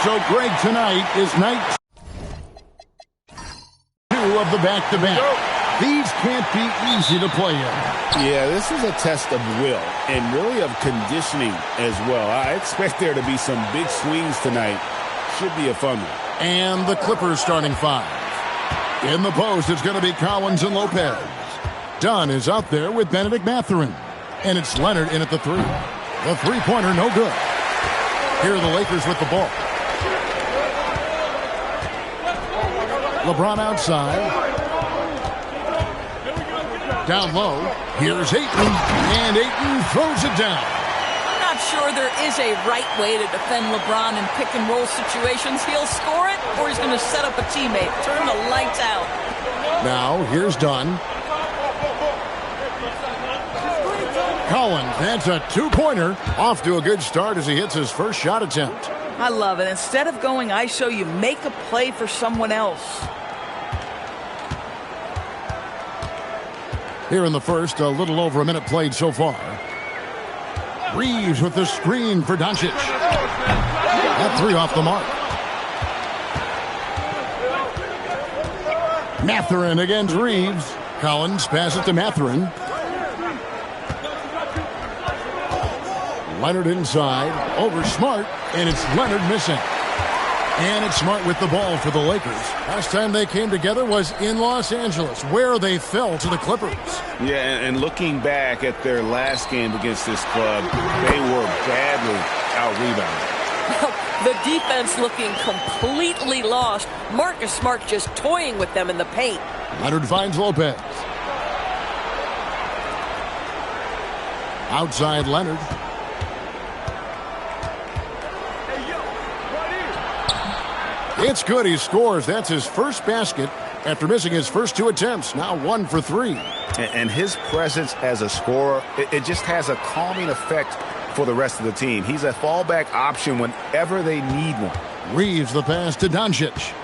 So, Greg, tonight is night 2 of the back-to-back. These can't be easy to play in. Yeah, this is a test of will and really of conditioning as well. I expect there to be some big swings tonight. Should be a fun one. And the Clippers starting 5. In the post, it's going to be Collins and Lopez. Dunn is out there with Benedict Mathurin. And it's Leonard in at the 3. The three-pointer, no good. Here are the Lakers with the ball. LeBron outside. Down low. Here's Ayton. And Ayton throws it down. I'm not sure there is a right way to defend LeBron in pick-and-roll situations. He'll score it, or he's going to set up a teammate. Turn the lights out. Now, here's Dunn. Collins, that's a two-pointer. Off to a good start as he hits his first shot attempt. I love it. Instead of going ISO, you make a play for someone else. Here in the first, a little over a minute played so far. Reeves with the screen for Doncic. That 3 off the mark. Mathurin against Reeves. Collins passes to Mathurin. Leonard inside, over Smart, and it's Leonard missing. And it's Smart with the ball for the Lakers. Last time they came together was in Los Angeles, where they fell to the Clippers. Yeah, and looking back at their last game against this club, they were badly out-rebounded. The defense looking completely lost. Marcus Smart just toying with them in the paint. Leonard finds Lopez. Outside Leonard. It's good. He scores. That's his first basket after missing his first 2 attempts. Now 1 for 3. And his presence as a scorer, it just has a calming effect for the rest of the team. He's a fallback option whenever they need one. Reeves the pass to Doncic.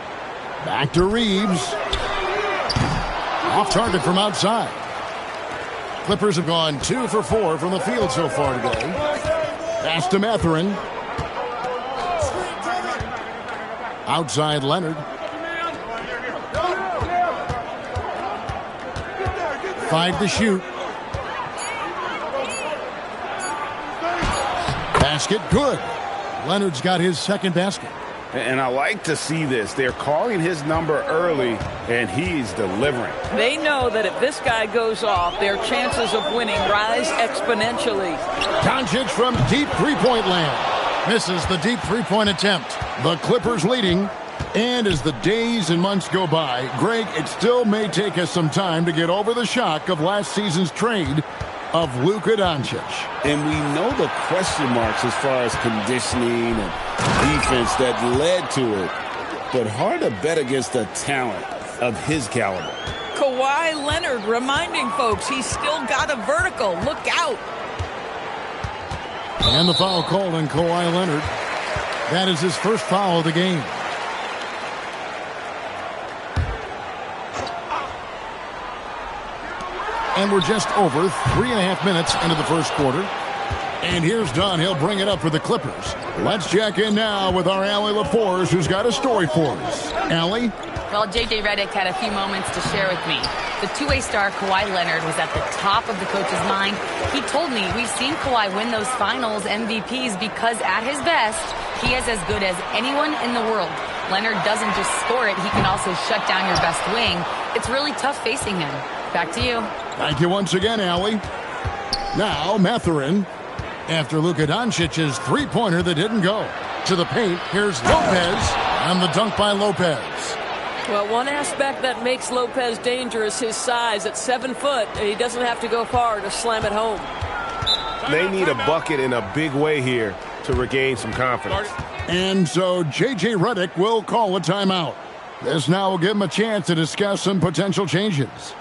Back to Reeves. Off target from outside. Clippers have gone 2 for 4 from the field so far today. Pass to Mathurin. Outside Leonard. 5 to shoot. Basket good. Leonard's got his second basket. And I like to see this. They're calling his number early, and he's delivering. They know that if this guy goes off, their chances of winning rise exponentially. Doncic from deep three-point land. Misses the deep three-point attempt. The Clippers leading. And as the days and months go by, Greg, it still may take us some time to get over the shock of last season's trade of Luka Doncic. And we know the question marks as far as conditioning and defense that led to it. But hard to bet against a talent of his caliber. Kawhi Leonard reminding folks he's still got a vertical. Look out. And the foul called on Kawhi Leonard. That is his first foul of the game. And we're just over 3.5 minutes into the first quarter. And here's Dunn. He'll bring it up for the Clippers. Let's check in now with our Allie LaForce, who's got a story for us. Allie? Well, J.J. Redick had a few moments to share with me. The two-way star Kawhi Leonard was at the top of the coach's mind. He told me, we've seen Kawhi win those finals MVPs because at his best, he is as good as anyone in the world. Leonard doesn't just score it, he can also shut down your best wing. It's really tough facing him. Back to you. Thank you once again, Allie. Now, Mathurin. After Luka Doncic's three-pointer that didn't go. To the paint, here's Lopez. And the dunk by Lopez. Well, one aspect that makes Lopez dangerous, his size at 7 foot. He doesn't have to go far to slam it home. They need a bucket in a big way here to regain some confidence. And so J.J. Redick will call a timeout. This now will give him a chance to discuss some potential changes.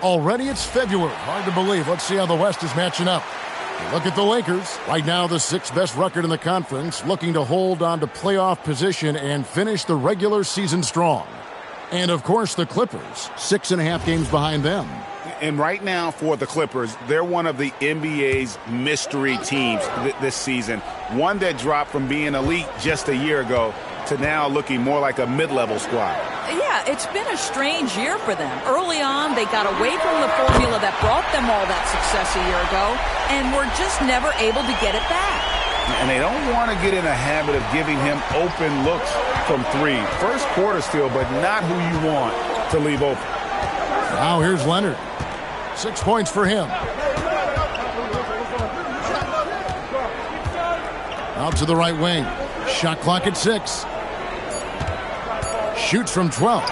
Already it's February. Hard to believe. Let's see how the West is matching up. Look at the Lakers. Right now, the 6th best record in the conference, looking to hold on to playoff position and finish the regular season strong. And, of course, the Clippers, 6.5 games behind them. And right now for the Clippers, they're one of the NBA's mystery teams this season. One that dropped from being elite just a year ago to now looking more like a mid-level squad. Yeah, it's been a strange year for them. Early on, they got away from the formula that brought them all that success a year ago, and were just never able to get it back. And they don't want to get in a habit of giving him open looks from three. First quarter still, but not who you want to leave open. Now here's Leonard. 6 points for him. Out to the right wing. Shot clock at 6. Shoots from 12.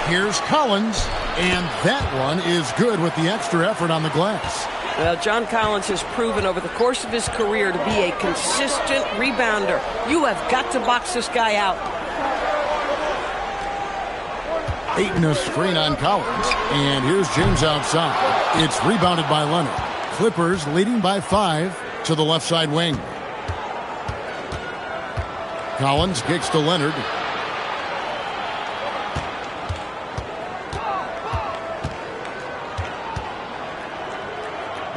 Here's Collins, and that one is good with the extra effort on the glass. Well, John Collins has proven over the course of his career to be a consistent rebounder. You have got to box this guy out. Aiton a screen on Collins, and here's James outside. It's rebounded by Leonard. Clippers leading by 5 to the left side wing. Collins kicks to Leonard.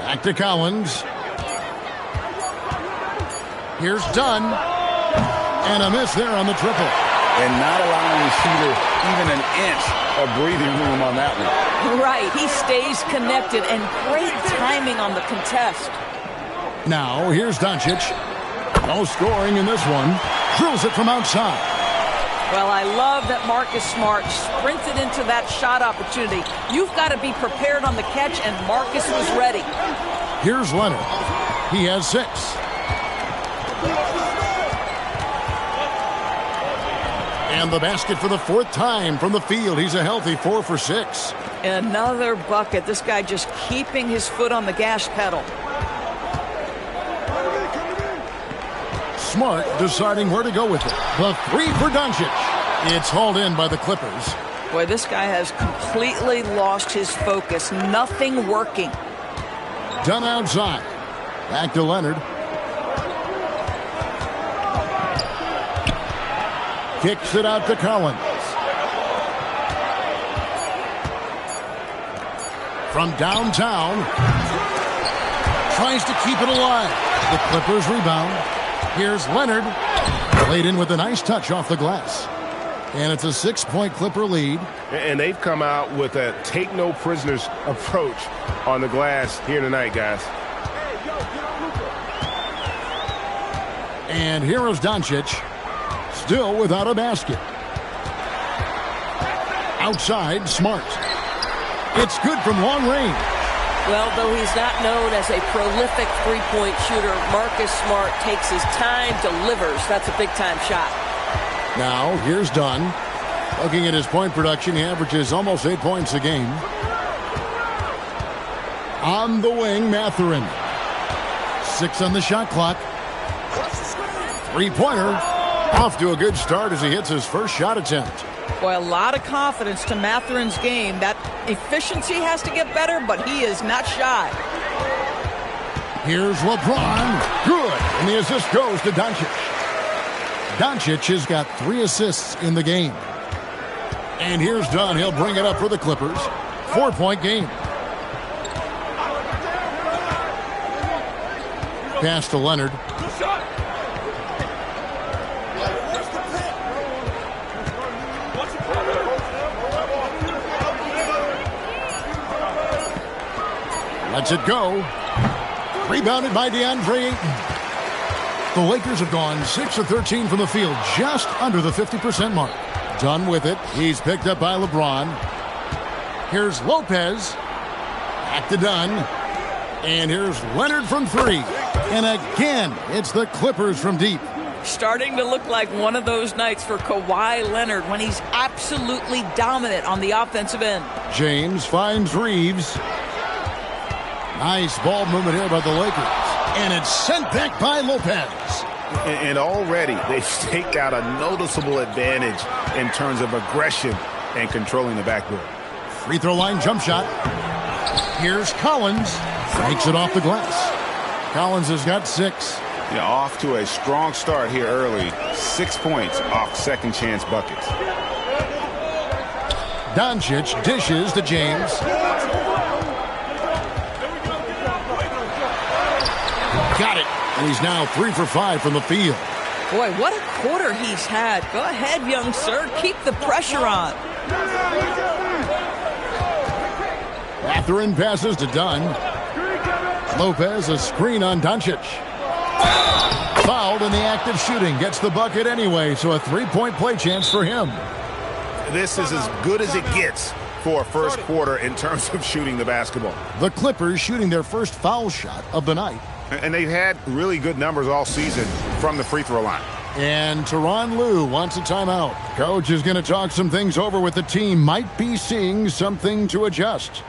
Back to Collins. Here's Dunn. And a miss there on the triple. And not allowing the shooter even an inch of breathing room on that one. Right, he stays connected, and great timing on the contest. Now, here's Doncic. No scoring in this one. Drills it from outside. Well, I love that Marcus Smart sprinted into that shot opportunity. You've got to be prepared on the catch, and Marcus was ready. Here's Leonard. He has 6. And the basket for the 4th time from the field. He's a healthy 4 for 6. Another bucket. This guy just keeping his foot on the gas pedal. Smart deciding where to go with it. The 3 for Doncic. It's hauled in by the Clippers. Boy, this guy has completely lost his focus. Nothing working. Done outside. Back to Leonard. Kicks it out to Collins. From downtown. Tries to keep it alive. The Clippers rebound. Here's Leonard. Laid in with a nice touch off the glass. And it's a 6-point Clipper lead. And they've come out with a take-no-prisoners approach on the glass here tonight, guys. And here is Doncic. Still without a basket. Outside, Smart. It's good from long range. Well, though he's not known as a prolific three-point shooter, Marcus Smart takes his time, delivers. That's a big-time shot. Now, here's Dunn. Looking at his point production, he averages almost 8 points a game. On the wing, Mathurin. 6 on the shot clock. 3-pointer. Off to a good start as he hits his first shot attempt. Boy, a lot of confidence to Mathurin's game. That efficiency has to get better, but he is not shy. Here's LeBron. Good. And the assist goes to Doncic. Doncic has got 3 assists in the game. And here's Dunn. He'll bring it up for the Clippers. 4-point game. Pass to Leonard. Lets it go. Rebounded by DeAndre Ayton. The Lakers have gone 6 of 13 from the field, just under the 50% mark. Done with it. He's picked up by LeBron. Here's Lopez. Back to Dunn. And here's Leonard from 3. And again, it's the Clippers from deep. Starting to look like one of those nights for Kawhi Leonard when he's absolutely dominant on the offensive end. James finds Reeves. Nice ball movement here by the Lakers. And it's sent back by Lopez. And already they've staked out a noticeable advantage in terms of aggression and controlling the backboard. Free throw line jump shot. Here's Collins. Makes it off the glass. Collins has got 6. Yeah, off to a strong start here early. 6 points off second chance buckets. Doncic dishes to James. Got it. And he's now 3 for 5 from the field. Boy, what a quarter he's had. Go ahead, young sir. Keep the pressure on. Mathurin passes to Dunn. Lopez a screen on Doncic. Fouled in the act of shooting. Gets the bucket anyway, so a 3-point play chance for him. This is as good as it gets for a first quarter in terms of shooting the basketball. The Clippers shooting their first foul shot of the night. And they've had really good numbers all season from the free throw line. And Tyronn Lue wants a timeout. Coach is going to talk some things over with the team. Might be seeing something to adjust.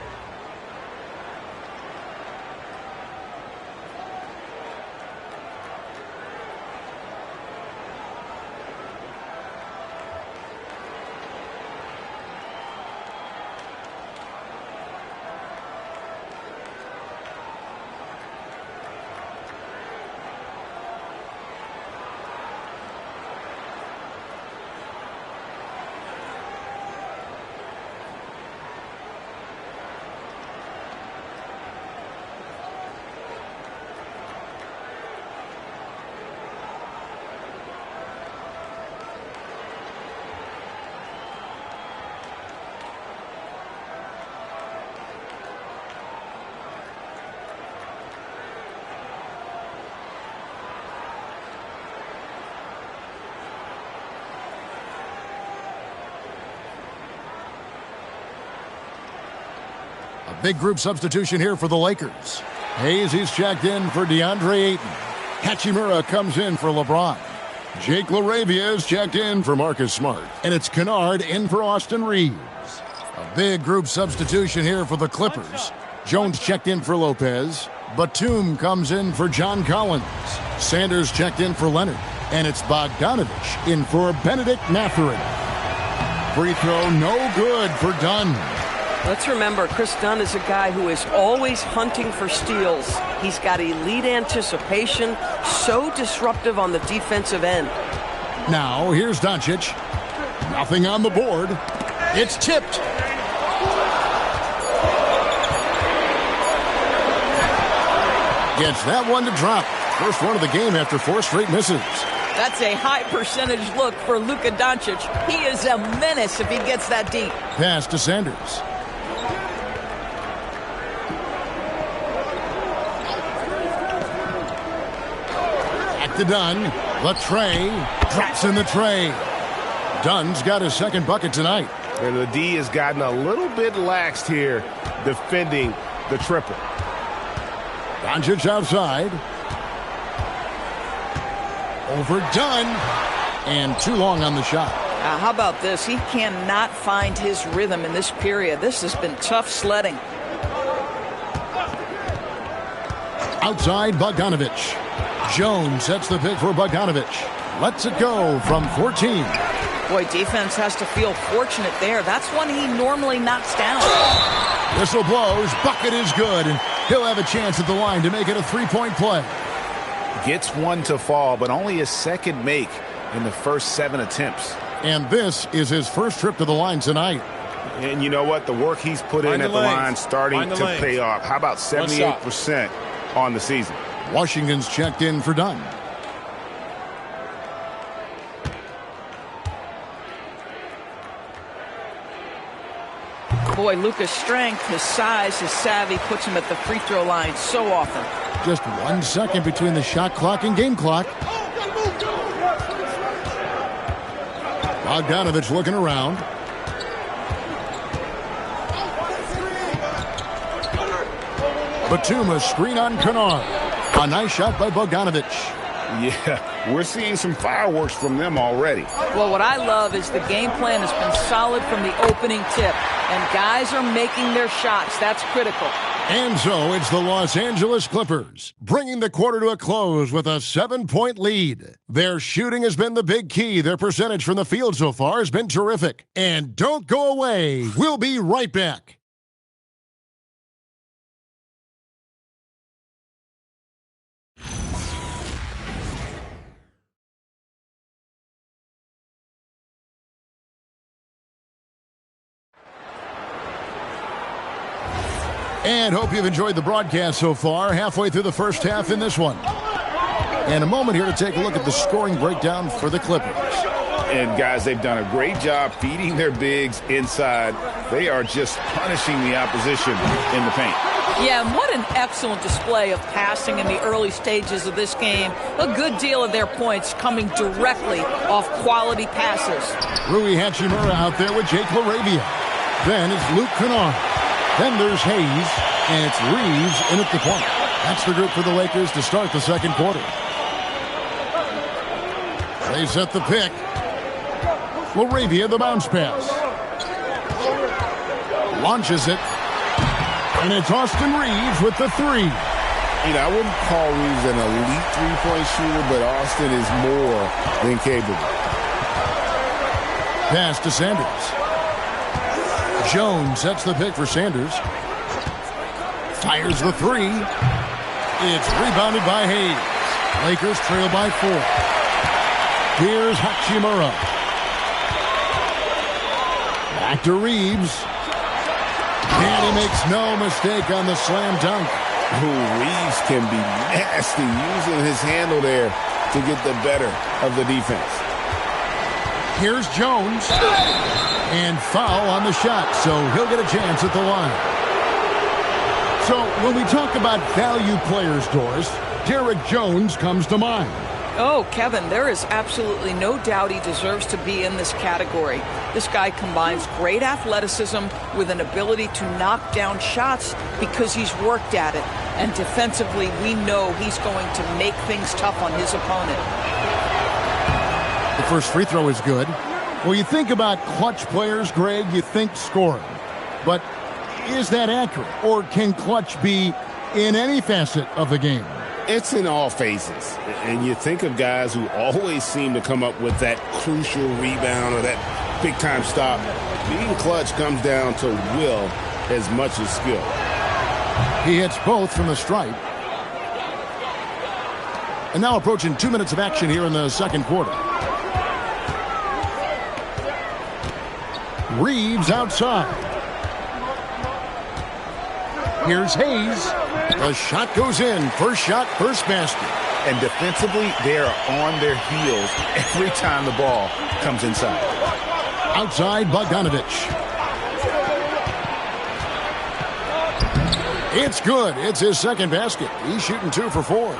Big group substitution here for the Lakers. Hayes, he's checked in for DeAndre Ayton. Hachimura comes in for LeBron. Jake LaRavia is checked in for Marcus Smart. And it's Kennard in for Austin Reeves. A big group substitution here for the Clippers. Jones checked in for Lopez. Batum comes in for John Collins. Sanders checked in for Leonard. And it's Bogdanovich in for Benedict Mathurin. Free throw no good for Dunn. Let's remember, Chris Dunn is a guy who is always hunting for steals. He's got elite anticipation, so disruptive on the defensive end. Now, here's Doncic. Nothing on the board. It's tipped. Gets that one to drop. First one of the game after 4 straight misses. That's a high percentage look for Luka Doncic. He is a menace if he gets that deep. Pass to Sanders. To Dunn, the tray, drops in the tray. Dunn's got his second bucket tonight. And the D has gotten a little bit laxed here defending the triple. Doncic outside. Over Dunn. And too long on the shot. How about this? He cannot find his rhythm in this period. This has been tough sledding. Outside, Bogdanovich. Jones sets the pick for Bogdanovich. Lets it go from 14. Boy, defense has to feel fortunate there. That's one he normally knocks down. Whistle blows. Bucket is good. And he'll have a chance at the line to make it a 3-point play. Gets one to fall, but only his second make in the first 7 attempts. And this is his first trip to the line tonight. And you know what? The work he's put in at the line starting to pay off. How about 78% on the season? Washington's checked in for Dunn. Boy, Luka's strength, his size, his savvy puts him at the free throw line so often. Just 1 second between the shot clock and game clock. Bogdanovich looking around. Batum a screen on Kennard. A nice shot by Bogdanovich. Yeah, we're seeing some fireworks from them already. Well, what I love is the game plan has been solid from the opening tip. And guys are making their shots. That's critical. And so it's the Los Angeles Clippers, bringing the quarter to a close with a 7-point lead. Their shooting has been the big key. Their percentage from the field so far has been terrific. And don't go away. We'll be right back. And hope you've enjoyed the broadcast so far. Halfway through the first half in this one. And a moment here to take a look at the scoring breakdown for the Clippers. And, guys, they've done a great job feeding their bigs inside. They are just punishing the opposition in the paint. Yeah, and what an excellent display of passing in the early stages of this game. A good deal of their points coming directly off quality passes. Rui Hachimura out there with Jake LaRavia. Then it's Luke Kennard. Then there's Hayes, and it's Reeves in at the point. That's the group for the Lakers to start the second quarter. They set the pick. LaRavia, the bounce pass. Launches it. And it's Austin Reeves with the three. You know, I wouldn't call Reeves an elite three-point shooter, but Austin is more than capable. Pass to Sanders. Jones sets the pick for Sanders. Fires the three. It's rebounded by Hayes. Lakers trail by 4. Here's Hachimura. Back to Reeves. And he makes no mistake on the slam dunk. Ooh, Reeves can be nasty, using his handle there to get the better of the defense. Here's Jones. And foul on the shot, so he'll get a chance at the line. So when we talk about value players, Doris, Derek Jones comes to mind. Oh, Kevin, there is absolutely no doubt he deserves to be in this category. This guy combines great athleticism with an ability to knock down shots because he's worked at it. And defensively, we know he's going to make things tough on his opponent. The first free throw is good. Well, you think about clutch players, Greg, you think scoring. But is that accurate? Or can clutch be in any facet of the game? It's in all phases. And you think of guys who always seem to come up with that crucial rebound or that big-time stop. Being clutch comes down to will as much as skill. He hits both from the stripe. And now approaching 2 minutes of action here in the second quarter. Reeves outside. Here's Hayes. The shot goes in. First shot, first basket. And defensively, they are on their heels every time the ball comes inside. Outside, Bogdanovich. It's good. It's his second basket. He's shooting 2 for 4.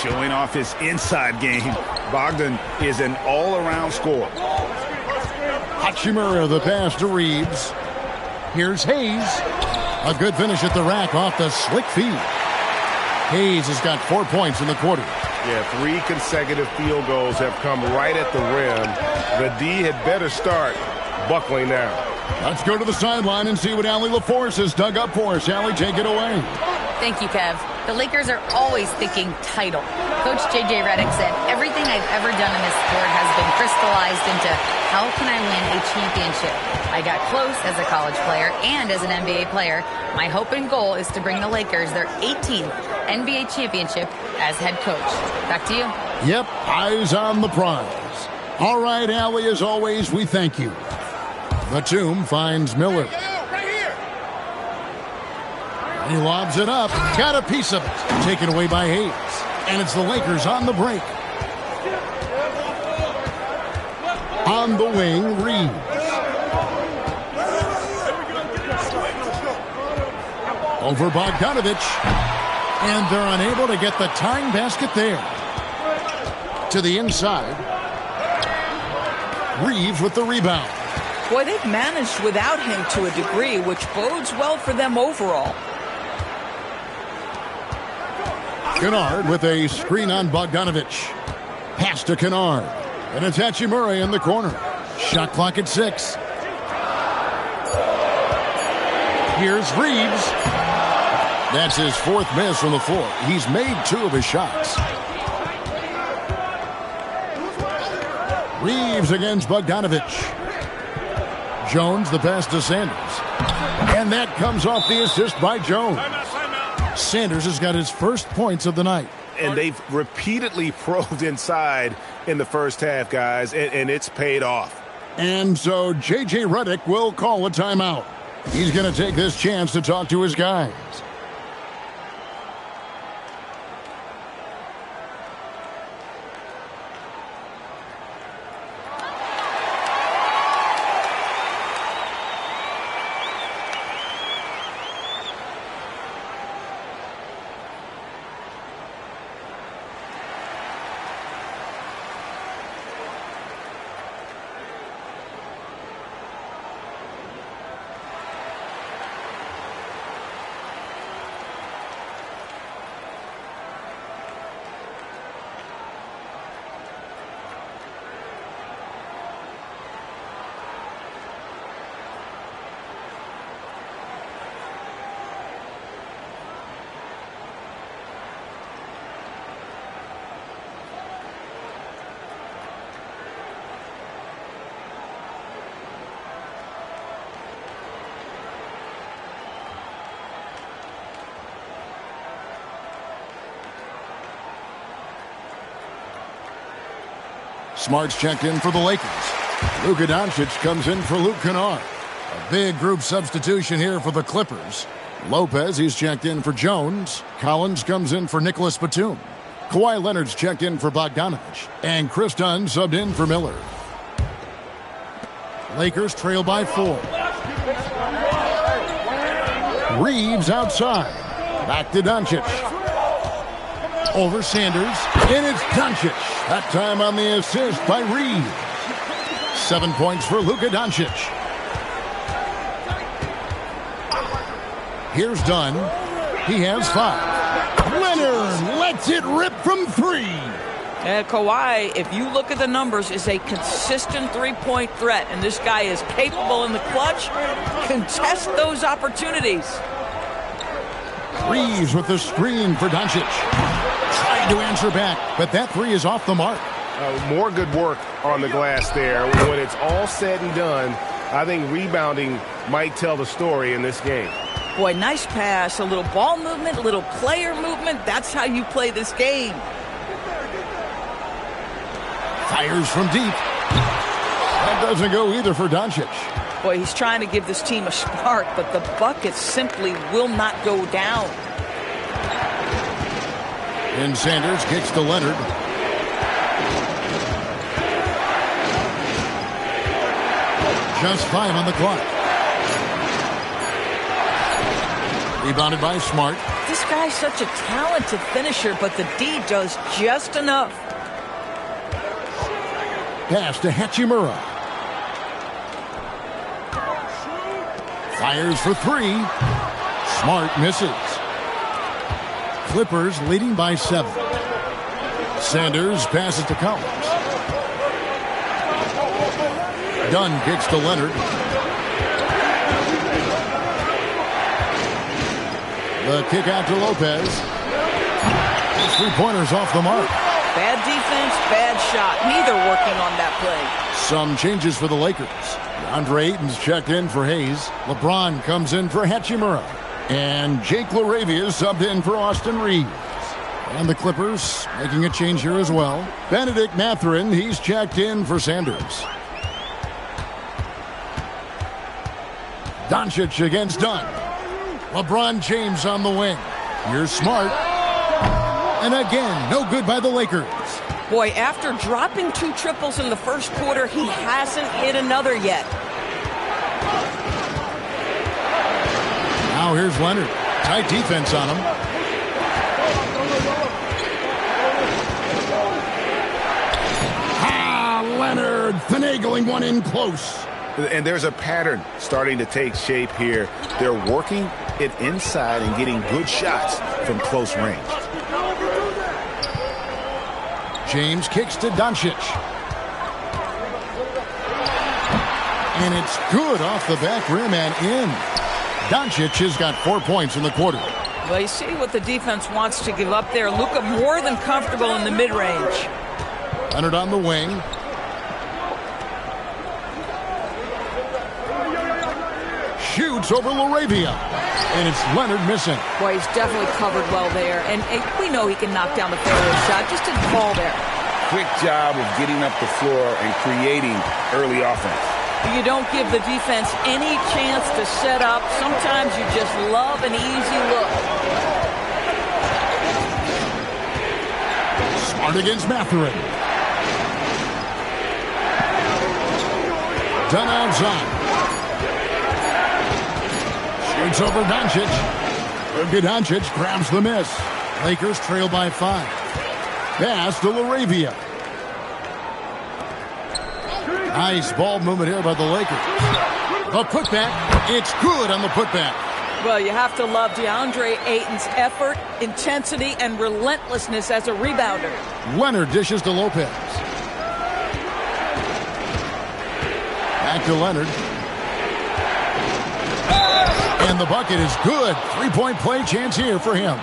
Showing off his inside game. Bogdan is an all-around scorer. Hachimura, the pass to Reeves. Here's Hayes. A good finish at the rack off the slick feed. Hayes has got 4 points in the quarter. Yeah, 3 consecutive field goals have come right at the rim. The D had better start buckling now. Let's go to the sideline and see what Allie LaForce has dug up for us. Allie, take it away. Thank you, Kev. The Lakers are always thinking title. Coach J.J. Redick said, everything I've ever done in this sport has been crystallized into how can I win a championship? I got close as a college player and as an NBA player. My hope and goal is to bring the Lakers their 18th NBA championship as head coach. Back to you. Yep, eyes on the prize. All right, Allie, as always, we thank you. Batum finds Miller. He lobs it up. Got a piece of it. Taken away by Hayes. And it's the Lakers on the break. On the wing, Reeves. Over Bogdanovich. And they're unable to get the tying basket there. To the inside. Reeves with the rebound. Boy, they've managed without him to a degree, which bodes well for them overall. Kennard with a screen on Bogdanovich. Pass to Kennard. And it's Hachimura in the corner. Shot clock at 6. Here's Reeves. That's his fourth miss from the floor. He's made 2 of his shots. Reeves against Bogdanovich. Jones the pass to Sanders. And that comes off the assist by Jones. Sanders has got his first points of the night. And they've repeatedly probed inside in the first half, guys, and it's paid off. And so J.J. Redick will call a timeout. He's going to take this chance to talk to his guys. Smart's checked in for the Lakers. Luka Doncic comes in for Luke Kennard. A big group substitution here for the Clippers. Lopez, he's checked in for Jones. Collins comes in for Nicholas Batum. Kawhi Leonard's checked in for Bogdanovich. And Chris Dunn subbed in for Miller. Lakers trail by 4. Reeves outside. Back to Doncic. Over Sanders. And it's Doncic. That time on the assist by Reeves. 7 points for Luka Doncic. Here's Dunn. He has 5. Leonard lets it rip from 3. And Kawhi, if you look at the numbers, is a consistent three-point threat. And this guy is capable in the clutch. Contest those opportunities. Reeves with the screen for Doncic. Trying to answer back, but that 3 is off the mark. More good work on the glass there. When it's all said and done, I think rebounding might tell the story in this game. Boy, nice pass, a little ball movement, a little player movement. That's how you play this game. Fires from deep. That doesn't go either for Doncic. Boy, he's trying to give this team a spark, but the bucket simply will not go down. And Sanders kicks to Leonard. Just 5 on the clock. Rebounded by Smart. This guy's such a talented finisher, but the D does just enough. Pass to Hachimura. Fires for 3. Smart misses. Clippers leading by 7. Sanders passes to Collins. Dunn kicks to Leonard. The kick out to Lopez. 3-pointers off the mark. Bad defense, bad shot. Neither working on that play. Some changes for the Lakers. Andre Ayton's checked in for Hayes. LeBron comes in for Hachimura. And Jake LaRavia is subbed in for Austin Reeves. And the Clippers making a change here as well. Benedict Mathurin, he's checked in for Sanders. Doncic against Dunn. LeBron James on the wing. Here's Smart. And again, no good by the Lakers. Boy, after dropping 2 triples in the first quarter, he hasn't hit another yet. Now here's Leonard. Tight defense on him. Leonard finagling one in close. And there's a pattern starting to take shape here. They're working it inside and getting good shots from close range. James kicks to Doncic. And it's good off the back rim and in. Doncic has got 4 points in the quarter. Well, you see what the defense wants to give up there. Luka more than comfortable in the mid-range. Leonard on the wing. Shoots over Laravia. And it's Leonard missing. Boy, he's definitely covered well there. And we know he can knock down the fairway shot. Just didn't fall there. Quick job of getting up the floor and creating early offense. You don't give the defense any chance to set up. Sometimes you just love an easy look. Smart against Mathurin. Done outside. Shoots over Doncic. Luka Doncic grabs the miss. Lakers trail by 5. Pass to Laravia. Nice ball movement here by the Lakers. The putback. It's good on the putback. Well, you have to love DeAndre Ayton's effort, intensity, and relentlessness as a rebounder. Leonard dishes to Lopez. Back to Leonard. And the bucket is good. 3-point play chance here for him.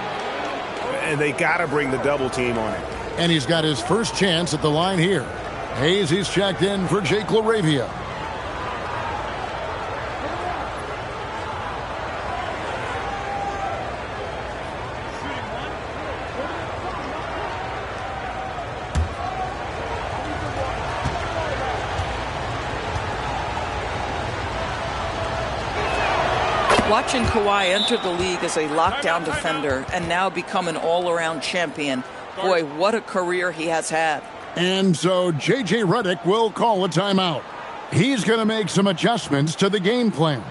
And they got to bring the double team on it. And he's got his first chance at the line here. Hayes, he's checked in for Jake Laravia. Watching Kawhi enter the league as a lockdown defender and now become an all-around champion. Boy, what a career he has had. And so J.J. Redick will call a timeout. He's going to make some adjustments to the game plan.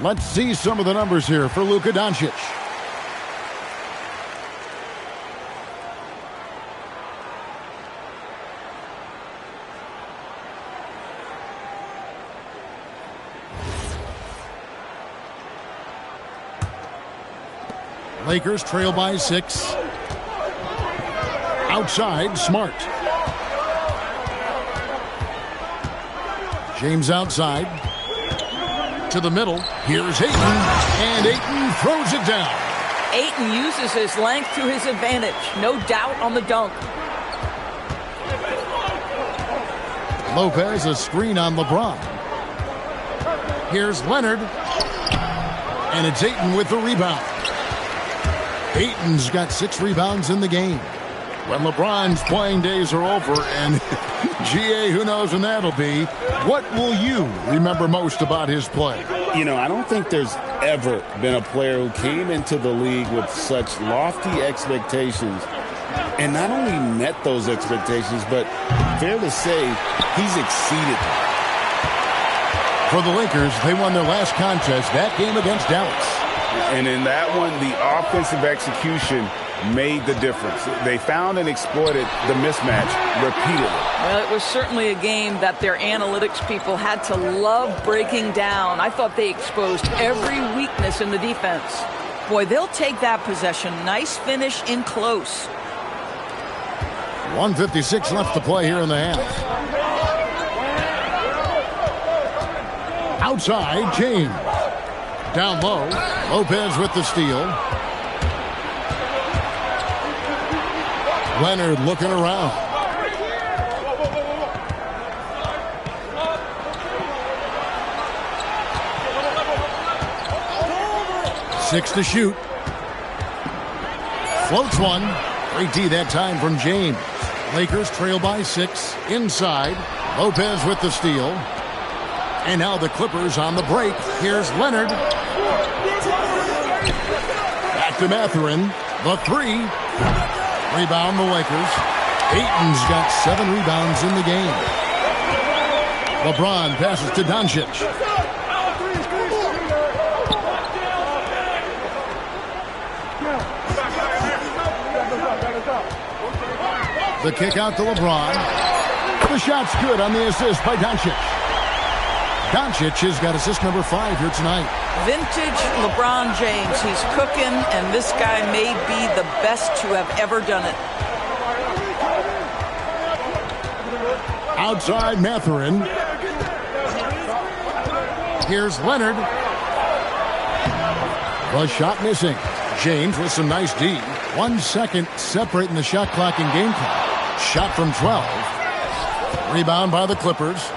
Let's see some of the numbers here for Luka Doncic. Lakers trail by 6. Outside, Smart. James outside. To the middle. Here's Ayton. And Ayton throws it down. Ayton uses his length to his advantage. No doubt on the dunk. Lopez, a screen on LeBron. Here's Leonard. And it's Ayton with the rebound. Ayton's got 6 rebounds in the game. When LeBron's playing days are over, and GA, who knows when that'll be, what will you remember most about his play? You know, I don't think there's ever been a player who came into the league with such lofty expectations and not only met those expectations, but fair to say, he's exceeded them. For the Lakers, they won their last contest, that game against Dallas. And in that one, the offensive execution made the difference. They found and exploited the mismatch repeatedly. Well, it was certainly a game that their analytics people had to love breaking down. I thought they exposed every weakness in the defense. Boy, they'll take that possession. Nice finish in close. 1:56 left to play here in the half. Outside, James. Down low, Lopez with the steal. Leonard looking around. Six to shoot. Floats one. Great D that time from James. Lakers trail by 6. Inside. Lopez with the steal. And now the Clippers on the break. Here's Leonard. Back to Mathurin. The 3. Rebound the Lakers. Ayton's got 7 rebounds in the game. LeBron passes to Doncic. The kick out to LeBron. The shot's good on the assist by Doncic. Doncic has got assist number 5 here tonight. Vintage LeBron James. He's cooking, and this guy may be the best to have ever done it. Outside Mathurin. Here's Leonard. The shot missing. James with some nice D. 1 second separating the shot clock and game clock. Shot from 12. Rebound by the Clippers.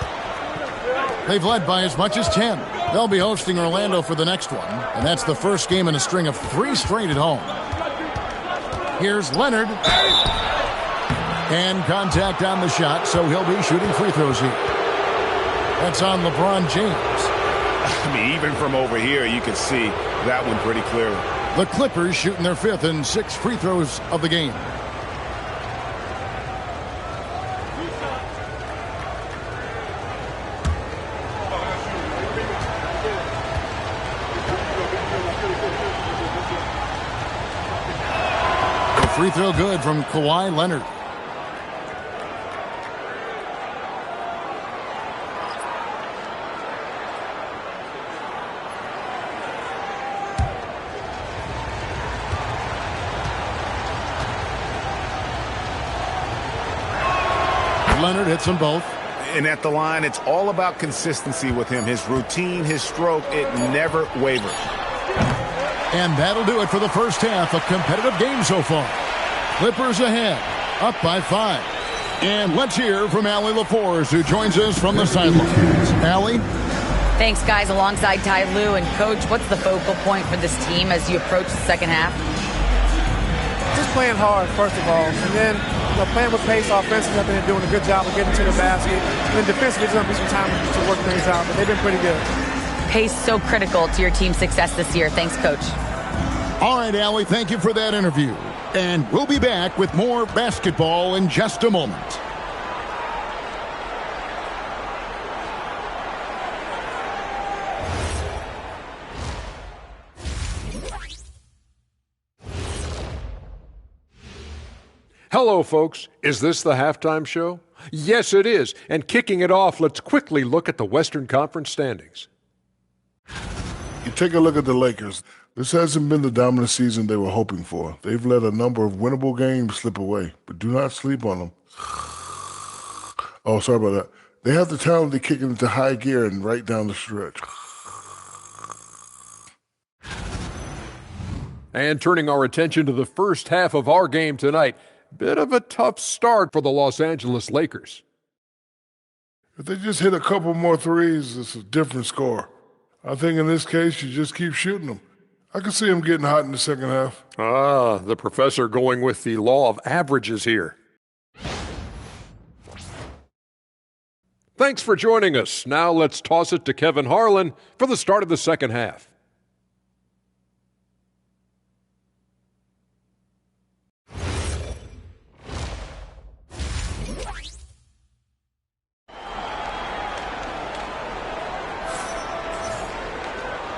They've led by as much as 10. They'll be hosting Orlando for the next one, and that's the first game in a string of 3 straight at home. Here's Leonard. And contact on the shot, so he'll be shooting free throws here. That's on LeBron James. I mean, even from over here, you can see that one pretty clearly. The Clippers shooting their 5th and 6th free throws of the game. The free throw good from Kawhi Leonard. Leonard hits them both. And at the line, it's all about consistency with him. His routine, his stroke, it never wavers. And that'll do it for the first half. A competitive game so far. Clippers ahead, up by 5. And let's hear from Allie LaForce, who joins us from the sidelines. Allie? Thanks, guys, alongside Ty Lue. And, Coach, what's the focal point for this team as you approach the second half? Just playing hard, first of all. And then playing with pace offensively. I've been doing a good job of getting to the basket. And then defensively, there's going to be some time to work things out. But they've been pretty good. Pace so critical to your team's success this year. Thanks, Coach. All right, Allie, thank you for that interview. And we'll be back with more basketball in just a moment. Hello, folks. Is this the halftime show? Yes, it is. And kicking it off, let's quickly look at the Western Conference standings. You take a look at the Lakers. This hasn't been the dominant season they were hoping for. They've let a number of winnable games slip away, but do not sleep on them. Oh, sorry about that. They have the talent to kick it into high gear and right down the stretch. And turning our attention to the first half of our game tonight, bit of a tough start for the Los Angeles Lakers. If they just hit a couple more threes, it's a different score. I think in this case, you just keep shooting them. I can see them getting hot in the second half. The professor going with the law of averages here. Thanks for joining us. Now let's toss it to Kevin Harlan for the start of the second half.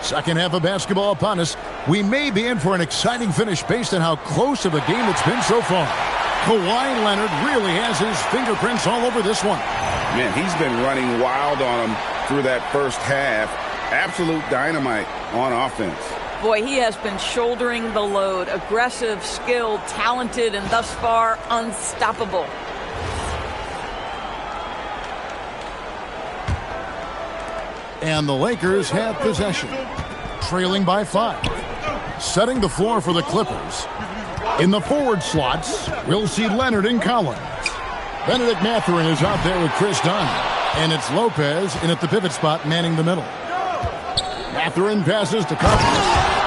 Second half of basketball upon us. We may be in for an exciting finish based on how close of a game it's been so far. Kawhi Leonard really has his fingerprints all over this one. Man, he's been running wild on him through that first half. Absolute dynamite on offense. Boy, he has been shouldering the load. Aggressive, skilled, talented, and thus far unstoppable. And the Lakers have possession, trailing by 5. Setting the floor for the Clippers. In the forward slots, we'll see Leonard and Collins. Benedict Mathurin is out there with Chris Dunn. And it's Lopez in at the pivot spot, manning the middle. Mathurin passes to Collins.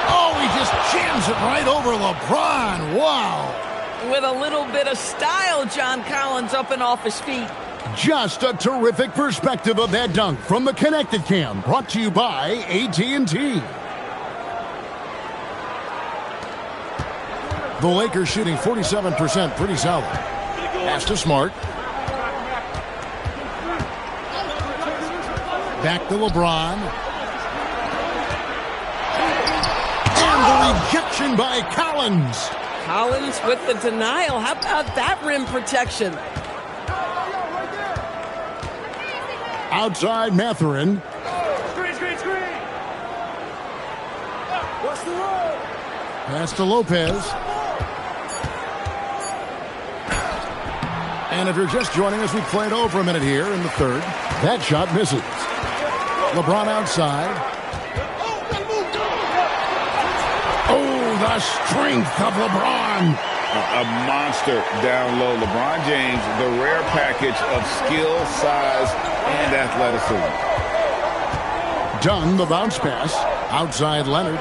Oh, he just jams it right over LeBron. Wow. With a little bit of style, John Collins up and off his feet. Just a terrific perspective of that dunk from the Connected Cam, brought to you by AT&T. The Lakers shooting 47%, pretty solid. Pass to Smart. Back to LeBron. And the rejection by Collins. Collins with the denial. How about that rim protection? Outside Mathurin. Screen. What's the roll? Pass to Lopez. And if you're just joining us, we played over a minute here in the third. That shot misses. LeBron outside. Oh, the strength of LeBron. A monster down low. LeBron James, the rare package of skill, size, and athleticism. Dunn, the bounce pass. Outside Leonard.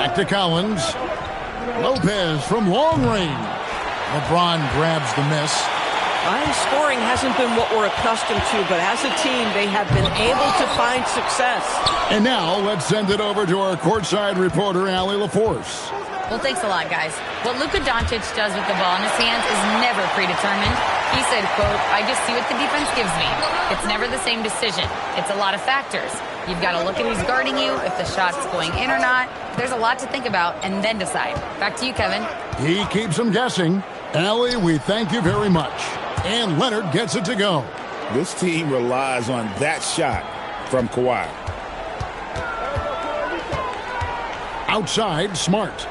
Back to Collins. Lopez from long range. LeBron grabs the miss. High scoring hasn't been what we're accustomed to, but as a team, they have been able to find success. And now, let's send it over to our courtside reporter, Allie LaForce. Well, thanks a lot, guys. What Luka Doncic does with the ball in his hands is never predetermined. He said, quote, "I just see what the defense gives me. It's never the same decision. It's a lot of factors. You've got to look at who's guarding you, if the shot's going in or not. There's a lot to think about, and then decide." Back to you, Kevin. He keeps them guessing. Allie, we thank you very much. And Leonard gets it to go. This team relies on that shot from Kawhi. Outside, Smart.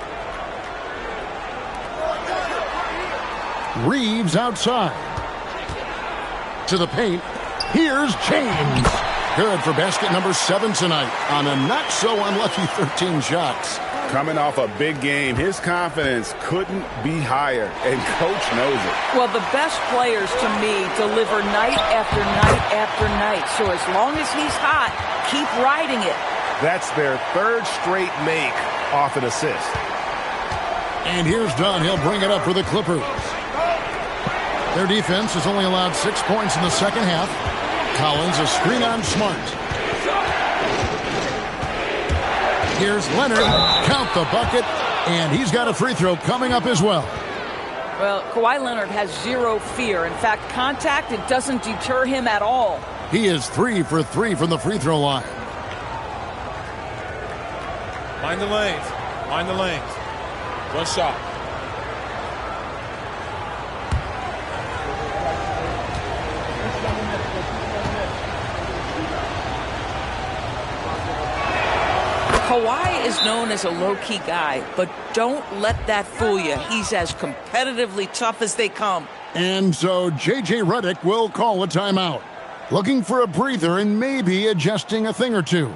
Reeves outside. To the paint. Here's James. Good for basket number 7 tonight on a not-so-unlucky 13 shots. Coming off a big game, his confidence couldn't be higher, and Coach knows it. Well, the best players, to me, deliver night after night after night. So as long as he's hot, keep riding it. That's their third straight make off an assist. And here's Dunn. He'll bring it up for the Clippers. Their defense has only allowed 6 points in the second half. Collins, a screen on Smart. Here's Leonard. Count the bucket. And he's got a free throw coming up as well. Well, Kawhi Leonard has zero fear. In fact, contact, it doesn't deter him at all. He is 3 for 3 from the free throw line. Mind the lanes. Mind the lanes. One shot. Kawhi is known as a low-key guy, but don't let that fool you. He's as competitively tough as they come. And so J.J. Redick will call a timeout. Looking for a breather and maybe adjusting a thing or two.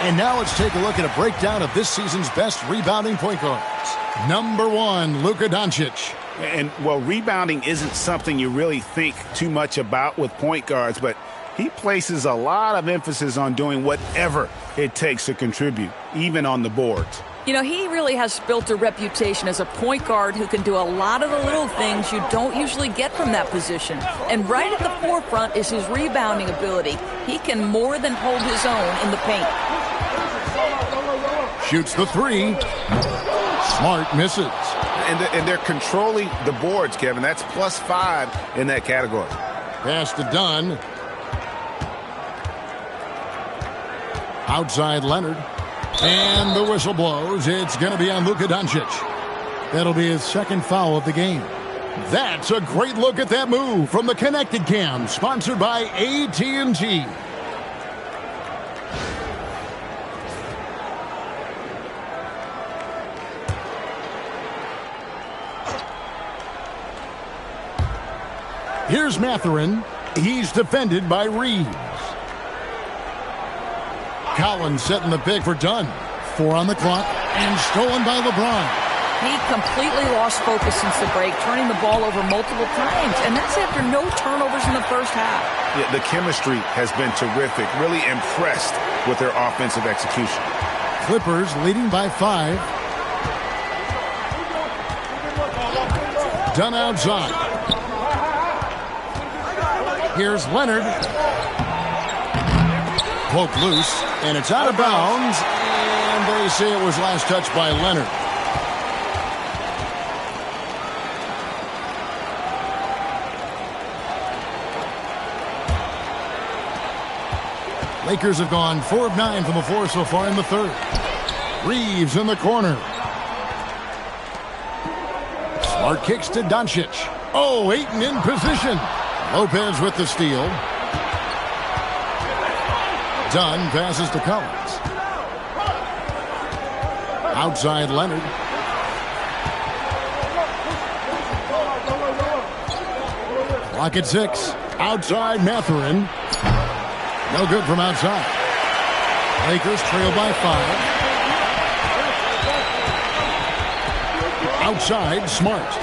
And now let's take a look at a breakdown of this season's best rebounding point guards. Number 1, Luka Doncic. And, well, rebounding isn't something you really think too much about with point guards, but he places a lot of emphasis on doing whatever it takes to contribute, even on the boards. You know, he really has built a reputation as a point guard who can do a lot of the little things you don't usually get from that position. And right at the forefront is his rebounding ability. He can more than hold his own in the paint. Shoots the 3. Smart misses. And they're controlling the boards, Kevin. That's +5 in that category. Pass to Dunn. Outside Leonard. And the whistle blows. It's going to be on Luka Doncic. That'll be his second foul of the game. That's a great look at that move from the Connected Cam, sponsored by AT&T. Here's Mathurin. He's defended by Reeves. Collins setting the pick for Dunn. 4 on the clock and stolen by LeBron. He completely lost focus since the break, turning the ball over multiple times, and that's after no turnovers in the first half. Yeah, the chemistry has been terrific. Really impressed with their offensive execution. Clippers leading by 5. Dunn outside. Here's Leonard. Poke loose, and it's out of bounds, and they say it was last touched by Leonard. Lakers have gone 4 of 9 from the floor so far in the third. Reeves in the corner. Smart kicks to Doncic. Oh, Ayton in position. Lopez with the steal. Dunn passes to Collins. Outside Leonard. Clock at 6. Outside Mathurin. No good from outside. Lakers trail by 5. Outside Smart.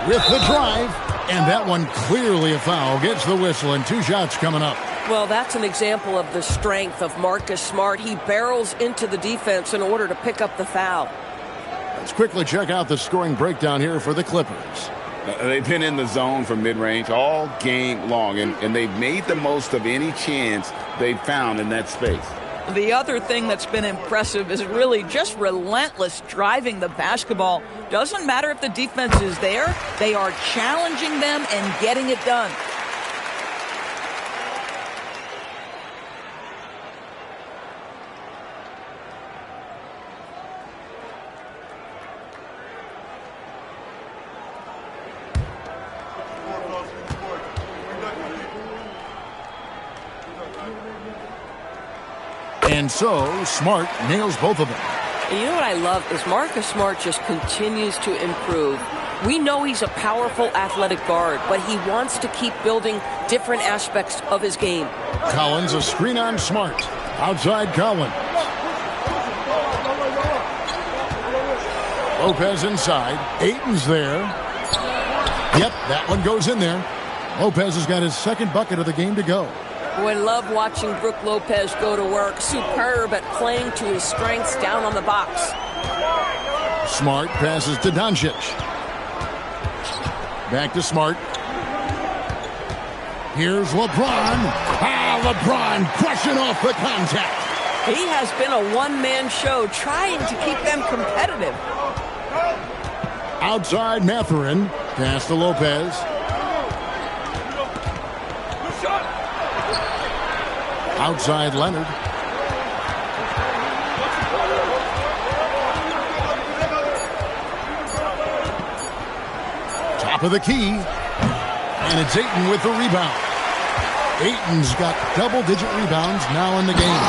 With the drive. And that one clearly a foul. Gets the whistle and 2 shots coming up. Well, that's an example of the strength of Marcus Smart. He barrels into the defense in order to pick up the foul. Let's quickly check out the scoring breakdown here for the Clippers. They've been in the zone from mid-range all game long, and they've made the most of any chance they've found in that space. The other thing that's been impressive is really just relentless driving the basketball. Doesn't matter if the defense is there, they are challenging them and getting it done. And so, Smart nails both of them. And you know what I love is Marcus Smart just continues to improve. We know he's a powerful athletic guard, but he wants to keep building different aspects of his game. Collins, a screen on Smart. Outside Collins. Lopez inside. Ayton's there. Yep, that one goes in there. Lopez has got his second bucket of the game to go. Boy, I love watching Brook Lopez go to work. Superb at playing to his strengths down on the box. Smart passes to Doncic. Back to Smart. Here's LeBron. LeBron crushing off the contact. He has been a one-man show trying to keep them competitive. Outside Mathurin. Pass to Lopez. Outside Leonard. Top of the key. And it's Ayton with the rebound. Ayton's got double-digit rebounds now in the game.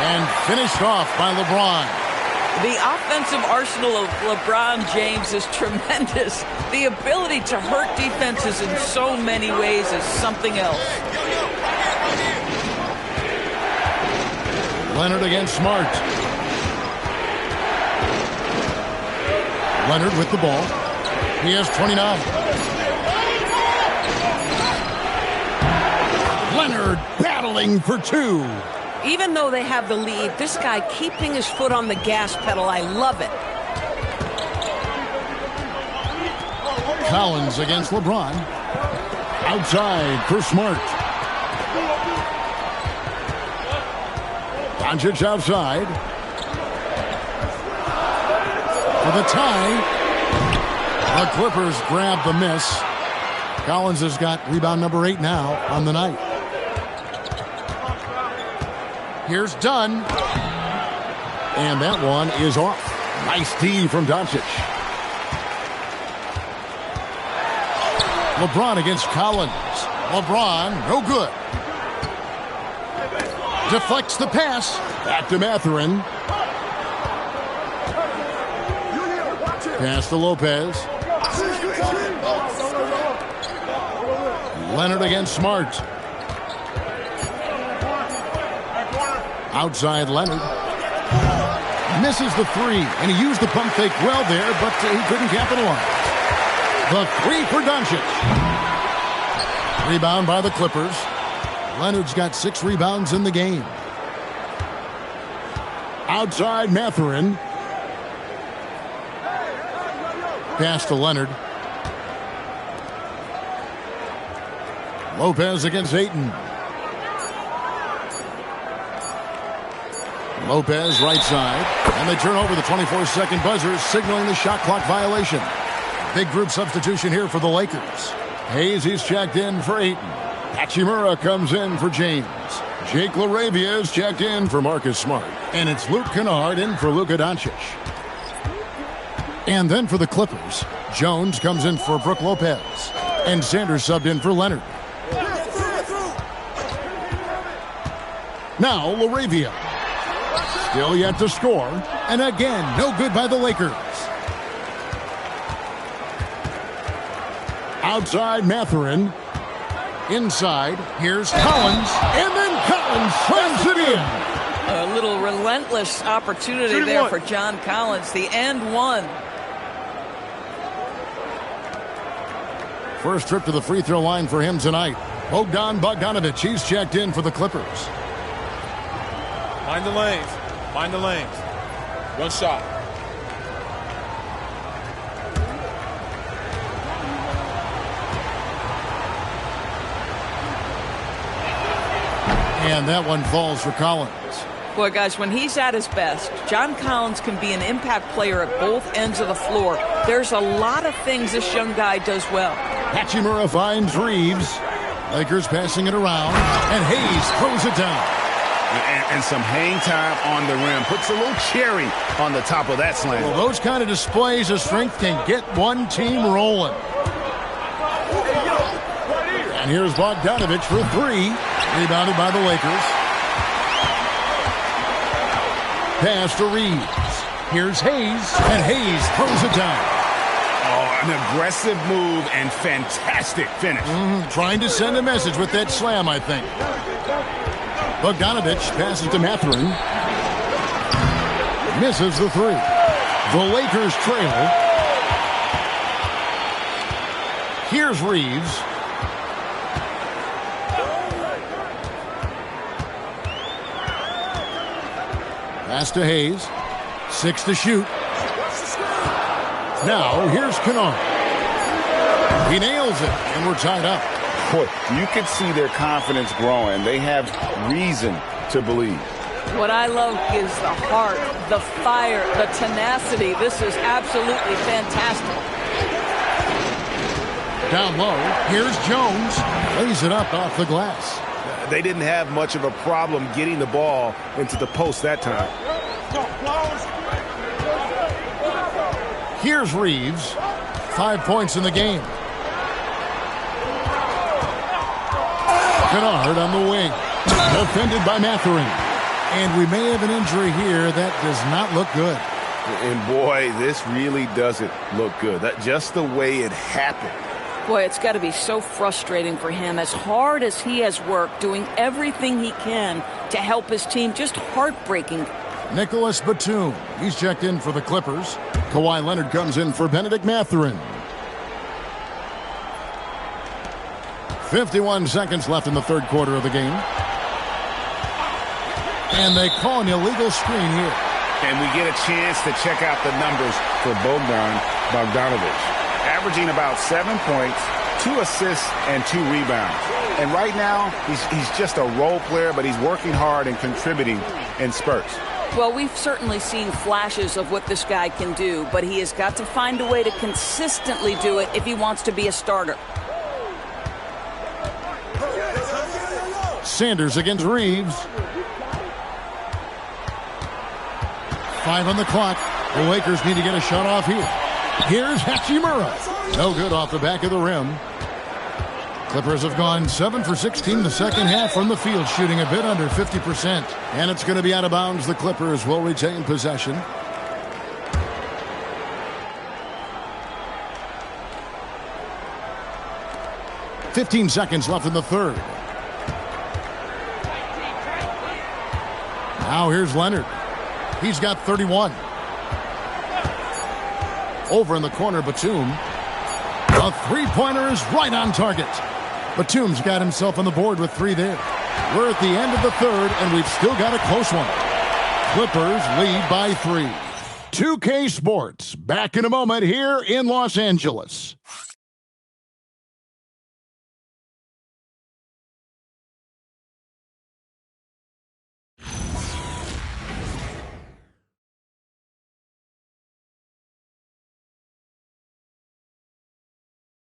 And finished off by LeBron. The offensive arsenal of LeBron James is tremendous. The ability to hurt defenses in so many ways is something else. Leonard against Smart. Leonard with the ball. He has 29. Leonard battling for 2. Even though they have the lead, this guy keeping his foot on the gas pedal, I love it. Collins against LeBron. Outside for Smart. Doncic outside. For the tie. The Clippers grab the miss. Collins has got rebound number 8 now on the night. Here's Dunn. And that one is off. Nice D from Doncic. LeBron against Collins. LeBron, no good. Deflects the pass. Back to Mathurin. Pass to Lopez. Leonard against Smart. Outside Leonard. Misses the 3, and he used the pump fake well there, but he couldn't capitalize. The 3 for Doncic. Rebound by the Clippers. Leonard's got 6 rebounds in the game. Outside Mathurin. Pass to Leonard. Lopez against Ayton. Lopez right side. And they turn over the 24-second buzzer, signaling the shot clock violation. Big group substitution here for the Lakers. Hayes, he's checked in for Ayton. Hachimura comes in for James. Jake LaRavia is checked in for Marcus Smart. And it's Luke Kennard in for Luka Doncic. And then for the Clippers, Jones comes in for Brook Lopez. And Sanders subbed in for Leonard. Now LaRavia. Still yet to score. And again, no good by the Lakers. Outside Mathurin. Inside, here's Collins. And then Collins slams it in. A little relentless opportunity there for John Collins. The and one. First trip to the free throw line for him tonight. Bogdanovich, he's checked in for the Clippers. Mind the lanes. Mind the lanes. One shot. And that one falls for Collins. Boy, guys, when he's at his best, John Collins can be an impact player at both ends of the floor. There's a lot of things this young guy does well. Hachimura finds Reeves. Lakers passing it around. And Hayes throws it down. And some hang time on the rim. Puts a little cherry on the top of that slam. Well, those kind of displays of strength can get one team rolling. And here's Bogdanovich for 3. Rebounded by the Lakers. Pass to Reeves. Here's Hayes. And Hayes throws it down. Oh, an aggressive move and fantastic finish. Trying to send a message with that slam, I think. Bogdanovich passes to Mathurin. Misses the 3. The Lakers trail. Here's Reeves. Pass to Hayes. 6 to shoot. Now, here's Kennard. He nails it, and we're tied up. Boy, you can see their confidence growing. They have reason to believe. What I love is the heart, the fire, the tenacity. This is absolutely fantastic. Down low, here's Jones. Lays it up off the glass. They didn't have much of a problem getting the ball into the post that time. Here's Reeves. 5 points in the game. Kennard on the wing. Defended by Mathurin. And we may have an injury here that does not look good. And boy, this really doesn't look good. Just the way it happened. Boy, it's got to be so frustrating for him. As hard as he has worked, doing everything he can to help his team, just heartbreaking. Nicholas Batum, he's checked in for the Clippers. Kawhi Leonard comes in for Benedict Mathurin. 51 seconds left in the third quarter of the game. And they call an illegal screen here. And we get a chance to check out the numbers for Bogdanovic. Averaging about 7 points, 2 assists, and 2 rebounds. And right now, he's just a role player, but he's working hard and contributing in spurts. Well, we've certainly seen flashes of what this guy can do, but he has got to find a way to consistently do it if he wants to be a starter. Sanders against Reeves. 5 on the clock. The Lakers need to get a shot off here. Here's Hachimura. No good off the back of the rim. Clippers have gone 7 for 16 the second half from the field, shooting a bit under 50%. And it's going to be out of bounds. The Clippers will retain possession. .15 seconds left in the third. Now here's Leonard. He's got 31. Over in the corner, Batum. A three-pointer is right on target. Batum's got himself on the board with 3 there. We're at the end of the third, and we've still got a close one. Clippers lead by 3. 2K Sports, back in a moment here in Los Angeles.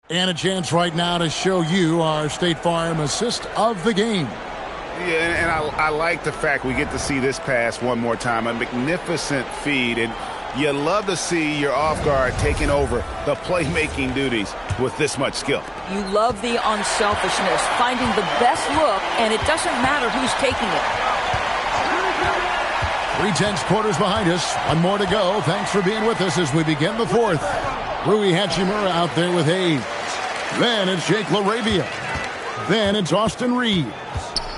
And a chance right now to show you our State Farm assist of the game. Yeah, and I like the fact we get to see this pass one more time. A magnificent feed, and you love to see your off guard taking over the playmaking duties with this much skill. You love the unselfishness, finding the best look, and it doesn't matter who's taking it. 3/10 quarters behind us. One more to go. Thanks for being with us as we begin the fourth. Rui Hachimura out there with Hayes. Then it's Jake LaRavia. Then it's Austin Reeves.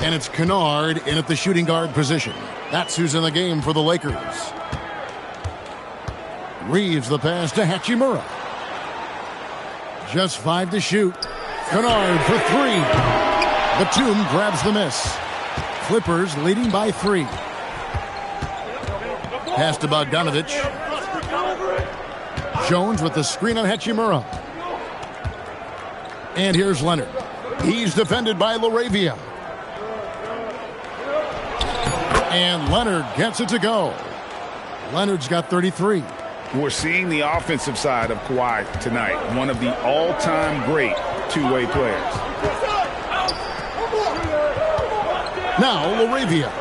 And it's Kennard in at the shooting guard position. That's who's in the game for the Lakers. Reeves the pass to Hachimura. Just 5 to shoot. Kennard for 3. Batum grabs the miss. Clippers leading by 3. Pass to Bogdanovic. Jones with the screen on Hachimura. And here's Leonard. He's defended by LaRavia. And Leonard gets it to go. Leonard's got 33. We're seeing the offensive side of Kawhi tonight. One of the all-time great two-way players. Now LaRavia.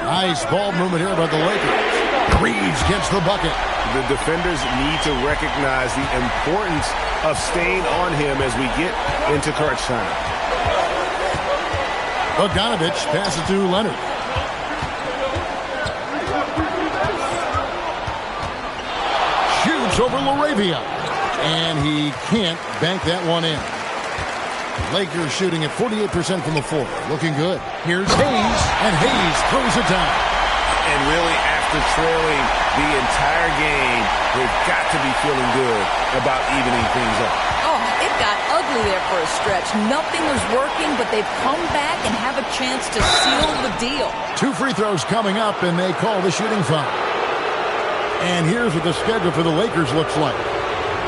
Nice ball movement here by the Lakers. Reeves gets the bucket. The defenders need to recognize the importance of staying on him as we get into crunch time. Bogdanovic passes to Leonard. Shoots over LaRavia. And he can't bank that one in. Lakers shooting at 48% from the floor. Looking good. Here's Hayes. And Hayes throws it down. And really, after trailing the entire game, they've got to be feeling good about evening things up. Oh, it got ugly there for a stretch. Nothing was working, but they've come back and have a chance to seal the deal. 2 free throws coming up, and they call the shooting foul. And here's what the schedule for the Lakers looks like.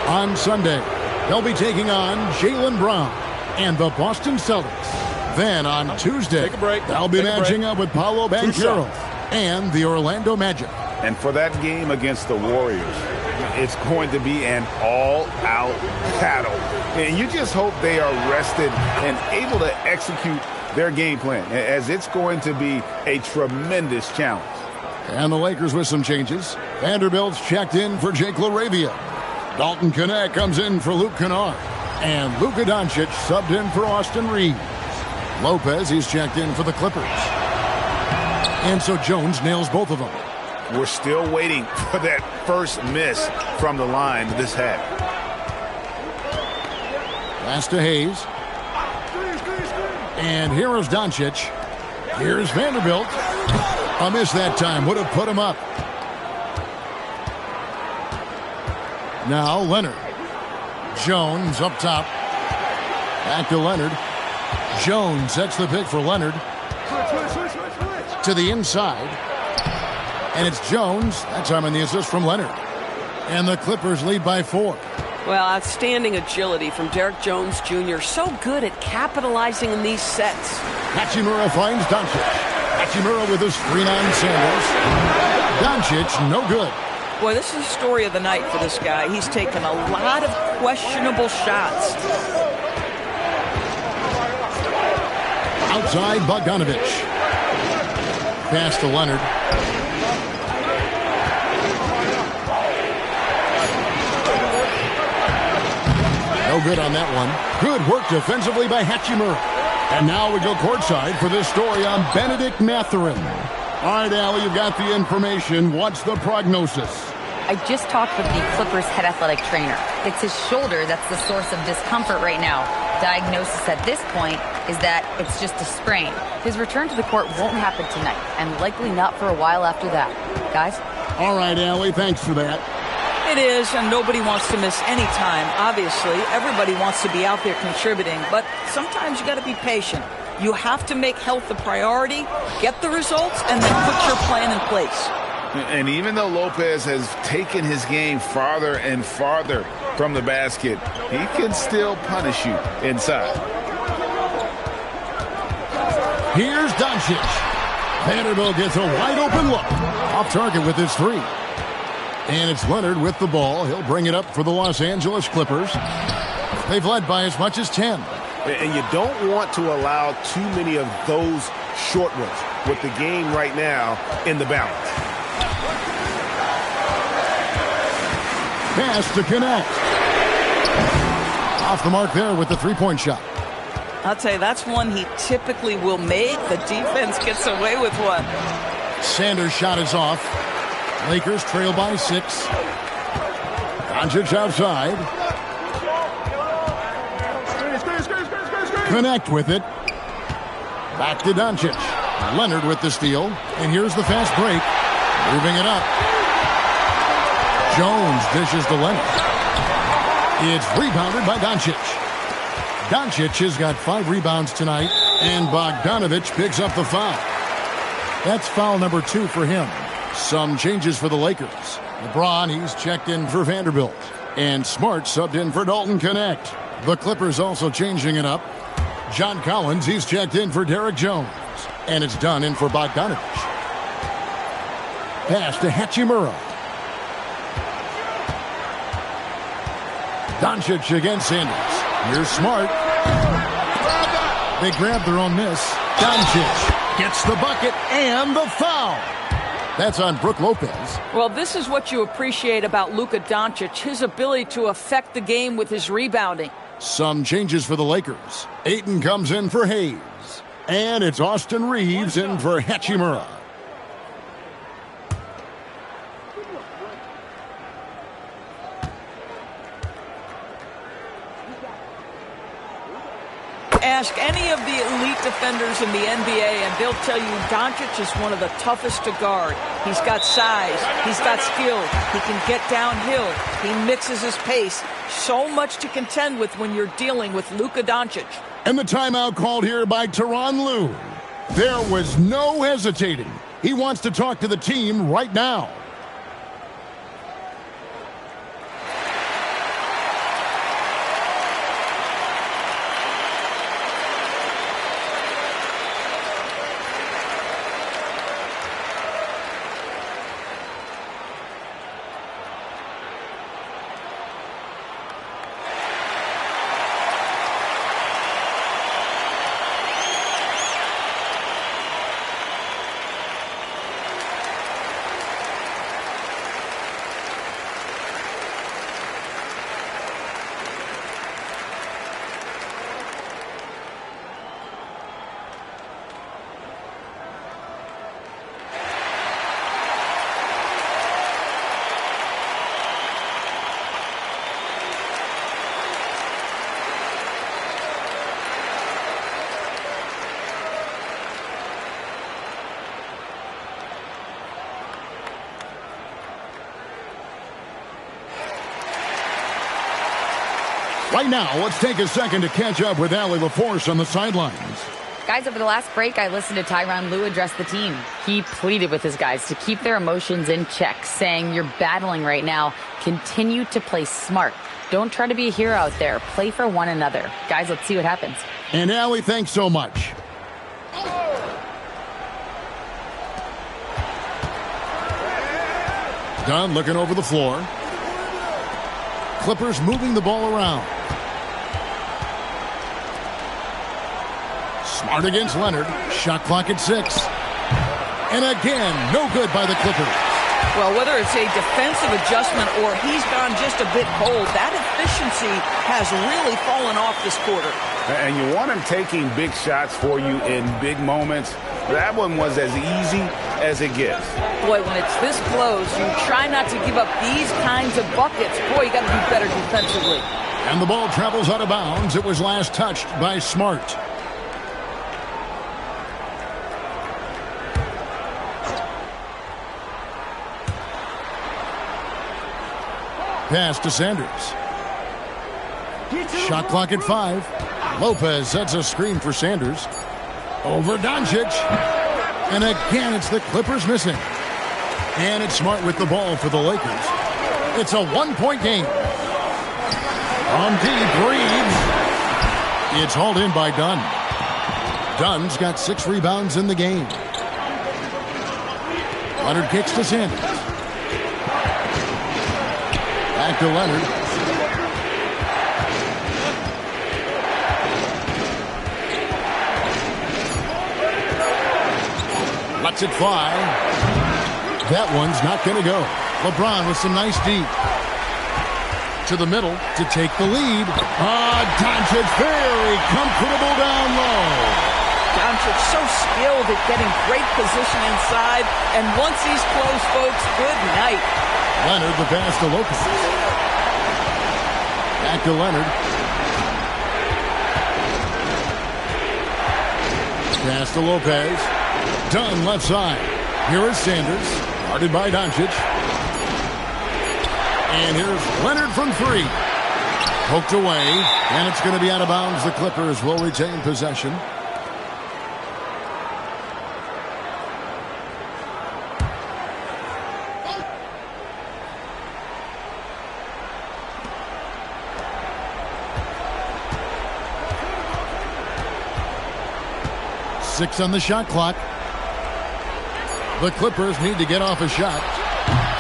On Sunday, they'll be taking on Jaylen Brown and the Boston Celtics. Then on Tuesday, they'll be matching up with Paolo Banchero and the Orlando Magic. And for that game against the Warriors, it's going to be an all-out battle. And you just hope they are rested and able to execute their game plan, as it's going to be a tremendous challenge. And the Lakers with some changes. Vanderbilt's checked in for Jake LaRavia. Dalton Knecht comes in for Luke Kennard. And Luka Doncic subbed in for Austin Reeves. Lopez, he's checked in for the Clippers. And so Jones nails both of them. We're still waiting for that first miss from the line this half. Pass to Hayes. And here is Doncic. Here's Vanderbilt. A miss that time. Would have put him up. Now Leonard. Jones up top. Back to Leonard. Jones sets the pick for Leonard. To the inside. And it's Jones. That time on the assist from Leonard. And the Clippers lead by 4. Well, outstanding agility from Derek Jones Jr. So good at capitalizing in these sets. Hachimura finds Doncic. Hachimura with his 3-9 Sanders. Doncic, no good. Boy, this is the story of the night for this guy. He's taken a lot of questionable shots. Outside Bogdanovich. Pass to Leonard. No good on that one. Good work defensively by Hachimura. And now we go courtside for this story on Benedict Mathurin. All right, Allie, you've got the information. What's the prognosis? I just talked with the Clippers head athletic trainer. It's his shoulder that's the source of discomfort right now. Diagnosis at this point is that it's just a sprain. His return to the court won't happen tonight, and likely not for a while after that. Guys? All right, Allie, thanks for that. It is, and nobody wants to miss any time. Obviously, everybody wants to be out there contributing, but sometimes you got to be patient. You have to make health a priority, get the results, and then put your plan in place. And even though Lopez has taken his game farther and farther from the basket, he can still punish you inside. Here's Doncic. Vanderbilt gets a wide open look. Off target with his 3. And it's Leonard with the ball. He'll bring it up for the Los Angeles Clippers. They've led by as much as 10. And you don't want to allow too many of those short ones with the game right now in the balance. Pass to connect. Off the mark there with the 3-point shot. I'll tell you, that's one he typically will make. The defense gets away with one. Sanders' shot is off. Lakers trail by 6. Doncic outside. Connect with it. Back to Doncic. Leonard with the steal. And here's the fast break. Moving it up. Jones dishes to Leonard. It's rebounded by Doncic. Doncic has got 5 rebounds tonight. And Bogdanovich picks up the foul. That's foul number 2 for him. Some changes for the Lakers. LeBron, he's checked in for Vanderbilt. And Smart subbed in for Dalton Connect. The Clippers also changing it up. John Collins, he's checked in for Derek Jones. And it's done in for Bogdanovich. Pass to Hachimura. Doncic against Sanders. Here's Smart. They grab their own miss. Doncic gets the bucket and the foul. That's on Brook Lopez. Well, this is what you appreciate about Luka Doncic, his ability to affect the game with his rebounding. Some changes for the Lakers. Ayton comes in for Hayes. And it's Austin Reeves in for Hachimura. Ask any of the elite defenders in the NBA, and they'll tell you Doncic is one of the toughest to guard. He's got size. He's got skill. He can get downhill. He mixes his pace. So much to contend with when you're dealing with Luka Doncic. And the timeout called here by Tyronn Lue. There was no hesitating. He wants to talk to the team right now. Right now, let's take a second to catch up with Allie LaForce on the sidelines. Guys, over the last break, I listened to Tyronn Lue address the team. He pleaded with his guys to keep their emotions in check, saying, "You're battling right now. Continue to play smart. Don't try to be a hero out there. Play for one another." Guys, let's see what happens. And Allie, thanks so much. Dunn looking over the floor. Clippers moving the ball around. Smart against Leonard. Shot clock at 6. And again, no good by the Clippers. Well, whether it's a defensive adjustment or he's gone just a bit cold, that efficiency has really fallen off this quarter. And you want him taking big shots for you in big moments. That one was as easy as it gets. Boy, when it's this close, you try not to give up these kinds of buckets. Boy, you got to be better defensively. And the ball travels out of bounds. It was last touched by Smart. Pass to Sanders. Shot clock at 5. Lopez sets a screen for Sanders. Over Doncic. And again, it's the Clippers missing. And it's Smart with the ball for the Lakers. It's a one-point game. On deep, Reeves. It's hauled in by Dunn. Dunn's got 6 rebounds in the game. Leonard kicks to Sanders. Back to Leonard. Lets it fly. That one's not going to go. LeBron with some nice deep. To the middle to take the lead. Doncic very comfortable down low. Doncic so skilled at getting great position inside. And once he's close, folks, good night. Leonard the pass to Lopez. Back to Leonard. Pass to Lopez. Dunn left side. Here is Sanders. Guarded by Doncic. And here's Leonard from 3. Poked away. And it's going to be out of bounds. The Clippers will retain possession. Six on the shot clock. The Clippers need to get off a shot.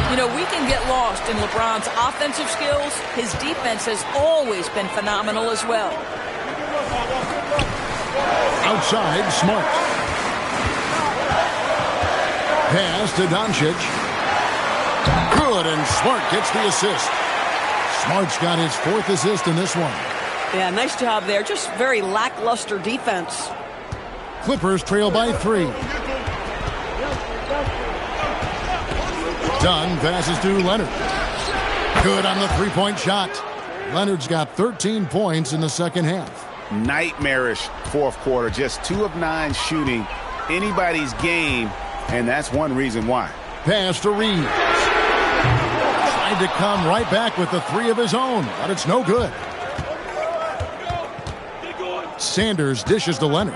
You know, we can get lost in LeBron's offensive skills. His defense has always been phenomenal as well. Outside, Smart. Pass to Doncic. Good, and Smart gets the assist. Smart's got his 4th assist in this one. Yeah, nice job there. Just very lackluster defense. Clippers trail by 3. Dunn passes to Leonard. Good on the three-point shot. Leonard's got 13 points in the second half. Nightmarish fourth quarter. Just 2 of 9 shooting. Anybody's game, and that's one reason why. Pass to Reeves. Tried to come right back with the 3 of his own, but it's no good. Sanders dishes to Leonard.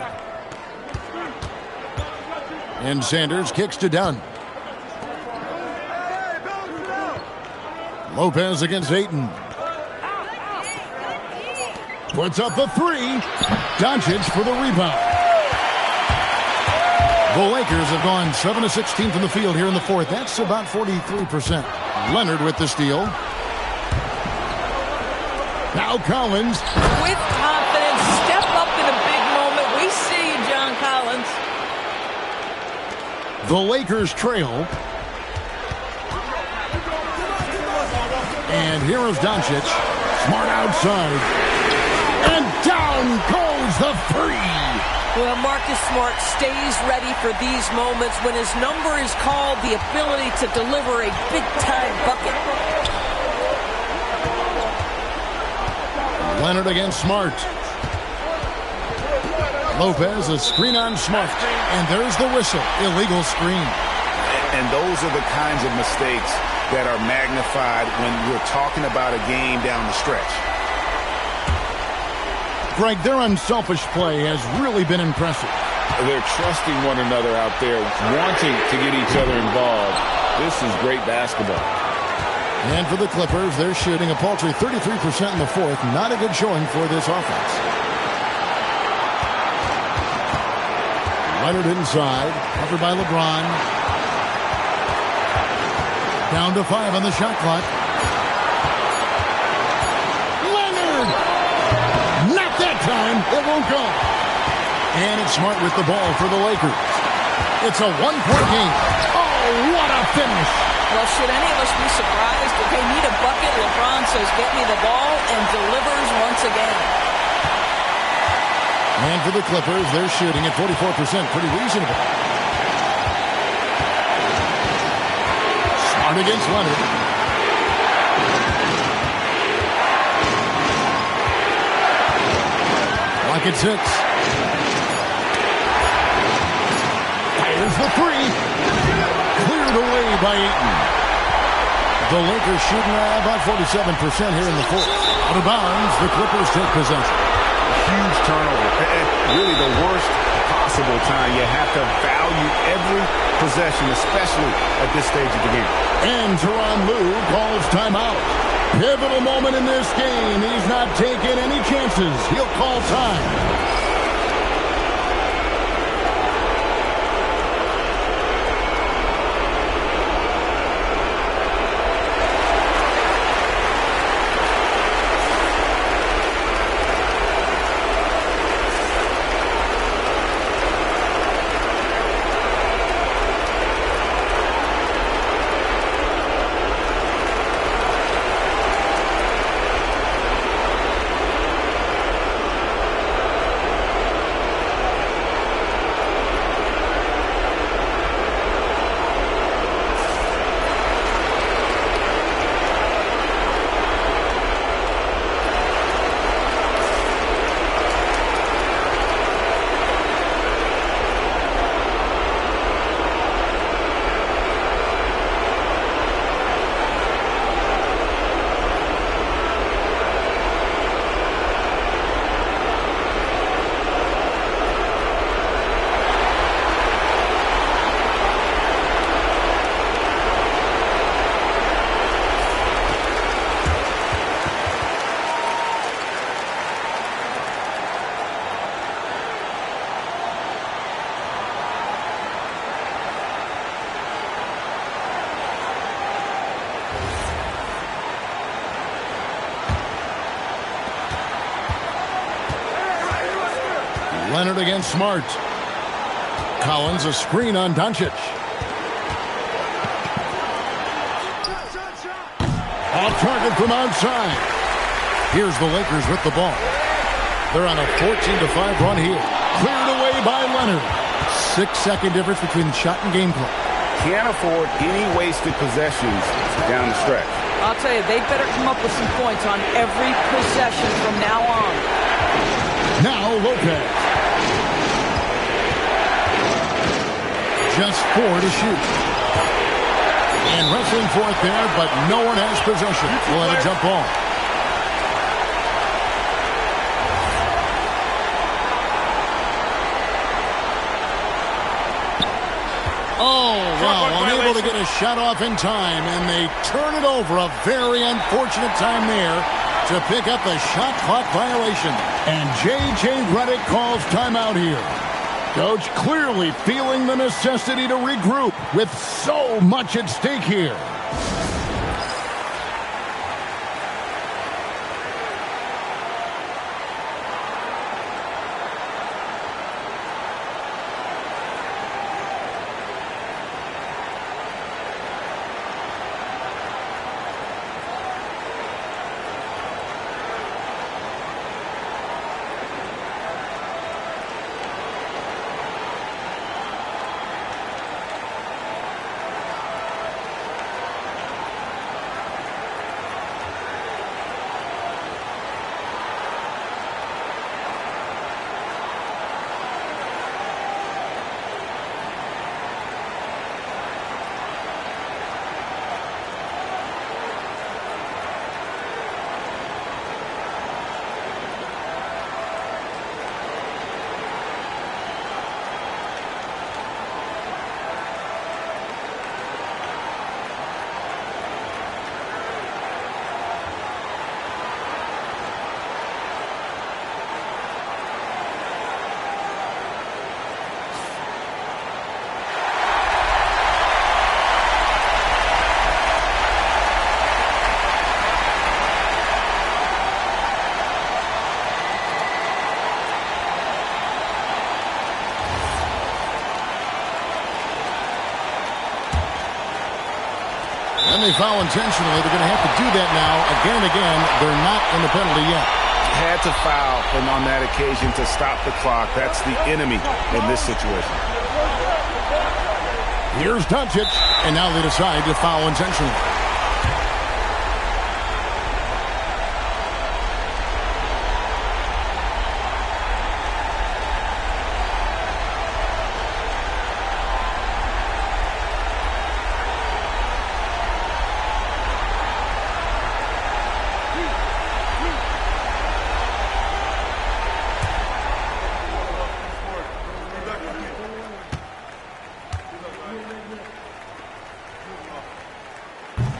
And Sanders kicks to Dunn. Lopez against Ayton. Puts up the 3. Doncic for the rebound. The Lakers have gone 7 of 16 from the field here in the 4th. That's about 43%. Leonard with the steal. Now Collins. With confidence, step up in a big moment. We see you, John Collins. The Lakers trail. And here is Doncic. Smart outside. And down goes the 3. Well, Marcus Smart stays ready for these moments when his number is called, the ability to deliver a big-time bucket. Leonard against Smart. Lopez, a screen on Smart. And there's the whistle. Illegal screen. And those are the kinds of mistakes that are magnified when we're talking about a game down the stretch. Greg, their unselfish play has really been impressive. They're trusting one another out there, wanting to get each other involved. This is great basketball. And for the Clippers, they're shooting a paltry 33% in the fourth. Not a good showing for this offense. Leonard inside, covered by LeBron. Down to 5 on the shot clock. Leonard! Not that time. It won't go. And it's Smart with the ball for the Lakers. It's a one-point game. Oh, what a finish. Well, should any of us be surprised if they need a bucket? LeBron says, get me the ball, and delivers once again. And for the Clippers, they're shooting at 44%. Pretty reasonable. Smart against Leonard. Clock at 6. Fires the three. Cleared away by Ayton. The Lakers shooting about 47% here in the fourth. Out of bounds, the Clippers take possession. Huge turnover. Really the worst possible time. You have to value every possession, especially at this stage of the game. And Tyronn Lue calls timeout. Pivotal moment in this game. He's not taking any chances. He'll call time. Leonard against Smart. Collins a screen on Doncic. Off target from outside. Here's the Lakers with the ball. They're on a 14-5 run here. Cleared away by Leonard. 6-second difference between shot and game clock. Can't afford any wasted possessions down the stretch. I'll tell you, they better come up with some points on every possession from now on. Now Lopez. Just 4 to shoot. And wrestling for it there, but no one has possession. We'll have a jump ball. Oh, wow, unable to get a shot off in time, and they turn it over. A very unfortunate time there to pick up the shot clock violation. And J.J. Redick calls timeout here. Coach clearly feeling the necessity to regroup with so much at stake here. they foul intentionally. They're going to have to do that now again and again. They're not in the penalty yet. Had to foul and on that occasion to stop the clock. That's the enemy in this situation. Here's Doncic, and now they decide to foul intentionally.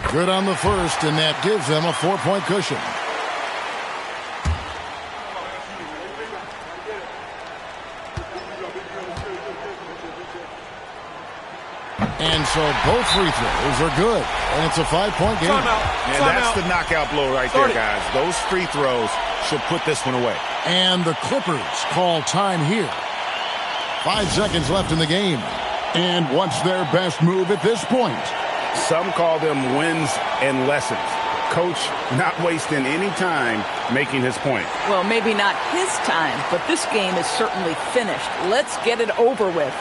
Good on the first, and that gives them a 4-point cushion. And so both free throws are good, and it's a 5-point game. And that's the knockout blow right there, guys. Those free throws should put this one away. And the Clippers call time here. 5 seconds left in the game. And what's their best move at this point? Some call them wins and lessons. Coach not wasting any time making his point. Well, maybe not his time, but this game is certainly finished. Let's get it over with.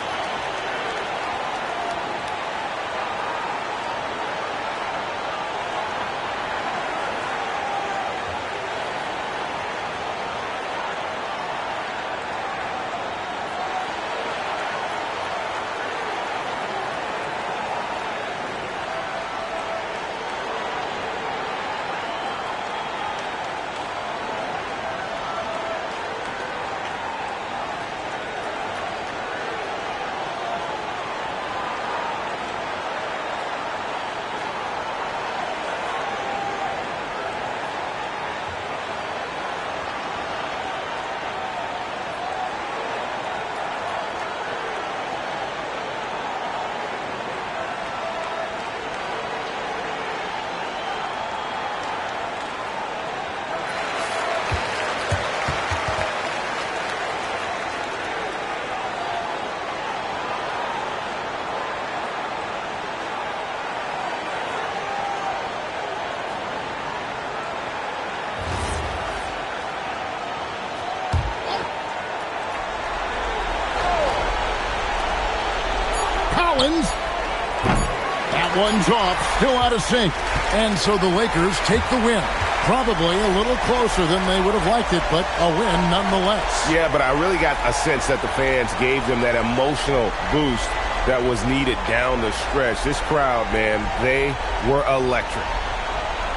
That one's off, still out of sync. And so the Lakers take the win. Probably a little closer than they would have liked it, but a win nonetheless. Yeah, but I really got a sense that the fans gave them that emotional boost that was needed down the stretch. This crowd, man, they were electric.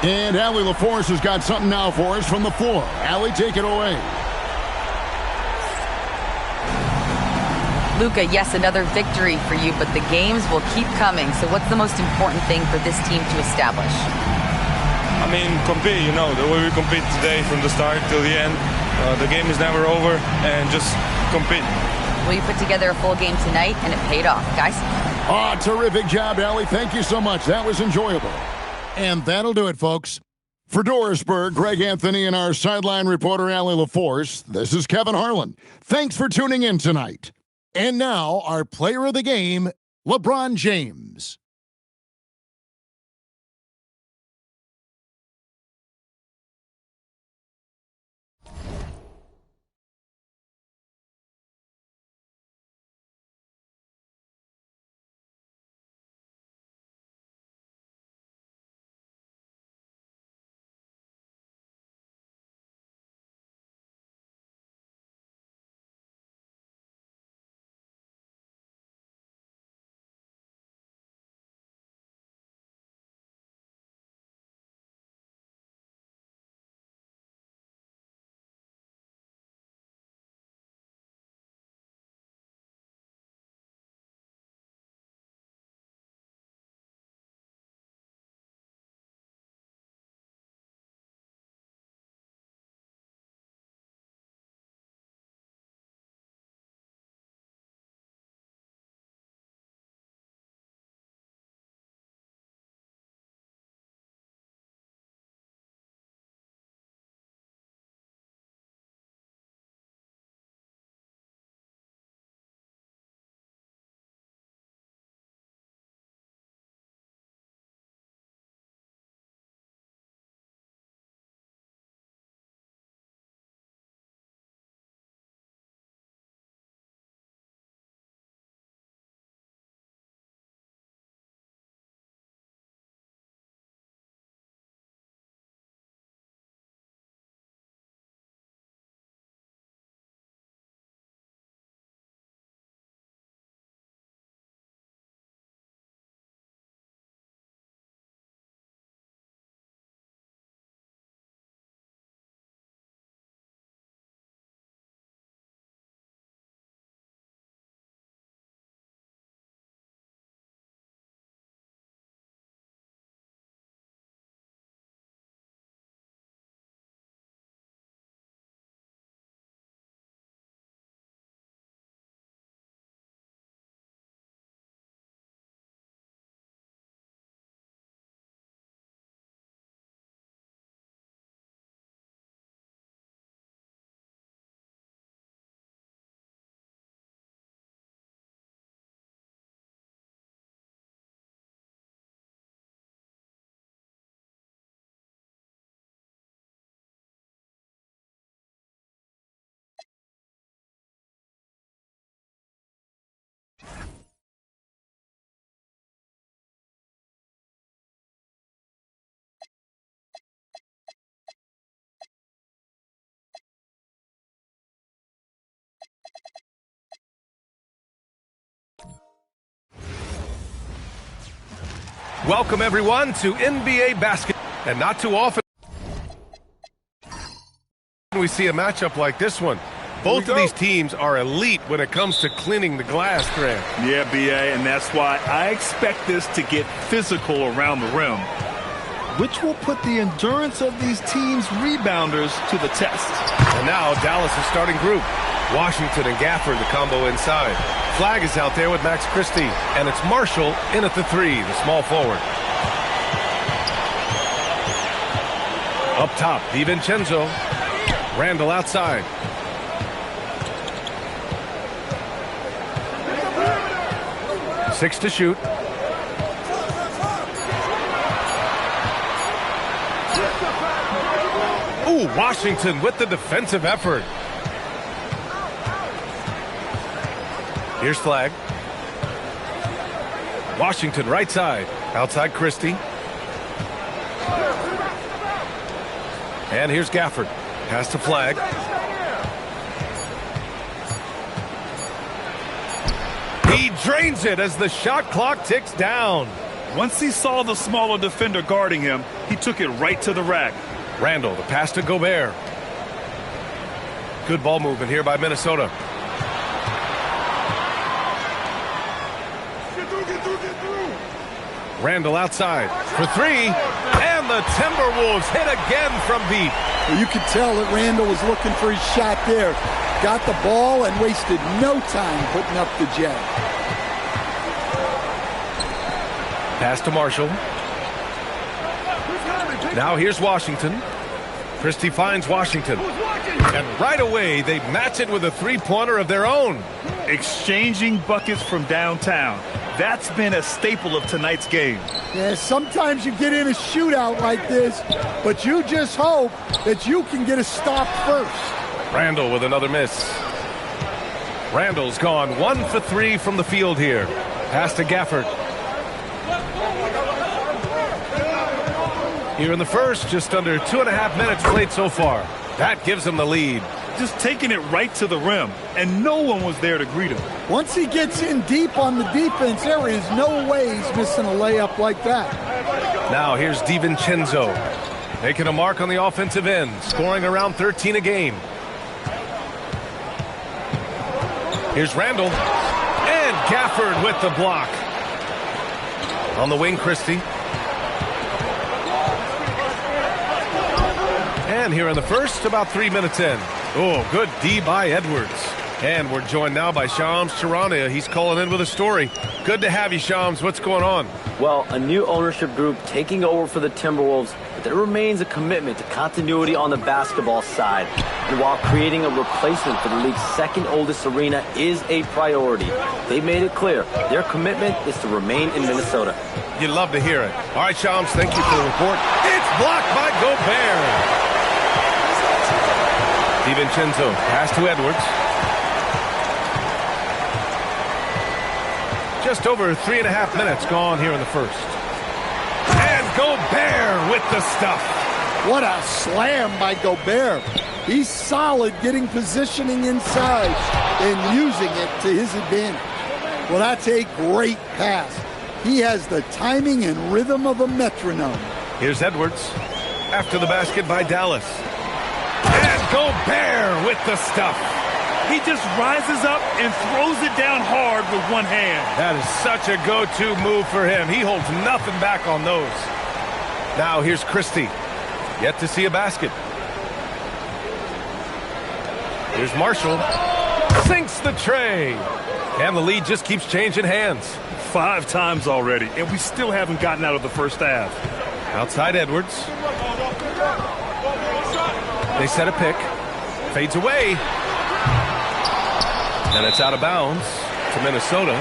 And Allie LaForce has got something now for us from the floor. Allie, take it away. Luka, yes, another victory for you, but the games will keep coming. So what's the most important thing for this team to establish? I mean, compete, the way we compete today from the start till the end. The game is never over, and just compete. Well, you put together a full game tonight, and it paid off, guys. Oh, terrific job, Allie. Thank you so much. That was enjoyable. And that'll do it, folks. For Dorisburg, Greg Anthony, and our sideline reporter, Allie LaForce, this is Kevin Harlan. Thanks for tuning in tonight. And now, our player of the game, LeBron James. Welcome, everyone, to NBA basketball. And not too often we see a matchup like this one. Both of these teams are elite when it comes to cleaning the glass, Grant. Yeah, B.A., and that's why I expect this to get physical around the rim, which will put the endurance of these teams' rebounders to the test. And now Dallas' starting group. Washington and Gafford, the combo inside. Flag is out there with Max Christie, and it's Marshall in at the 3, the small forward. Up top, DiVincenzo. Randall outside. Six to shoot. Ooh, Washington with the defensive effort. Here's Flag. Washington right side. Outside Christie. And here's Gafford. Pass to Flag. He drains it as the shot clock ticks down. Once he saw the smaller defender guarding him, he took it right to the rack. Randall, the pass to Gobert. Good ball movement here by Minnesota. Randall outside for 3, and the Timberwolves hit again from deep. Well, you could tell that Randall was looking for his shot there. Got the ball and wasted no time putting up the jab. Pass to Marshall. Now here's Washington. Christie finds Washington. And right away, they match it with a three-pointer of their own. Exchanging buckets from downtown. That's been a staple of tonight's game. Yeah, sometimes you get in a shootout like this, but you just hope that you can get a stop first. Randall with another miss. Randall's gone 1 for 3 from the field here. Pass to Gafford. Here in the first, just under 2.5 minutes played so far. That gives him the lead. Just taking it right to the rim, and no one was there to greet him. Once he gets in deep on the defense, there is no way he's missing a layup like that. Now here's DiVincenzo, making a mark on the offensive end, scoring around 13 a game. Here's Randall, and Gafford with the block. On the wing, Christie. And here in the first, about 3 minutes in. Oh, good D by Edwards. And we're joined now by Shams Charania. He's calling in with a story. Good to have you, Shams. What's going on? Well, a new ownership group taking over for the Timberwolves, but there remains a commitment to continuity on the basketball side. And while creating a replacement for the league's second oldest arena is a priority, they made it clear their commitment is to remain in Minnesota. You'd love to hear it. All right, Shams, thank you for the report. It's blocked by Gobert. DiVincenzo, pass to Edwards. Just over 3.5 minutes gone here in the first. And Gobert with the stuff. What a slam by Gobert. He's solid getting positioning inside and using it to his advantage. Well, that's a great pass. He has the timing and rhythm of a metronome. Here's Edwards after the basket by Dallas. And Gobert with the stuff. He just rises up and throws it down hard with one hand. That is such a go-to move for him. He holds nothing back on those. Now here's Christie. Yet to see a basket. Here's Marshall. Sinks the tray. And the lead just keeps changing hands. 5 times already, and we still haven't gotten out of the first half. Outside Edwards. They set a pick. Fades away. And it's out of bounds to Minnesota.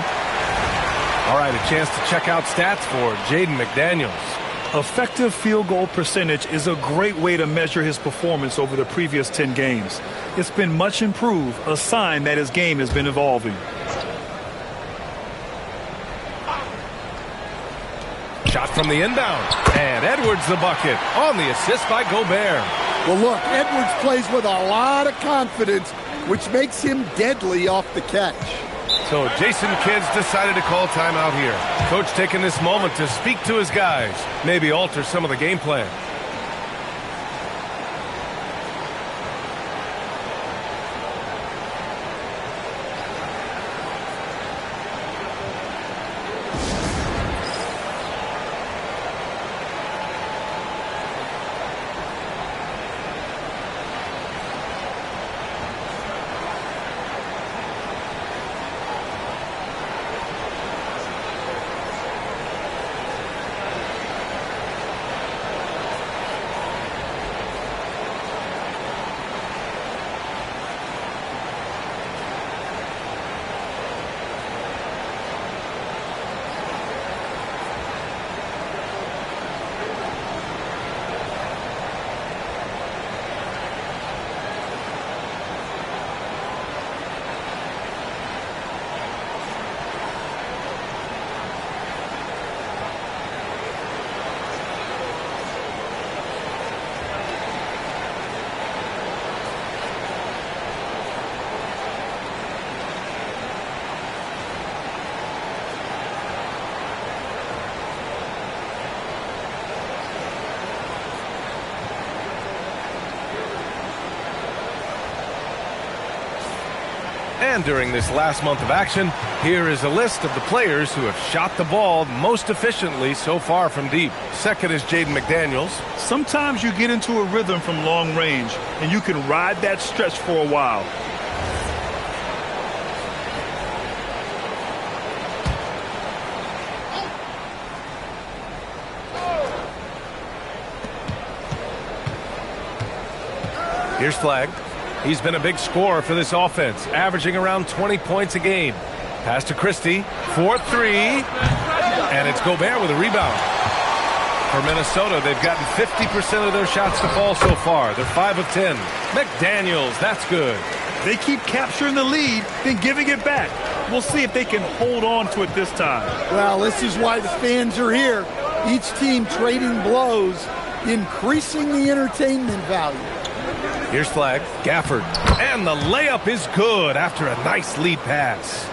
All right, a chance to check out stats for Jaden McDaniels. Effective field goal percentage is a great way to measure his performance over the previous 10 games. It's been much improved, a sign that his game has been evolving. Shot from the inbound. And Edwards the bucket on the assist by Gobert. Well, look, Edwards plays with a lot of confidence, which makes him deadly off the catch. So Jason Kidd's decided to call timeout here. Coach taking this moment to speak to his guys, maybe alter some of the game plan. And during this last month of action, here is a list of the players who have shot the ball most efficiently so far from deep. Second is Jaden McDaniels. Sometimes you get into a rhythm from long range, and you can ride that stretch for a while. Here's Flagg. He's been a big scorer for this offense, averaging around 20 points a game. Pass to Christie for three, and it's Gobert with a rebound. For Minnesota, they've gotten 50% of their shots to fall so far. They're 5 of 10. McDaniels, that's good. They keep capturing the lead, then giving it back. We'll see if they can hold on to it this time. Well, this is why the fans are here. Each team trading blows, increasing the entertainment value. Here's Flagg. Gafford. And the layup is good after a nice lead pass.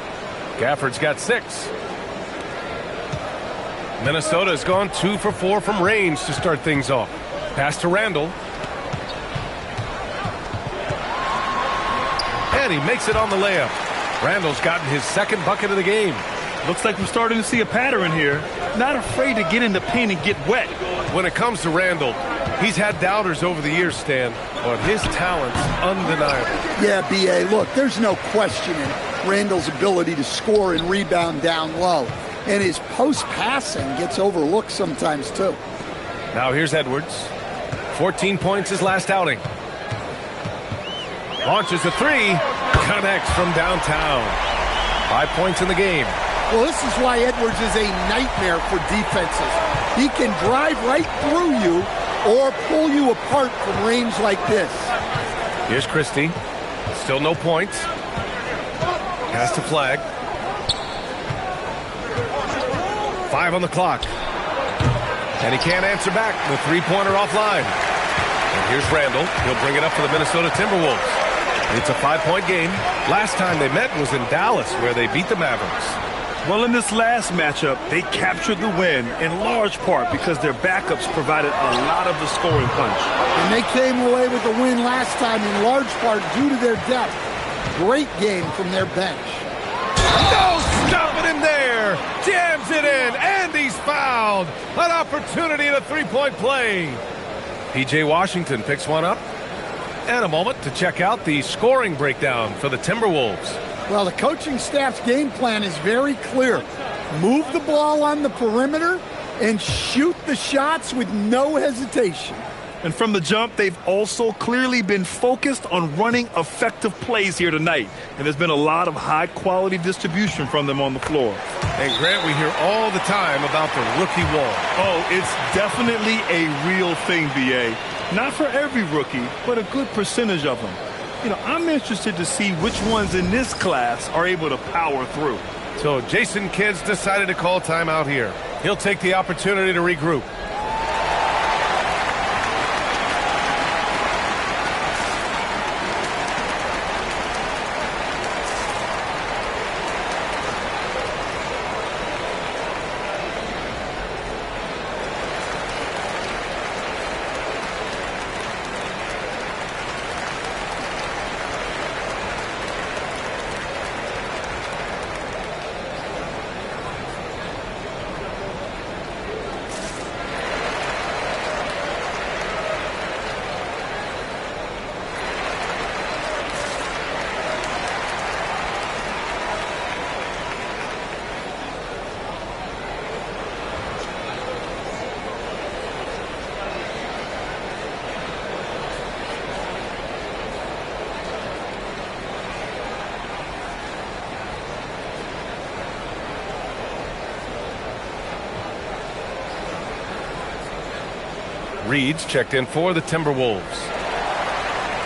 Gafford's got 6. Minnesota's gone 2 for 4 from range to start things off. Pass to Randall. And he makes it on the layup. Randall's gotten his second bucket of the game. Looks like we're starting to see a pattern here. Not afraid to get in the paint and get wet. When it comes to Randall, he's had doubters over the years, Stan, but his talent's undeniable. Yeah, B.A., look, there's no questioning Randall's ability to score and rebound down low. And his post-passing gets overlooked sometimes, too. Now here's Edwards. 14 points his last outing. Launches a 3. Connects from downtown. 5 points in the game. Well, this is why Edwards is a nightmare for defenses. He can drive right through you or pull you apart from range like this. Here's Christie. Still no points. Pass to Flagg. 5 on the clock. And he can't answer back. The three-pointer offline. And here's Randall. He'll bring it up for the Minnesota Timberwolves. It's a 5-point game. Last time they met was in Dallas, where they beat the Mavericks. Well, in this last matchup, they captured the win in large part because their backups provided a lot of the scoring punch. And they came away with the win last time in large part due to their depth. Great game from their bench. No stopping him there. Jams it in, and he's fouled. An opportunity in a three-point play. P.J. Washington picks one up. And a moment to check out the scoring breakdown for the Timberwolves. Well, the coaching staff's game plan is very clear. Move the ball on the perimeter and shoot the shots with no hesitation. And from the jump, they've also clearly been focused on running effective plays here tonight. And there's been a lot of high-quality distribution from them on the floor. And, Grant, we hear all the time about the rookie wall. Oh, it's definitely a real thing, B.A. Not for every rookie, but a good percentage of them. You know, I'm interested to see which ones in this class are able to power through. So Jason Kidd's decided to call timeout here. He'll take the opportunity to regroup. Reed's checked in for the Timberwolves.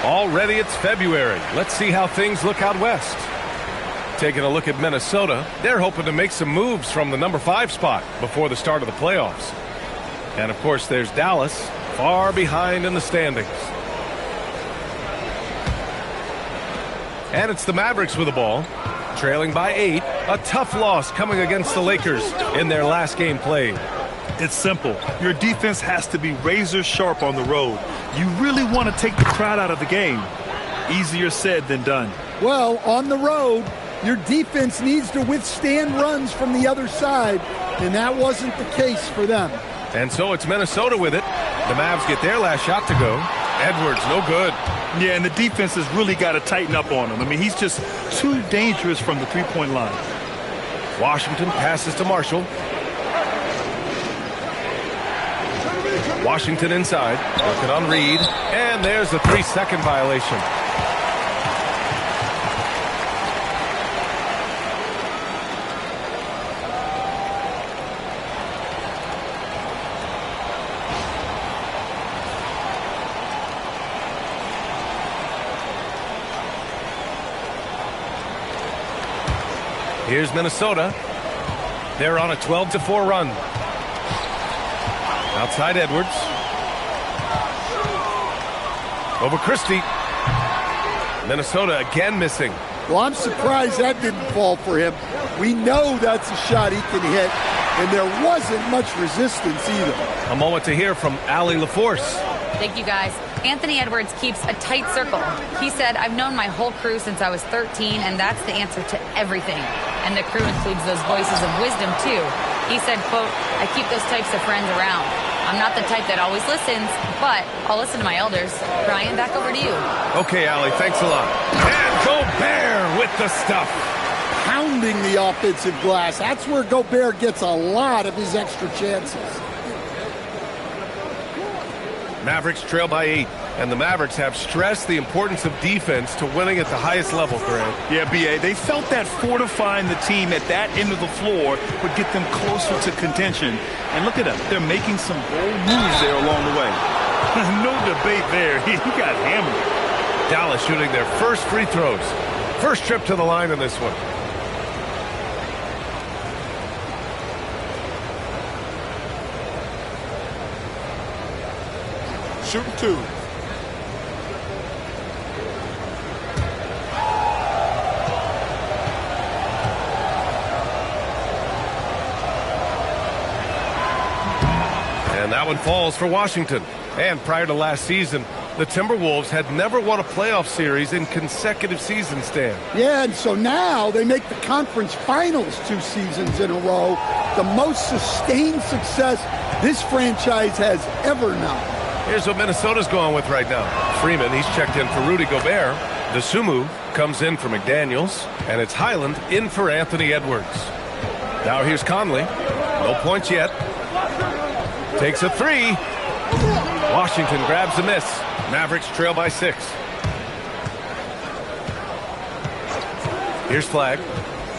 Already it's February. Let's see how things look out west. Taking a look at Minnesota, they're hoping to make some moves from the number 5 spot before the start of the playoffs. And of course there's Dallas, far behind in the standings. And it's the Mavericks with the ball, trailing by 8. A tough loss coming against the Lakers in their last game played. It's simple. Your defense has to be razor sharp on the road. You really want to take the crowd out of the game. Easier said than done. Well, on the road, your defense needs to withstand runs from the other side, and that wasn't the case for them. And so it's Minnesota with it. The Mavs get their last shot to go. Edwards, no good. Yeah, and the defense has really got to tighten up on him. I mean, he's just too dangerous from the three-point line. Washington passes to Marshall. Washington inside, working on Reed, and there's the 3-second violation. Here's Minnesota. They're on a 12-4 run. Outside Edwards. Over Christie. Minnesota again missing. Well, I'm surprised that didn't fall for him. We know that's a shot he can hit, and there wasn't much resistance either. A moment to hear from Allie LaForce. Thank you, guys. Anthony Edwards keeps a tight circle. He said, I've known my whole crew since I was 13, and that's the answer to everything. And the crew includes those voices of wisdom, too. He said, quote, I keep those types of friends around. I'm not the type that always listens, but I'll listen to my elders. Brian, back over to you. Okay, Allie, thanks a lot. And Gobert with the stuff. Pounding the offensive glass. That's where Gobert gets a lot of his extra chances. Mavericks trail by 8, and the Mavericks have stressed the importance of defense to winning at the highest level, Greg. Yeah, B.A., they felt that fortifying the team at that end of the floor would get them closer to contention. And look at them. They're making some bold moves there along the way. No debate there. He got hammered. Dallas shooting their first free throws. First trip to the line in this one. Shooting 2. And that one falls for Washington. And prior to last season, the Timberwolves had never won a playoff series in consecutive seasons, Dan. Yeah, and so now they make the conference finals 2 seasons in a row. The most sustained success this franchise has ever known. Here's what Minnesota's going with right now. Freeman, he's checked in for Rudy Gobert. DeSumo comes in for McDaniels. And it's Highland in for Anthony Edwards. Now here's Conley. No points yet. Takes a 3. Washington grabs a miss. Mavericks trail by 6. Here's Flagg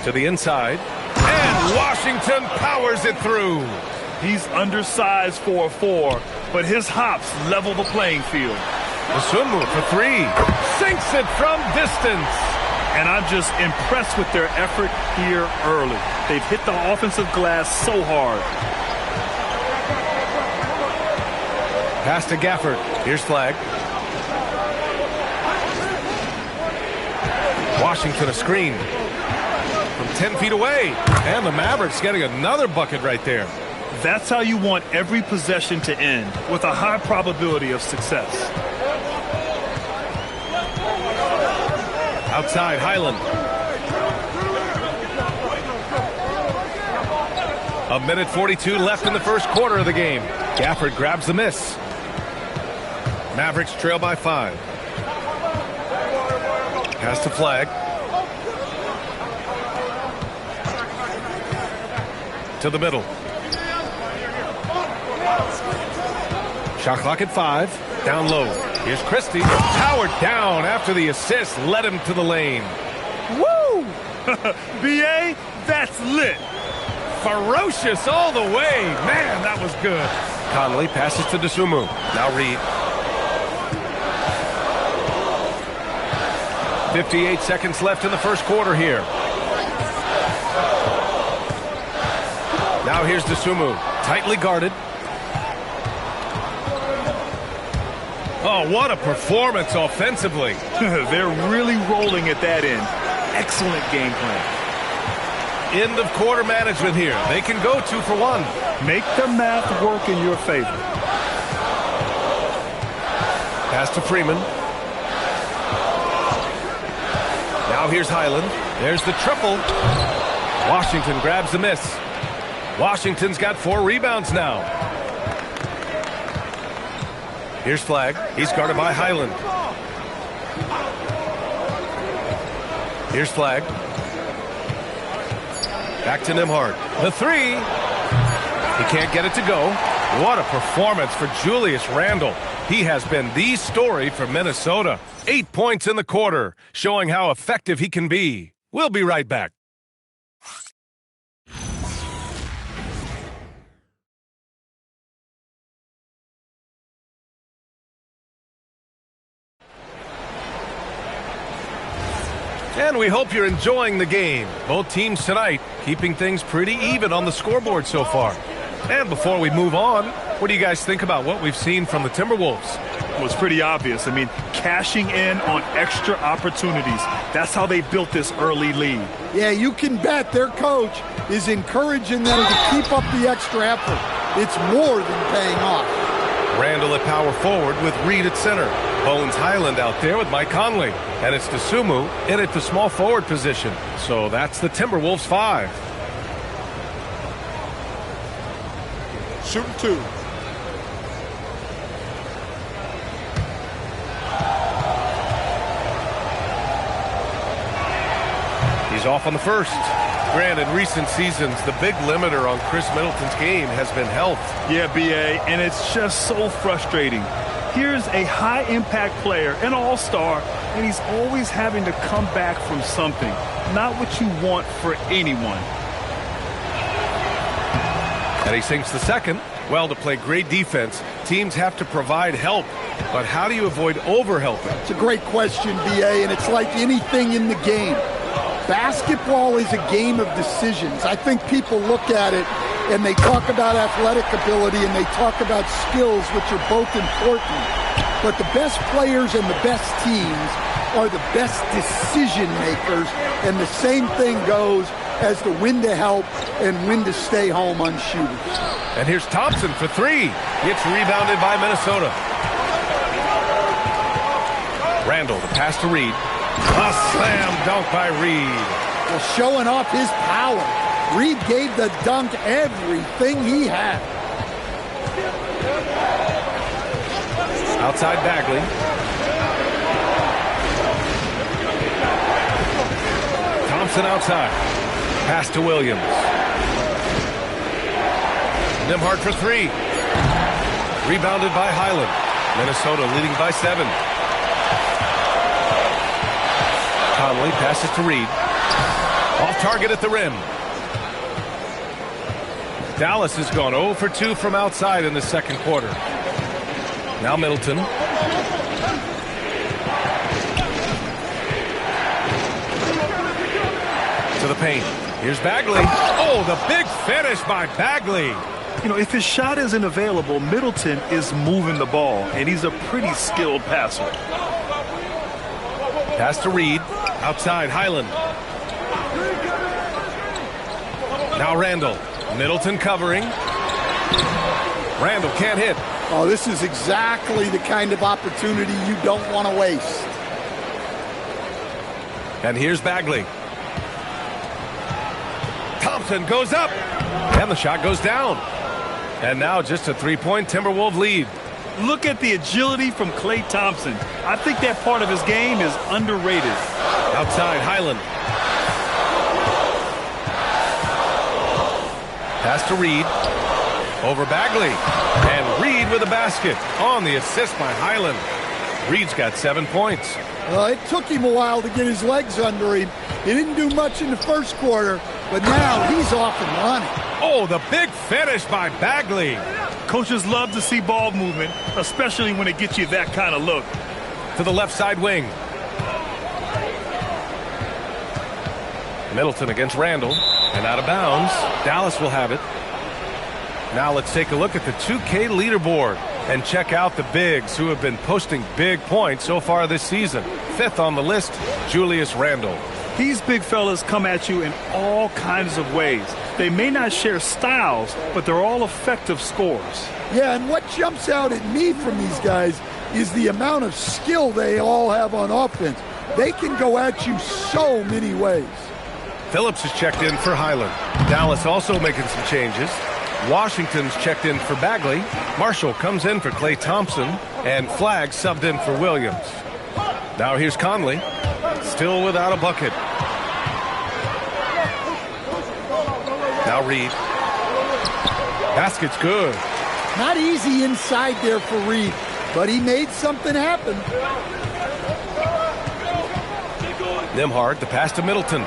to the inside. And Washington powers it through. He's undersized for a 4, but his hops level the playing field. DeSumo for 3. Sinks it from distance. And I'm just impressed with their effort here early. They've hit the offensive glass so hard. Pass to Gafford. Here's Flagg. Washington a screen. From 10 feet away. And the Mavericks getting another bucket right there. That's how you want every possession to end, with a high probability of success. Outside, Highland. A minute 42 left in the first quarter of the game. Gafford grabs the miss. Mavericks trail by 5. Pass to Flagg. To the middle. Shot clock at 5. Down low. Here's Christie. Powered down after the assist led him to the lane. Woo! B.A., that's lit. Ferocious all the way. Man, that was good. Conley passes to Dosunmu. Now Reed. 58 seconds left in the first quarter here. Now here's Dosunmu. Tightly guarded. Oh, what a performance offensively. They're really rolling at that end. Excellent game plan. End of quarter management here. They can go 2 for 1. Make the math work in your favor. Pass to Freeman. Now here's Highland. There's the triple. Washington grabs the miss. Washington's got 4 rebounds now. Here's Flagg. He's guarded by Highland. Here's Flagg. Back to Nembhard. The 3. He can't get it to go. What a performance for Julius Randle. He has been the story for Minnesota. 8 points in the quarter, showing how effective he can be. We'll be right back. And we hope you're enjoying the game. Both teams tonight keeping things pretty even on the scoreboard so far. And before we move on, what do you guys think about what we've seen from the Timberwolves? Well, it's pretty obvious. I mean, cashing in on extra opportunities. That's how they built this early lead. Yeah, you can bet their coach is encouraging them to keep up the extra effort. It's more than paying off. Randle at power forward with Reed at center. Bones Highland out there with Mike Conley. And it's Dosunmu in at the small forward position. So that's the Timberwolves 5. Shooting 2. He's off on the first. Granted, recent seasons, the big limiter on Chris Middleton's game has been health. Yeah, B.A., and it's just so frustrating. Here's a high-impact player, an all-star, and he's always having to come back from something. Not what you want for anyone. And he sinks the second. Well, to play great defense, teams have to provide help. But how do you avoid over-helping? It's a great question, B.A., and it's like anything in the game. Basketball is a game of decisions. I think people look at it and they talk about athletic ability and they talk about skills, which are both important. But the best players and the best teams are the best decision makers, and the same thing goes as to when to help and when to stay home on shooters. And here's Thompson for 3. It's rebounded by Minnesota. Randle, the pass to Reed. A slam dunk by Reed. Well, showing off his power. Reed gave the dunk everything he had. Outside Bagley. Thompson outside. Pass to Williams. Nembhard for 3. Rebounded by Highland. Minnesota leading by 7. Conley passes to Reed. Off target at the rim. Dallas has gone 0 for 2 from outside in the second quarter. Now Middleton. To the paint. Here's Bagley. Oh, the big finish by Bagley. You know, if his shot isn't available, Middleton is moving the ball, and he's a pretty skilled passer. Pass to Reed. Outside, Highland. Now Randle. Middleton covering. Randle can't hit. Oh, this is exactly the kind of opportunity you don't want to waste. And here's Bagley. Thompson goes up. And the shot goes down. And now just a 3-point Timberwolves lead. Look at the agility from Klay Thompson. I think that part of his game is underrated. Outside, Highland. Pass to Reed. Over Bagley. And Reed with a basket on the assist by Highland. Reed's got 7 points. It took him a while to get his legs under him. He didn't do much in the first quarter, but now he's off and running. Oh, the big finish by Bagley. Coaches love to see ball movement, especially when it gets you that kind of look. To the left side wing. Middleton against Randall. And out of bounds. Dallas will have it. Now let's take a look at the 2K leaderboard and check out the bigs who have been posting big points so far this season. 5th on the list, Julius Randle. These big fellas come at you in all kinds of ways. They may not share styles, but they're all effective scorers. Yeah, and what jumps out at me from these guys is the amount of skill they all have on offense. They can go at you so many ways. Phillips is checked in for Highland. Dallas also making some changes. Washington's checked in for Bagley. Marshall comes in for Klay Thompson. And Flagg subbed in for Williams. Now here's Conley. Still without a bucket. Now Reed. Basket's good. Not easy inside there for Reed, but he made something happen. Nembhard, the pass to Middleton.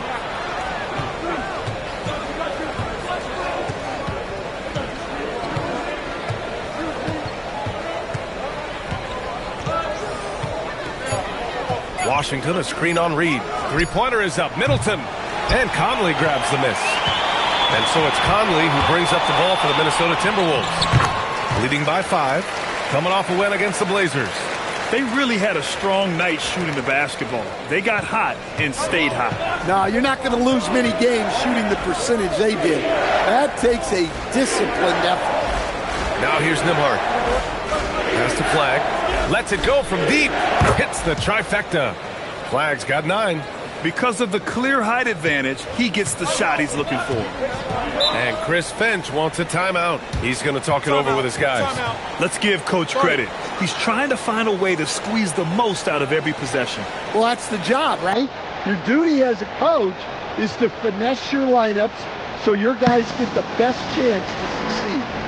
Washington, a screen on Reed. Three-pointer is up. Middleton. And Conley grabs the miss. And so it's Conley who brings up the ball for the Minnesota Timberwolves. Leading by 5. Coming off a win against the Blazers. They really had a strong night shooting the basketball. They got hot and stayed hot. No, you're not going to lose many games shooting the percentage they did. That takes a disciplined effort. Now here's Nembhard. Pass to Flagg. Lets it go from deep. Hits the trifecta. Flagg's got 9. Because of the clear height advantage, he gets the shot he's looking for. And Chris Finch wants a timeout. He's going to talk it over with his guys. Let's give Coach credit. He's trying to find a way to squeeze the most out of every possession. Well, that's the job, right? Your duty as a coach is to finesse your lineups so your guys get the best chance to succeed.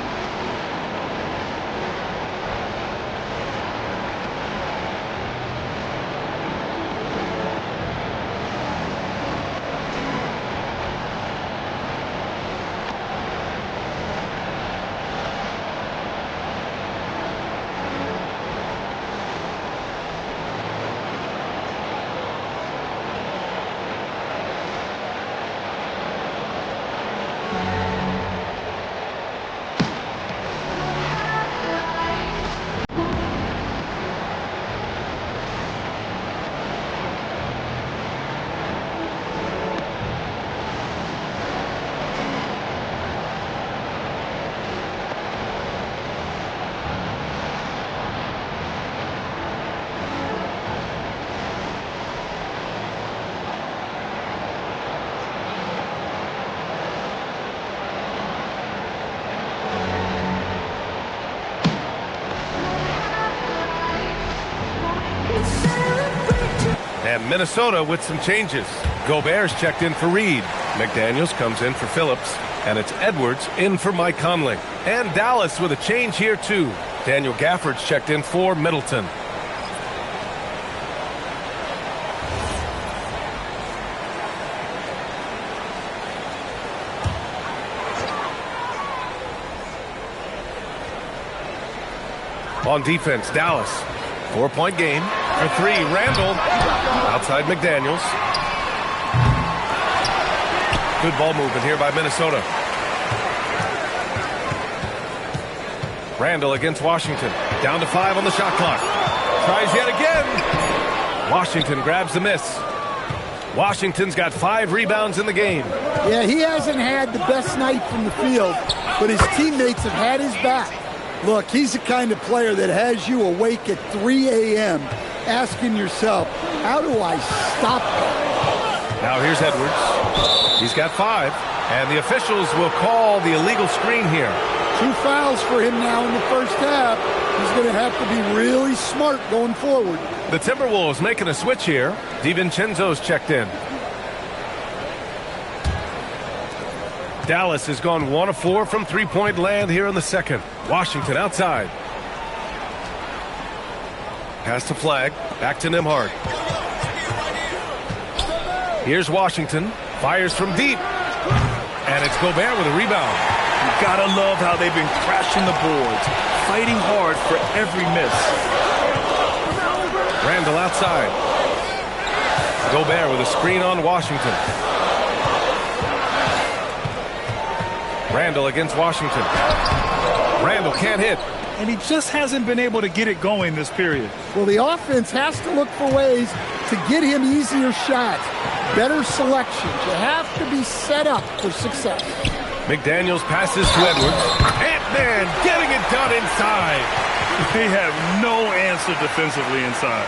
And Minnesota with some changes. Gobert's checked in for Reed. McDaniels comes in for Phillips. And it's Edwards in for Mike Conley. And Dallas with a change here too. Daniel Gafford's checked in for Middleton. On defense, Dallas. 4-point game. For 3, Randall. Outside McDaniels. Good ball movement here by Minnesota. Randall against Washington. Down to 5 on the shot clock. Tries yet again. Washington grabs the miss. Washington's got 5 rebounds in the game. Yeah, he hasn't had the best night from the field, but his teammates have had his back. Look, he's the kind of player that has you awake at 3 a.m. asking yourself, how do I stop him? Now here's Edwards. He's got 5, and the officials will call the illegal screen here. 2 fouls for him now in the first half. He's going to have to be really smart going forward. The Timberwolves making a switch here. DiVincenzo's checked in. Dallas has gone 1 of 4 from three-point land here in the second. Washington outside. Pass to Flagg. Back to Nembhard. Here's Washington. Fires from deep. And it's Gobert with a rebound. You gotta love how they've been crashing the boards, fighting hard for every miss. Randall outside. Gobert with a screen on Washington. Randall against Washington. Randall can't hit. And he just hasn't been able to get it going this period. Well, the offense has to look for ways to get him easier shots, better selections. You have to be set up for success. McDaniels passes to Edwards. Ant-Man getting it done inside. They have no answer defensively inside.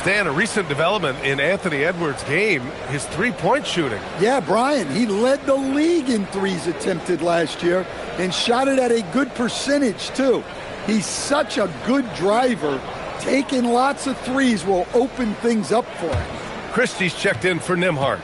Stan, a recent development in Anthony Edwards' game, his three-point shooting. Yeah, Brian, he led the league in threes attempted last year and shot it at a good percentage, too. He's such a good driver. Taking lots of threes will open things up for him. Christie's checked in for Nembhard.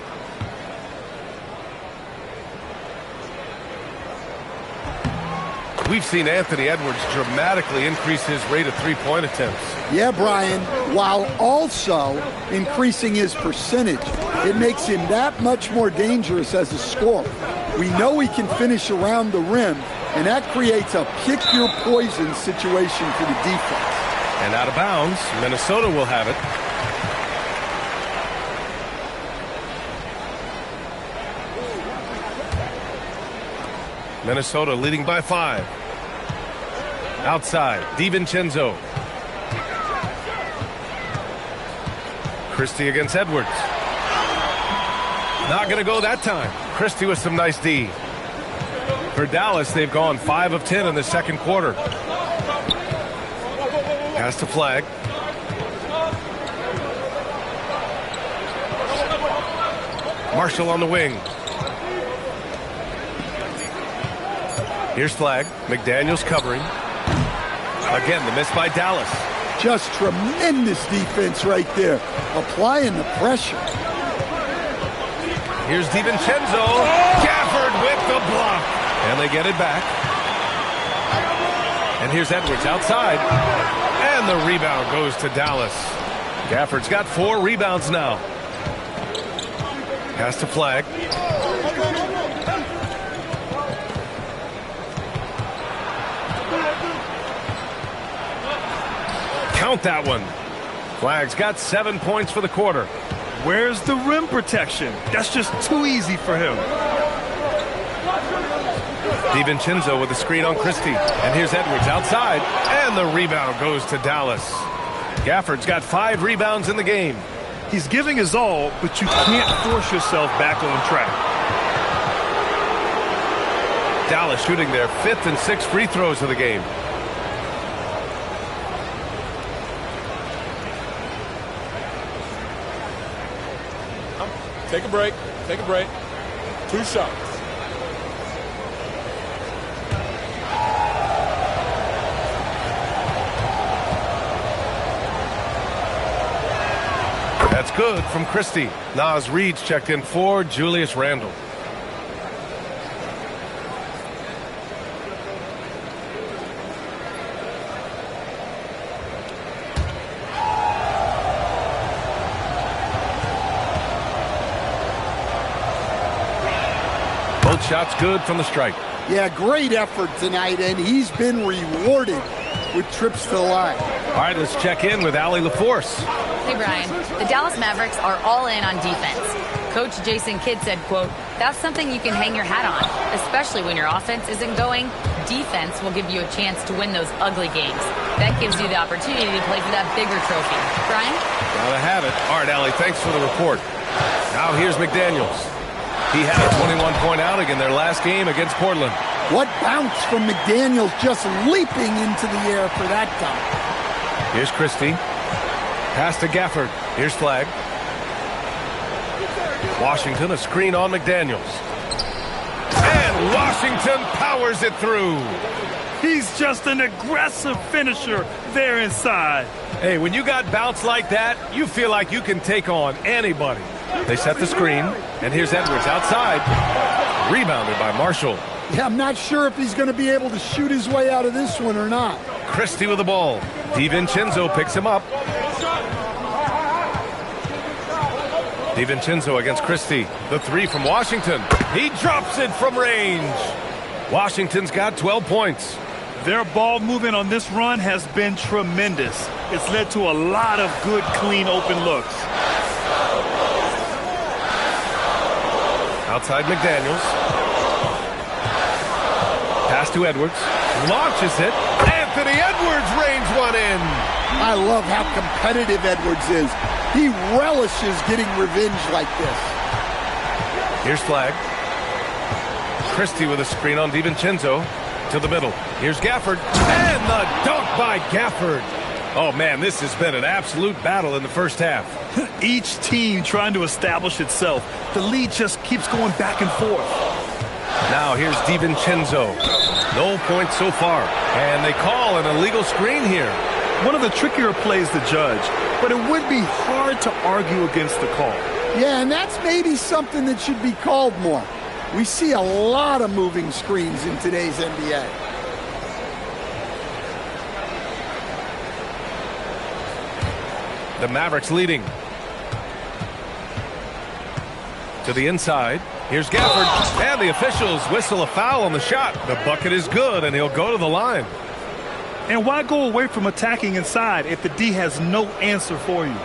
We've seen Anthony Edwards dramatically increase his rate of three-point attempts. Yeah, Brian, while also increasing his percentage. It makes him that much more dangerous as a scorer. We know he can finish around the rim, and that creates a pick-your-poison situation for the defense. And out of bounds, Minnesota will have it. Minnesota leading by 5. Outside, DiVincenzo. Christie against Edwards. Not going to go that time. Christie with some nice D. For Dallas, they've gone 5 of 10 in the second quarter. Pass to Flag. Marshall on the wing. Here's Flag. McDaniels covering. Again, the miss by Dallas. Just tremendous defense right there. Applying the pressure. Here's DiVincenzo. Gafford with the block. And they get it back. And here's Edwards outside. And the rebound goes to Dallas. Gafford's got 4 rebounds now. Pass to Flag. Count that one. Flag's got 7 points for the quarter. Where's the rim protection? That's just too easy for him. DiVincenzo with the screen on Christie. And here's Edwards outside. And the rebound goes to Dallas. Gafford's got 5 rebounds in the game. He's giving his all, but you can't force yourself back on track. Dallas shooting their 5th and 6th free throws of the game. Take a break. Take a break. 2 shots. That's good from Christie. Naz Reid's checked in for Julius Randle. Both shots good from the stripe. Yeah, great effort tonight, and he's been rewarded with trips to the line. All right, let's check in with Allie LaForce. Hey, Brian. The Dallas Mavericks are all in on defense. Coach Jason Kidd said, quote, "That's something you can hang your hat on, especially when your offense isn't going. Defense will give you a chance to win those ugly games. That gives you the opportunity to play for that bigger trophy." Brian? Gotta have it. All right, Allie, thanks for the report. Now here's McDaniels. He had a 21-point outing in their last game against Portland. What bounce from McDaniels, just leaping into the air for that dunk. Here's Christie. Pass to Gafford. Here's Flag. Washington, a screen on McDaniels. And Washington powers it through. He's just an aggressive finisher there inside. Hey, when you got bounce like that, you feel like you can take on anybody. They set the screen, and here's Edwards outside. Rebounded by Marshall. Yeah, I'm not sure if he's going to be able to shoot his way out of this one or not. Christie with the ball. DiVincenzo picks him up. DiVincenzo against Christie. The 3 from Washington. He drops it from range. Washington's got 12 points. Their ball movement on this run has been tremendous. It's led to a lot of good, clean, open looks. Outside McDaniels. Pass to Edwards. Launches it. Anthony Edwards reins one in. I love how competitive Edwards is. He relishes getting revenge like this. Here's Flag. Christie with a screen on DiVincenzo. To the middle. Here's Gafford. And the dunk by Gafford. Oh, man, this has been an absolute battle in the first half. Each team trying to establish itself. The lead just keeps going back and forth. Now here's DiVincenzo. No points so far. And they call an illegal screen here. One of the trickier plays to judge, but it would be hard to argue against the call. Yeah, and that's maybe something that should be called more. We see a lot of moving screens in today's NBA. The Mavericks leading. To the inside. Here's Gafford. And the officials whistle a foul on the shot. The bucket is good, and he'll go to the line. And why go away from attacking inside if the D has no answer for you?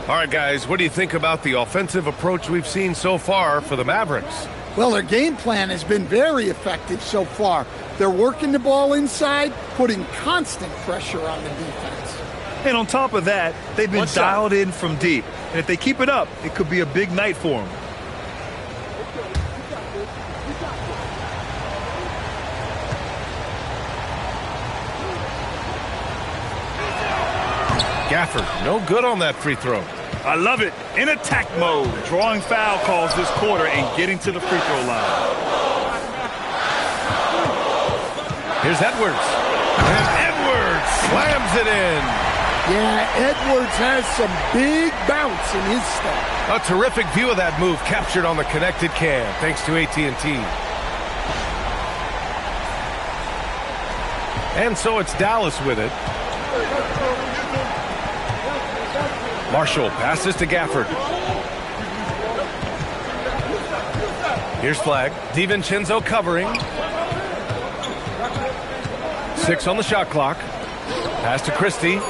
All right, guys, what do you think about the offensive approach we've seen so far for the Mavericks? Well, their game plan has been very effective so far. They're working the ball inside, putting constant pressure on the defense. And on top of that, they've been dialed in from deep. And if they keep it up, it could be a big night for them. Gafford, no good on that free throw. I love it. In attack mode, drawing foul calls this quarter and getting to the free throw line. Here's Edwards. And Edwards slams it in. Yeah, Edwards has some big bounce in his step. A terrific view of that move captured on the connected cam, thanks to AT&T. And so it's Dallas with it. Marshall passes to Gafford. Here's Flag. DiVincenzo covering. 6 on the shot clock. Pass to Christie.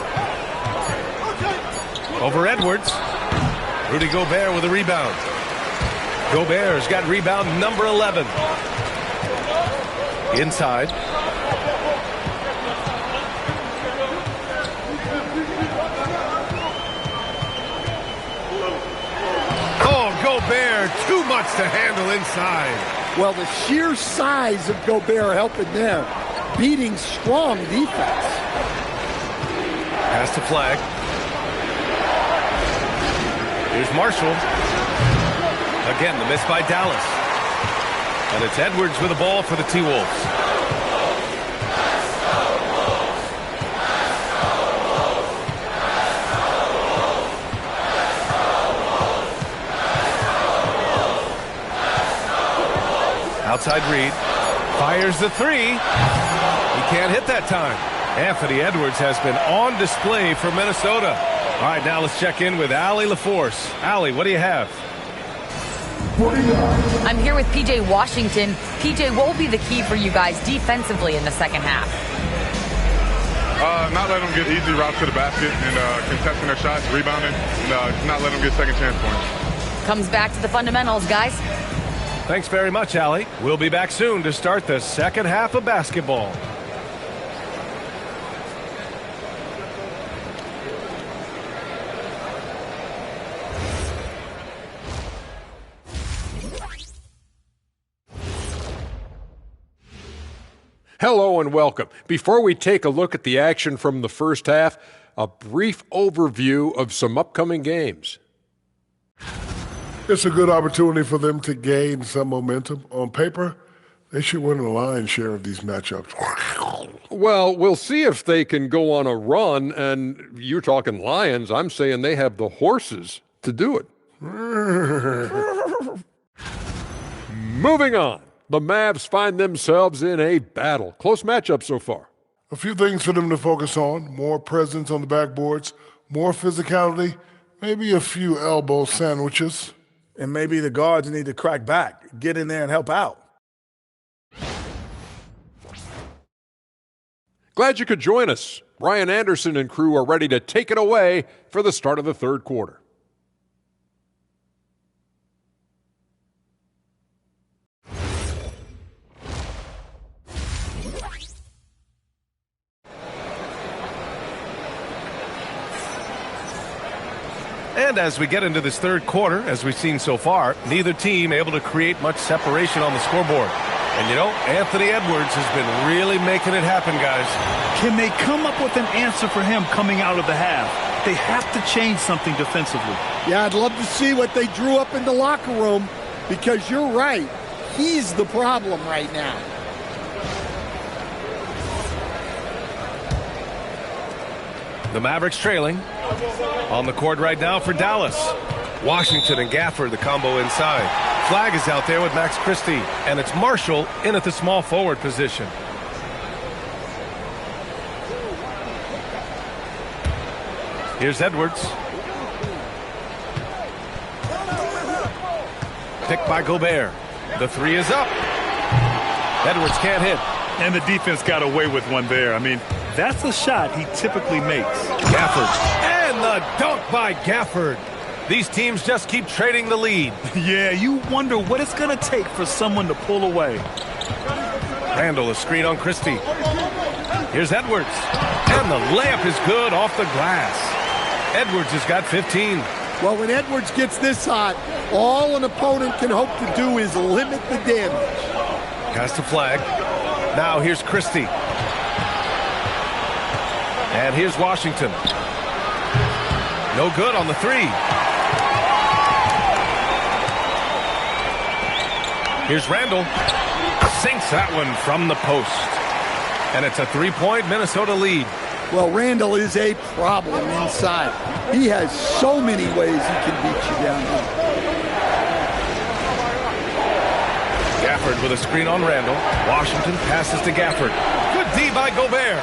Over Edwards. Rudy Gobert with a rebound. Gobert's got rebound number 11. Inside. Gobert, too much to handle inside. Well, the sheer size of Gobert helping there, beating strong defense. Pass to Flag. Here's Marshall. Again, the miss by Dallas. And it's Edwards with the ball for the T-Wolves. Outside Reed. Fires the three. He can't hit that time. Anthony Edwards has been on display for Minnesota. All right, now let's check in with Allie LaForce. Allie, what do you have? I'm here with PJ Washington. PJ, what will be the key for you guys defensively in the second half? Not letting them get easy routes to the basket and contesting their shots, rebounding, and not letting them get second chance points. Comes back to the fundamentals, guys. Thanks very much, Allie. We'll be back soon to start the second half of basketball. Hello and welcome. Before we take a look at the action from the first half, a brief overview of some upcoming games. It's a good opportunity for them to gain some momentum. On paper, they should win the lion's share of these matchups. Well, we'll see if they can go on a run, and you're talking Lions. I'm saying they have the horses to do it. Moving on. The Mavs find themselves in a battle. Close matchup so far. A few things for them to focus on. More presence on the backboards, more physicality, maybe a few elbow sandwiches. And maybe the guards need to crack back, get in there and help out. Glad you could join us. Ryan Anderson and crew are ready to take it away for the start of the third quarter. And as we get into this third quarter, as we've seen so far, neither team able to create much separation on the scoreboard. And you know, Anthony Edwards has been really making it happen, guys. Can they come up with an answer for him coming out of the half? They have to change something defensively. Yeah, I'd love to see what they drew up in the locker room, because you're right. He's the problem right now. The Mavericks trailing. On the court right now for Dallas. Washington and Gafford, the combo inside. Flag is out there with Max Christie. And it's Marshall in at the small forward position. Here's Edwards. Picked by Gobert. The three is up. Edwards can't hit. And the defense got away with one there. I mean, that's the shot he typically makes. Gafford. And the dunk by Gafford. These teams just keep trading the lead. Yeah, you wonder what it's going to take for someone to pull away. Randall, a screen on Christie. Here's Edwards. And the layup is good off the glass. Edwards has got 15. Well, when Edwards gets this hot, all an opponent can hope to do is limit the damage. Pass to Flag. Now here's Christie. And here's Washington. No good on the three. Here's Randall. Sinks that one from the post. And it's a three-point Minnesota lead. Well, Randall is a problem inside. He has so many ways he can beat you down here. Gafford with a screen on Randall. Washington passes to Gafford. Good D by Gobert.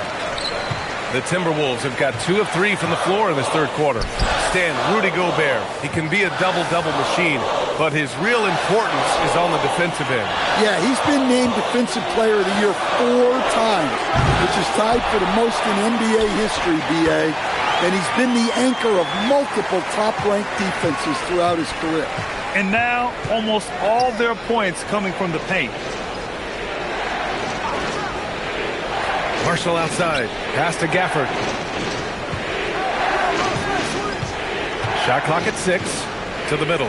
The Timberwolves have got 2 of 3 from the floor in this third quarter. Stan Rudy Gobert. He can be a double-double machine, but his real importance is on the defensive end. Yeah, he's been named Defensive Player of the Year 4 times, which is tied for the most in NBA history, B.A., and he's been the anchor of multiple top-ranked defenses throughout his career. And now, almost all their points coming from the paint. Marshall outside. Pass to Gafford. Shot clock at 6. To the middle.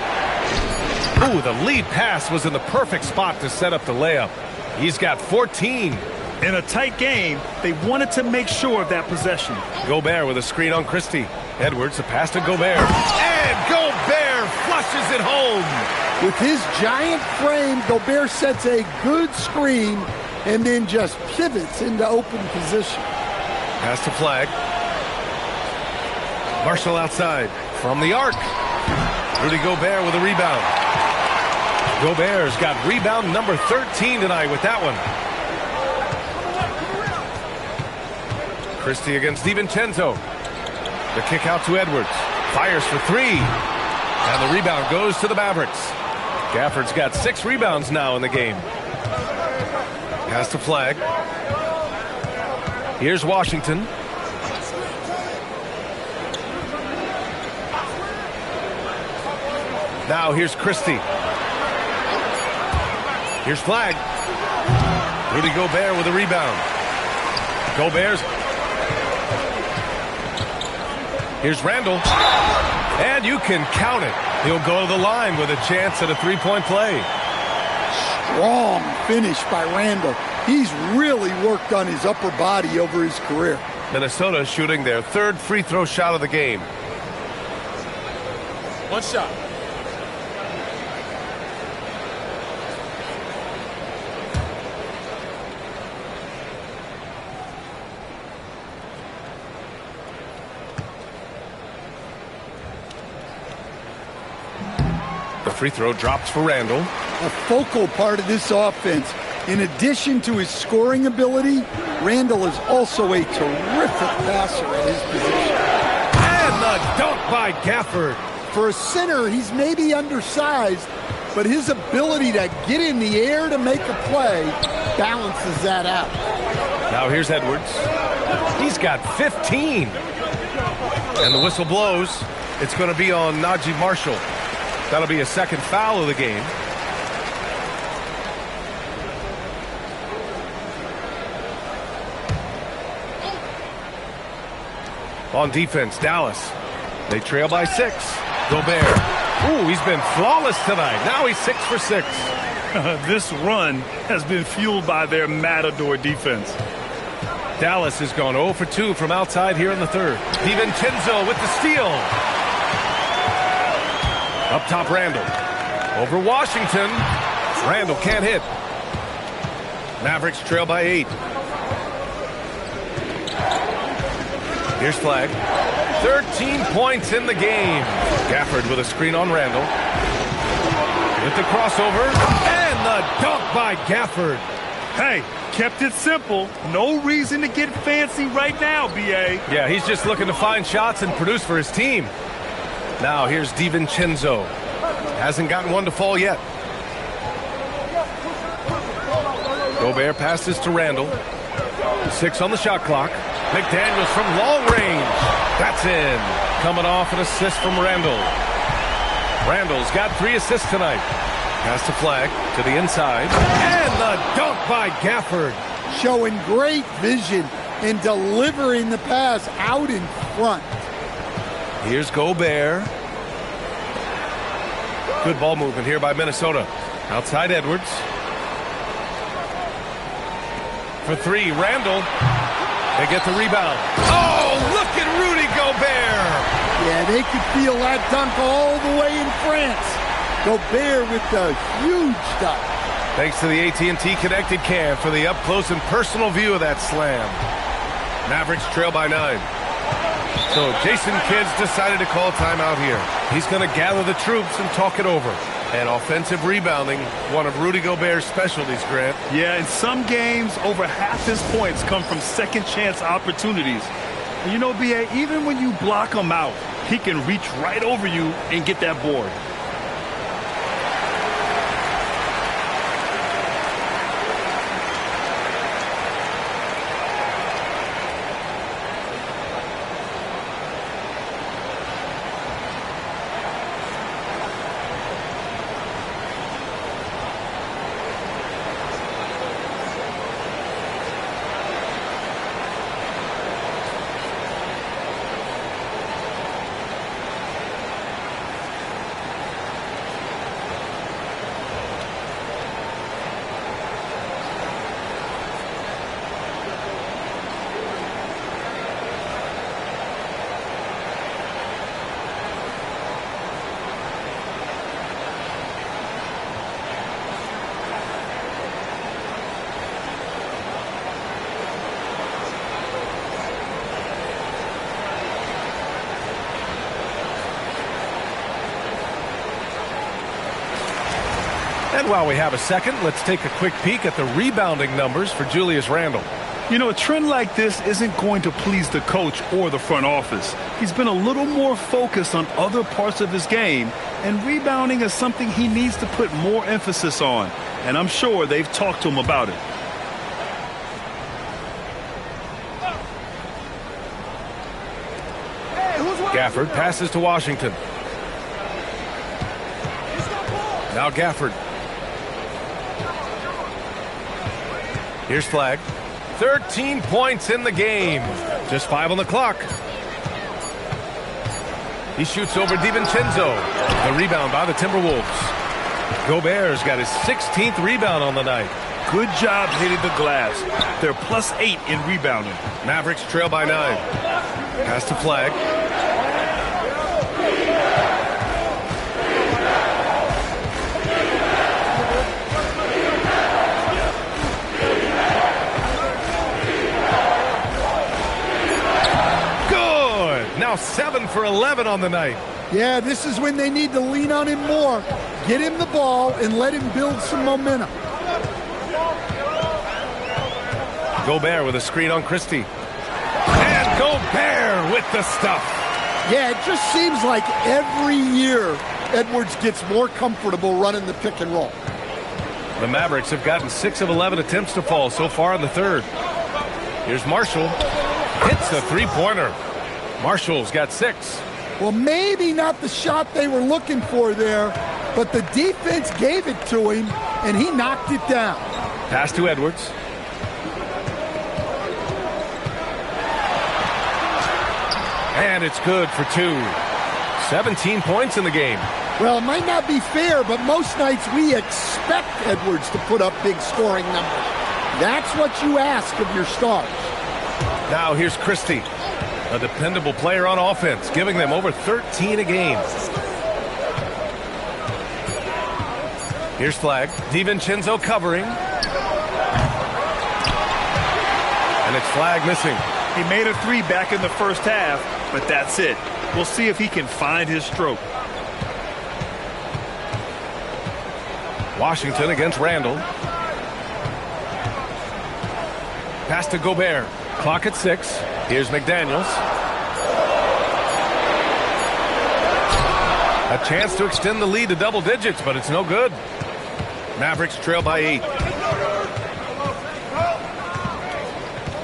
Ooh, the lead pass was in the perfect spot to set up the layup. He's got 14. In a tight game, they wanted to make sure of that possession. Gobert with a screen on Christie. Edwards, a pass to Gobert. And Gobert flushes it home. With his giant frame, Gobert sets a good screen and then just pivots into open position. Pass to Flag. Marshall outside from the arc. Rudy Gobert with a rebound. Gobert's got rebound number 13 tonight with that one. Christie against DiVincenzo. The kick out to Edwards. Fires for 3. And the rebound goes to the Mavericks. Gafford's got 6 rebounds now in the game. Pass to Flag. Here's Washington. Now here's Christie. Here's Flag. Rudy Gobert with a rebound. Gobert's. Here's Randall. And you can count it. He'll go to the line with a chance at a three-point play. Strong finish by Randall. He's really worked on his upper body over his career. Minnesota shooting their 3rd free throw shot of the game. One shot. The free throw drops for Randall. A focal part of this offense. In addition to his scoring ability, Randall is also a terrific passer at his position. And the dunk by Gafford. For a center, he's maybe undersized, but his ability to get in the air to make a play balances that out. Now here's Edwards. He's got 15. And the whistle blows. It's going to be on Najee Marshall. That'll be a second foul of the game. On defense, Dallas. They trail by 6. Gobert. Ooh, he's been flawless tonight. Now he's 6 for 6. This run has been fueled by their Matador defense. Dallas has gone 0 for 2 from outside here in the third. DiVincenzo with the steal. Up top, Randall. Over Washington. Randall can't hit. Mavericks trail by 8. Here's Flag. 13 points in the game. Gafford with a screen on Randall. With the crossover. And the dunk by Gafford. Hey, kept it simple. No reason to get fancy right now, B.A. Yeah, he's just looking to find shots and produce for his team. Now here's DiVincenzo. Hasn't gotten one to fall yet. Gobert passes to Randall. 6 on the shot clock. McDaniels from long range. That's in. Coming off an assist from Randall. Randall's got 3 assists tonight. Pass to Flag to the inside. And the dunk by Gafford. Showing great vision and delivering the pass out in front. Here's Gobert. Good ball movement here by Minnesota. Outside Edwards. For 3, Randall. They get the rebound. Oh, look at Rudy Gobert. Yeah, they could feel that dunk all the way in France. Gobert with the huge dunk. Thanks to the AT&T Connected Cam for the up-close and personal view of that slam. Mavericks trail by 9. So Jason Kidd's decided to call timeout here. He's going to gather the troops and talk it over. And offensive rebounding, one of Rudy Gobert's specialties, Grant. Yeah, in some games, over half his points come from second-chance opportunities. And you know, B.A., even when you block him out, he can reach right over you and get that board. And while we have a second, let's take a quick peek at the rebounding numbers for Julius Randle. You know, a trend like this isn't going to please the coach or the front office. He's been a little more focused on other parts of his game, and rebounding is something he needs to put more emphasis on. And I'm sure they've talked to him about it. Gafford passes to Washington. Now Gafford. Here's Flag. 13 points in the game. Just 5 on the clock. He shoots over DiVincenzo. The rebound by the Timberwolves. Gobert's got his 16th rebound on the night. Good job hitting the glass. They're +8 in rebounding. Mavericks trail by 9. Pass to Flag. Now 7 for 11 on the night. Yeah, this is when they need to lean on him more. Get him the ball and let him build some momentum. Gobert with a screen on Christie. And Gobert with the stuff. Yeah, it just seems like every year Edwards gets more comfortable running the pick and roll. The Mavericks have gotten 6 of 11 attempts to fall so far in the third. Here's Marshall. Hits the three-pointer. Marshall's got 6. Well, maybe not the shot they were looking for there, but the defense gave it to him, and he knocked it down. Pass to Edwards. And it's good for 2. 17 points in the game. Well, it might not be fair, but most nights we expect Edwards to put up big scoring numbers. That's what you ask of your stars. Now here's Christie, a dependable player on offense, giving them over 13 a game. Here's Flagg. DiVincenzo covering. And it's Flagg missing. He made a 3 back in the first half, but that's it. We'll see if he can find his stroke. Washington against Randall. Pass to Gobert. Clock at 6. Here's McDaniels. A chance to extend the lead to double digits, but it's no good. Mavericks trail by 8.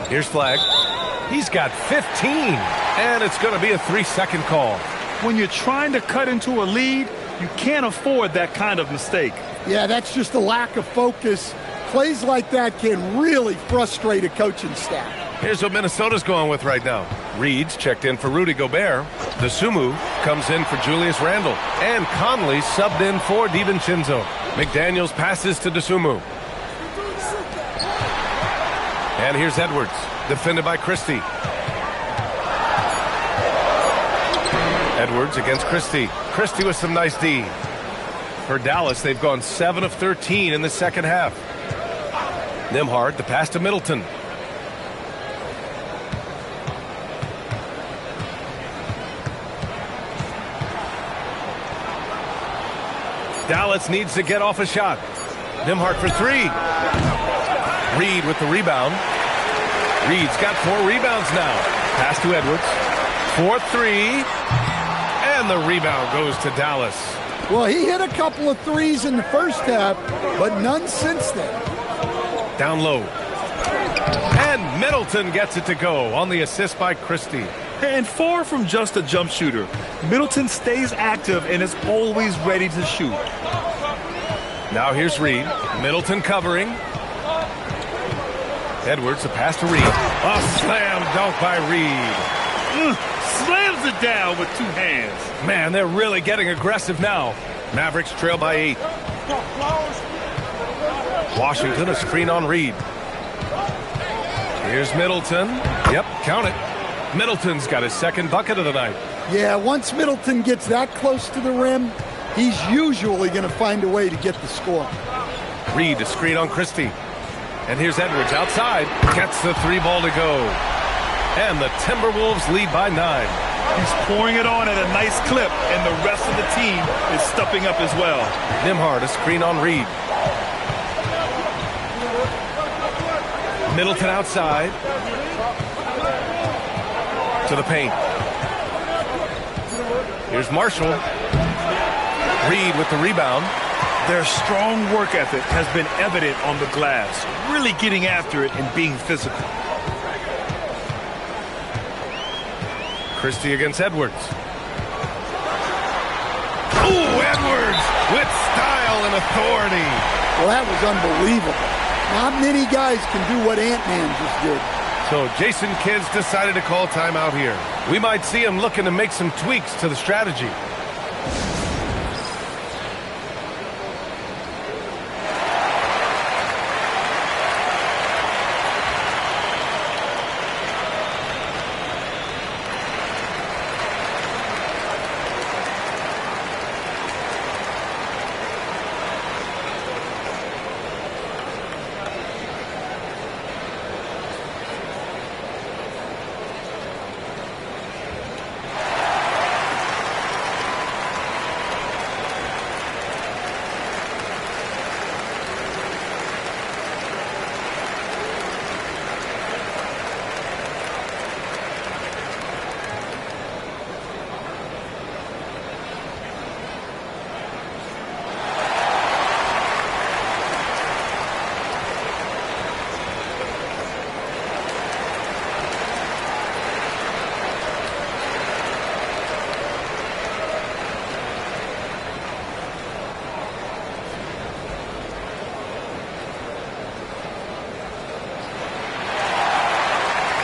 Here's Flagg. He's got 15, and it's going to be a 3-second call. When you're trying to cut into a lead, you can't afford that kind of mistake. Yeah, that's just a lack of focus. Plays like that can really frustrate a coaching staff. Here's what Minnesota's going with right now. Reed's checked in for Rudy Gobert. DeSumo comes in for Julius Randle. And Conley subbed in for DiVincenzo. McDaniels passes to DeSumo. And here's Edwards, defended by Christie. Edwards against Christie. Christie with some nice D. For Dallas, they've gone 7 of 13 in the second half. Nembhard, the pass to Middleton. Dallas needs to get off a shot. Nembhard for 3. Reed with the rebound. Reed's got 4 rebounds now. Pass to Edwards. 4-3. And the rebound goes to Dallas. Well, he hit a couple of threes in the first half, but none since then. Down low. And Middleton gets it to go on the assist by Christie. And far from just a jump shooter, Middleton stays active and is always ready to shoot. Now here's Reed. Middleton covering. Edwards, a pass to Reed. A slam dunk by Reed. Slams it down with 2 hands. Man, they're really getting aggressive now. Mavericks trail by 8. Washington, a screen on Reed. Here's Middleton. Yep, count it. Middleton's got his second bucket of the night. Yeah, once Middleton gets that close to the rim, he's usually going to find a way to get the score. Reed, a screen on Christie. And here's Edwards outside. Gets the 3 ball to go. And the Timberwolves lead by 9. He's pouring it on at a nice clip, and the rest of the team is stepping up as well. Nembhard, a screen on Reed. Middleton outside. To the paint. Here's Marshall. Reed with the rebound. Their strong work ethic has been evident on the glass, really getting after it and being physical. Christie against Edwards. Ooh, Edwards with style and authority. Well, that was unbelievable. Not many guys can do what Ant-Man just did. So Jason Kidd's decided to call timeout here. We might see him looking to make some tweaks to the strategy.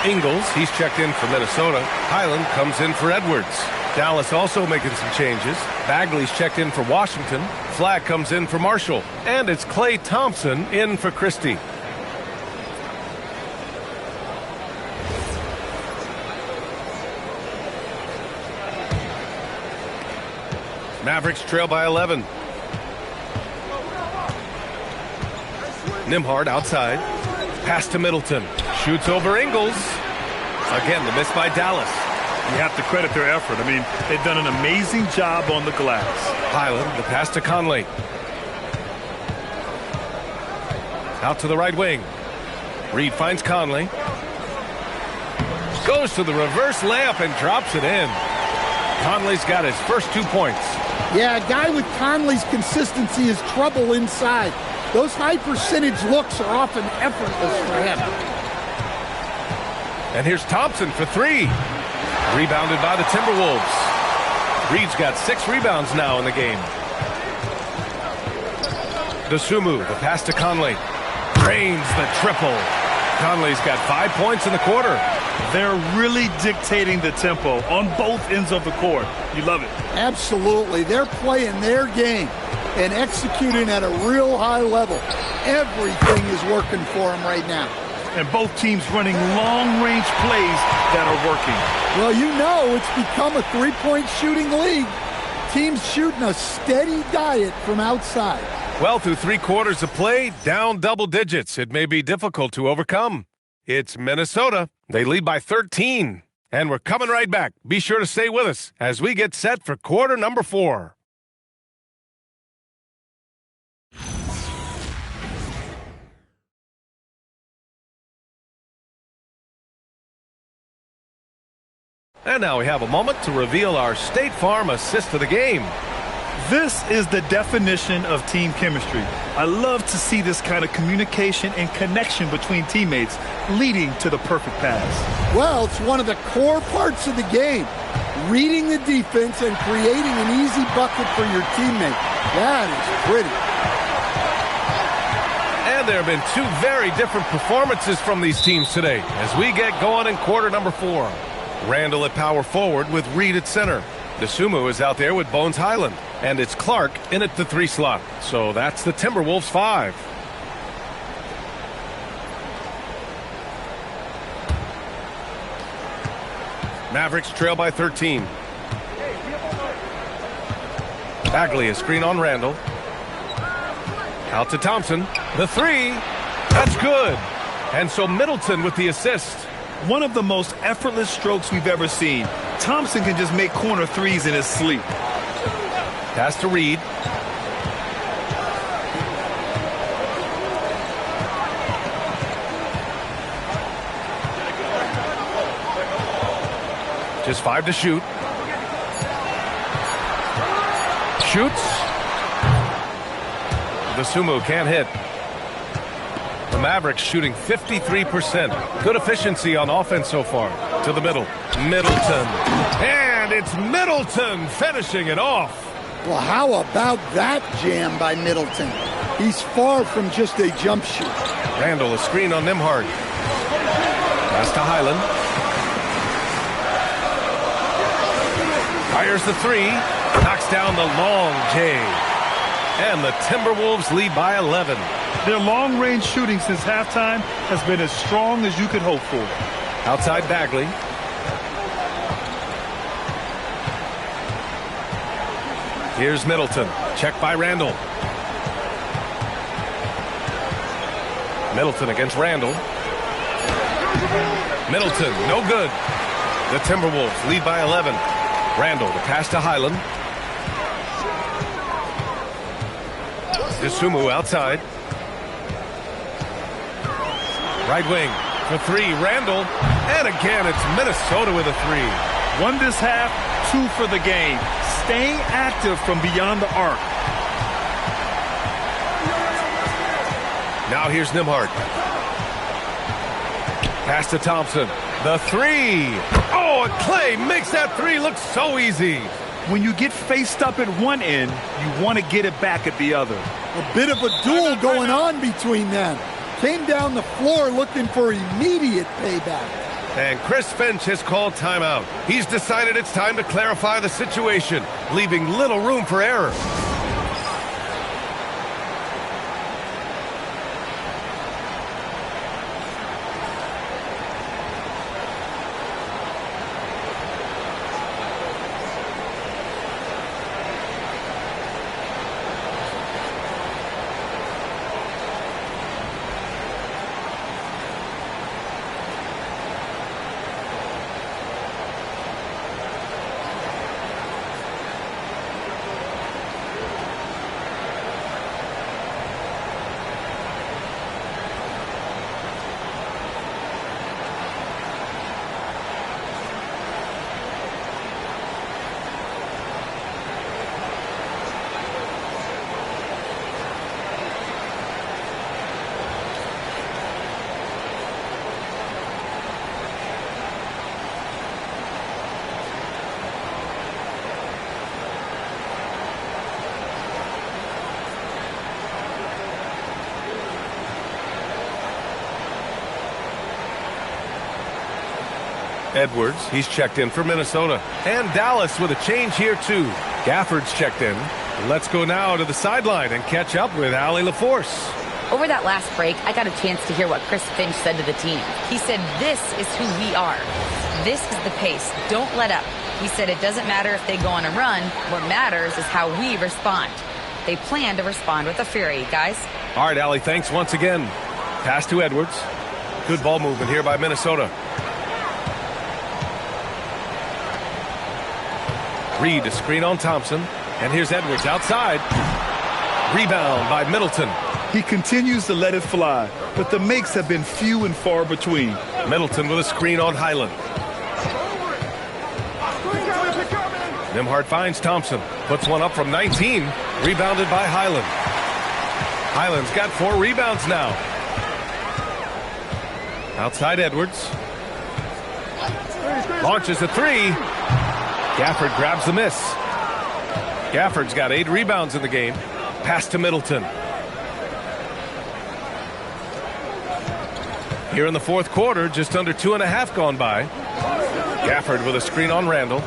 Ingles, he's checked in for Minnesota. Highland comes in for Edwards. Dallas also making some changes. Bagley's checked in for Washington. Flagg comes in for Marshall. And it's Klay Thompson in for Christie. Mavericks trail by 11. Nembhard outside. Pass to Middleton. Shoots over Ingles. Again, the miss by Dallas. You have to credit their effort. I mean, they've done an amazing job on the glass. Highland, the pass to Conley. Out to the right wing. Reed finds Conley. Goes to the reverse layup and drops it in. Conley's got his first 2 points. Yeah, a guy with Conley's consistency is trouble inside. Those high percentage looks are often effortless for him. And here's Thompson for 3. Rebounded by the Timberwolves. Reed's got 6 rebounds now in the game. Dosunmu, the pass to Conley. Drains the triple. Conley's got 5 points in the quarter. They're really dictating the tempo on both ends of the court. You love it. Absolutely. They're playing their game and executing at a real high level. Everything is working for them right now. And both teams running long-range plays that are working. Well, you know it's become a three-point shooting league. Teams shooting a steady diet from outside. Well, through 3 quarters of play, down double digits. It may be difficult to overcome. It's Minnesota. They lead by 13. And we're coming right back. Be sure to stay with us as we get set for quarter number 4. And now we have a moment to reveal our State Farm assist of the game. This is the definition of team chemistry. I love to see this kind of communication and connection between teammates leading to the perfect pass. Well, it's one of the core parts of the game. Reading the defense and creating an easy bucket for your teammate. That is pretty. And there have been 2 very different performances from these teams today as we get going in quarter number 4. Randall at power forward with Reed at center. Dosunmu is out there with Bones Highland. And it's Clark in at the 3 slot. So that's the Timberwolves 5. Mavericks trail by 13. Bagley, a screen on Randall. Out to Thompson. The 3. That's good. And so Middleton with the assist. One of the most effortless strokes we've ever seen. Thompson can just make corner threes in his sleep. Pass to Reed. Just 5 to shoot. Shoots. Dosunmu can't hit. The Mavericks shooting 53%. Good efficiency on offense so far. To the middle. Middleton. And it's Middleton finishing it off. Well, how about that jam by Middleton? He's far from just a jump shoot. Randall, a screen on Nembhard. Pass to Highland. Fires the 3. Knocks down the long J. And the Timberwolves lead by 11. Their long-range shooting since halftime has been as strong as you could hope for. Outside Bagley. Here's Middleton. Check by Randall. Middleton against Randall. Middleton, no good. The Timberwolves lead by 11. Randall, the pass to Highland. Dosunmu outside. Right wing for 3, Randall. And again, it's Minnesota with a 3. Won this half, 2 for the game. Staying active from beyond the arc. Now here's Nembhard. Pass to Thompson. The 3. Oh, and Klay makes that 3 look so easy. When you get faced up at one end, you want to get it back at the other. A bit of a duel going on between them. Came down the floor looking for immediate payback. And Chris Finch has called timeout. He's decided it's time to clarify the situation, leaving little room for error. Edwards, he's checked in for Minnesota. And Dallas with a change here, too. Gafford's checked in. Let's go now to the sideline and catch up with Allie LaForce. Over that last break, I got a chance to hear what Chris Finch said to the team. He said, this is who we are. This is the pace. Don't let up. He said it doesn't matter if they go on a run. What matters is how we respond. They plan to respond with a fury, guys. All right, Allie, thanks once again. Pass to Edwards. Good ball movement here by Minnesota. Reed to screen on Thompson. And here's Edwards outside. Rebound by Middleton. He continues to let it fly, but the makes have been few and far between. Middleton with a screen on Highland. Nembhard finds Thompson. Puts one up from 19. Rebounded by Highland. Highland's got 4 rebounds now. Outside Edwards. Launches a 3. Gafford grabs the miss. Gafford's got 8 rebounds in the game. Pass to Middleton. Here in the fourth quarter, just under 2.5 gone by. Gafford with a screen on Randall.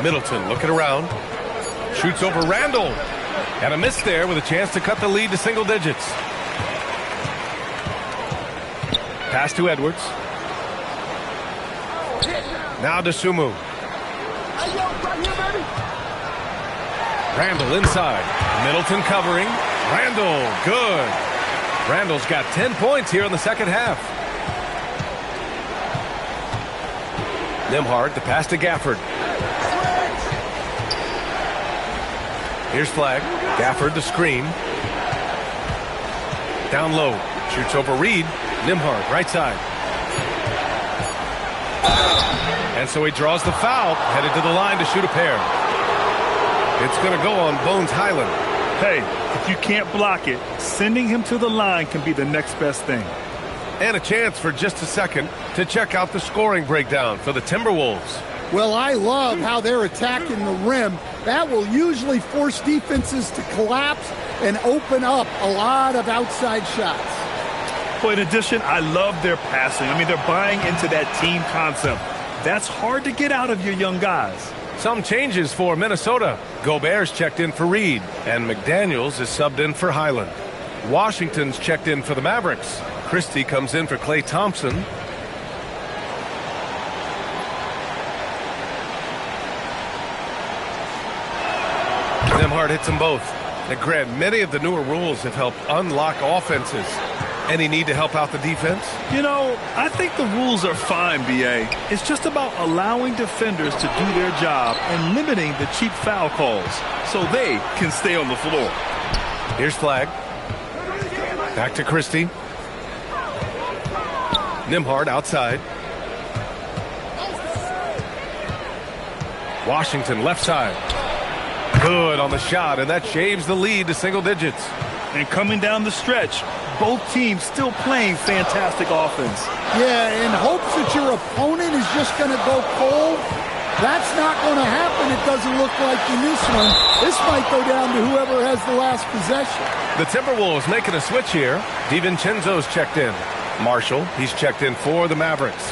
Middleton looking around. Shoots over Randall. And a miss there with a chance to cut the lead to single digits. Pass to Edwards. Now to Sumu. Randall inside. Middleton covering. Randall, good. Randall's got 10 points here in the second half. Nembhard, the pass to Gafford. Here's Flagg. Gafford, the screen. Down low. Shoots over Reed. Nembhard, right side. And so he draws the foul, headed to the line to shoot a pair. It's going to go on Bones Highland. Hey, if you can't block it, sending him to the line can be the next best thing. And a chance for just a second to check out the scoring breakdown for the Timberwolves. Well, I love how they're attacking the rim. That will usually force defenses to collapse and open up a lot of outside shots. Well, in addition, I love their passing. I mean, they're buying into that team concept. That's hard to get out of your young guys. Some changes for Minnesota. Gobert's checked in for Reed, and McDaniels is subbed in for Highland. Washington's checked in for the Mavericks. Christie comes in for Klay Thompson. Nembhard hits them both. And Grant, many of the newer rules have helped unlock offenses. Any need to help out the defense? You know, I think the rules are fine, B.A. It's just about allowing defenders to do their job and limiting the cheap foul calls so they can stay on the floor. Here's Flagg. Back to Christie. Nembhard outside. Washington left side. Good on the shot, and that shaves the lead to single digits. And coming down the stretch, both teams still playing fantastic offense. Yeah, in hopes that your opponent is just going to go cold. That's not going to happen. It doesn't look like in this one. This might go down to whoever has the last possession. The Timberwolves making a switch here. DiVincenzo's checked in. Marshall, he's checked in for the Mavericks.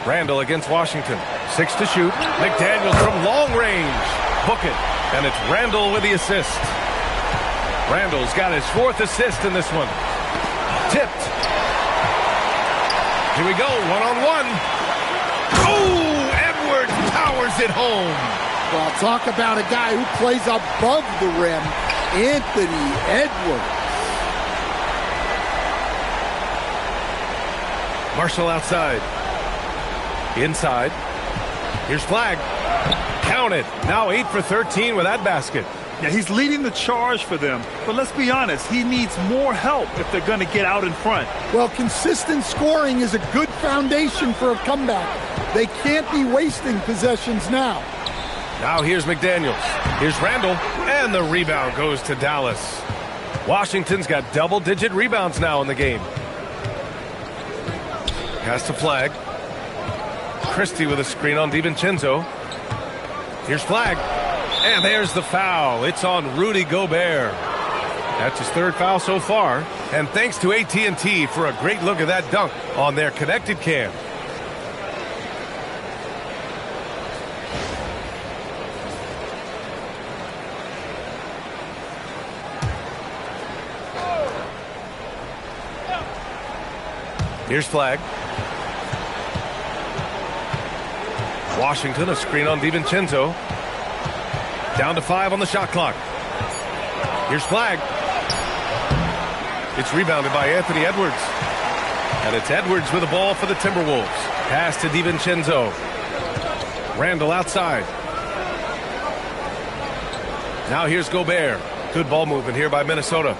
Randall against Washington. 6 to shoot. McDaniels from long range. Book it. And it's Randall with the assist. Randall's got his 4th assist in this one. Tipped. Here we go. One-on-one. Oh, Edwards powers it home. Well, talk about a guy who plays above the rim. Anthony Edwards. Marshall outside. Inside. Here's Flag. Count it. Now 8 for 13 with that basket. Yeah, he's leading the charge for them. But let's be honest, he needs more help if they're going to get out in front. Well, consistent scoring is a good foundation for a comeback. They can't be wasting possessions now. Now here's McDaniels. Here's Randall. And the rebound goes to Dallas. Washington's got double-digit rebounds now in the game. Pass to Flag. Christie with a screen on DiVincenzo. Here's Flag. And there's the foul. It's on Rudy Gobert. That's his 3rd foul so far. And thanks to AT&T for a great look at that dunk on their connected cam. Here's Flag. Washington, a screen on DiVincenzo. Down to 5 on the shot clock. Here's Flag. It's rebounded by Anthony Edwards. And it's Edwards with the ball for the Timberwolves. Pass to DiVincenzo. Randall outside. Now here's Gobert. Good ball movement here by Minnesota.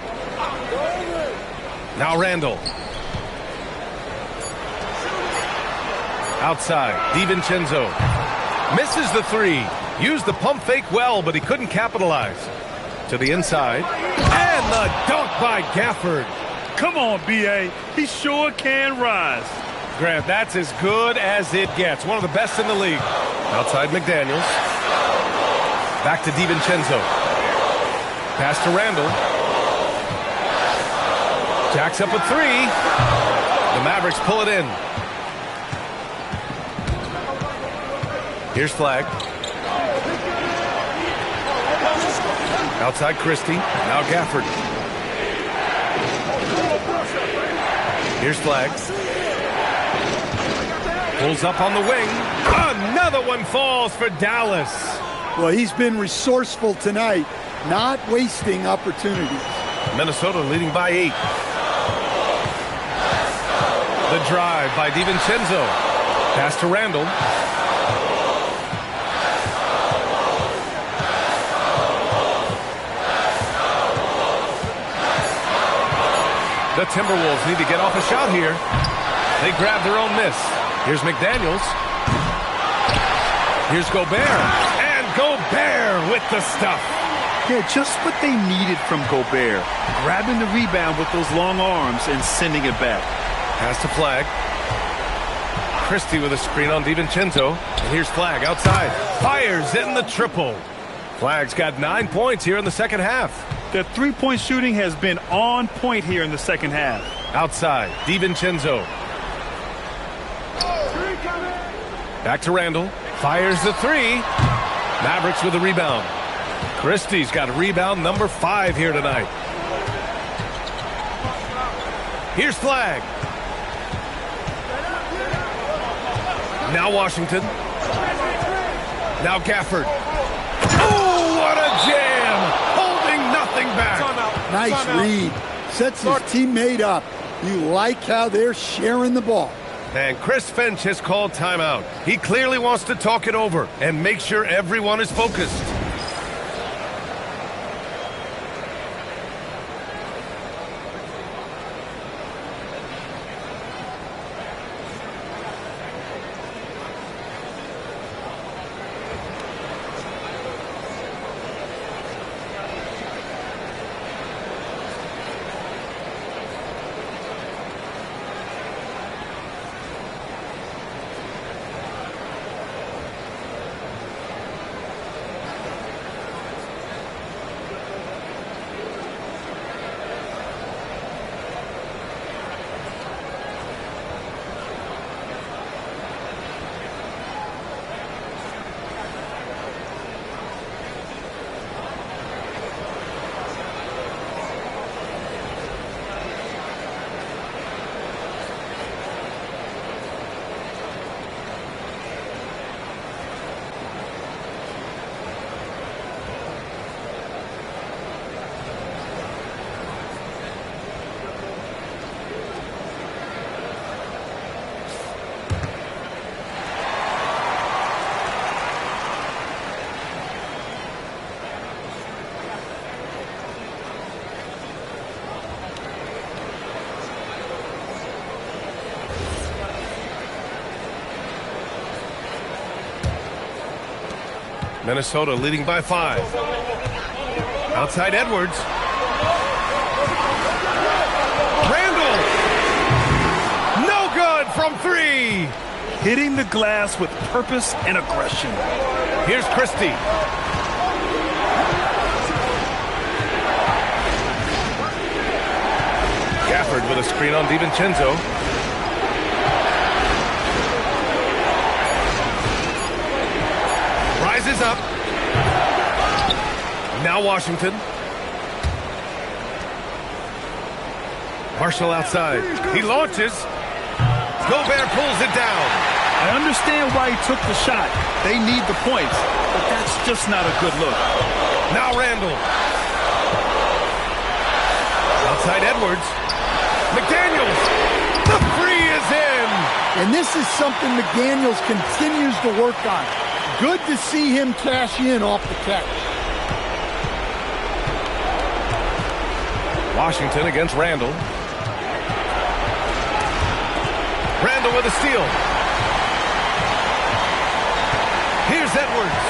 Now Randall. Outside, DiVincenzo misses the 3. Used the pump fake well, but he couldn't capitalize. To the inside, and the dunk by Gafford. Come on, B.A. He sure can rise. Grant, that's as good as it gets. One of the best in the league. Outside Mcdaniels. Back to DiVincenzo. Pass to Randall. Jacks up a 3. The Mavericks pull it in. Here's Flag. Outside Christie. Now Gafford. Here's Flag. Pulls up on the wing. Another one falls for Dallas. Well, he's been resourceful tonight, not wasting opportunities. Minnesota leading by 8. The drive by DiVincenzo. Pass to Randall. The Timberwolves need to get off a shot here. They grab their own miss. Here's McDaniels. Here's Gobert. And Gobert with the stuff. Yeah, just what they needed from Gobert. Grabbing the rebound with those long arms and sending it back. Pass to Flag. Christie with a screen on DiVincenzo. And here's Flag outside. Fires in the triple. Flag's got 9 points here in the second half. Their 3-point shooting has been on point here in the second half. Outside, DiVincenzo. Back to Randall. Fires the 3. Mavericks with a rebound. Christie's got rebound number 5 here tonight. Here's Flag. Now Washington. Now Gafford. Oh, what a jam! Nothing back. Nice read. Sets his teammate up. You like how they're sharing the ball. And Chris Finch has called timeout. He clearly wants to talk it over and make sure everyone is focused. Minnesota leading by 5. Outside Edwards. Randall! No good from 3! Hitting the glass with purpose and aggression. Here's Christie. Gafford with a screen on DiVincenzo. Rises up. Now Washington. Marshall outside. He launches. Gobert pulls it down. I understand why he took the shot. They need the points, but that's just not a good look. Now Randall. Outside Edwards. McDaniels. The 3 is in. And this is something McDaniels continues to work on. Good to see him cash in off the catch. Washington against Randall. Randall with a steal. Here's Edwards.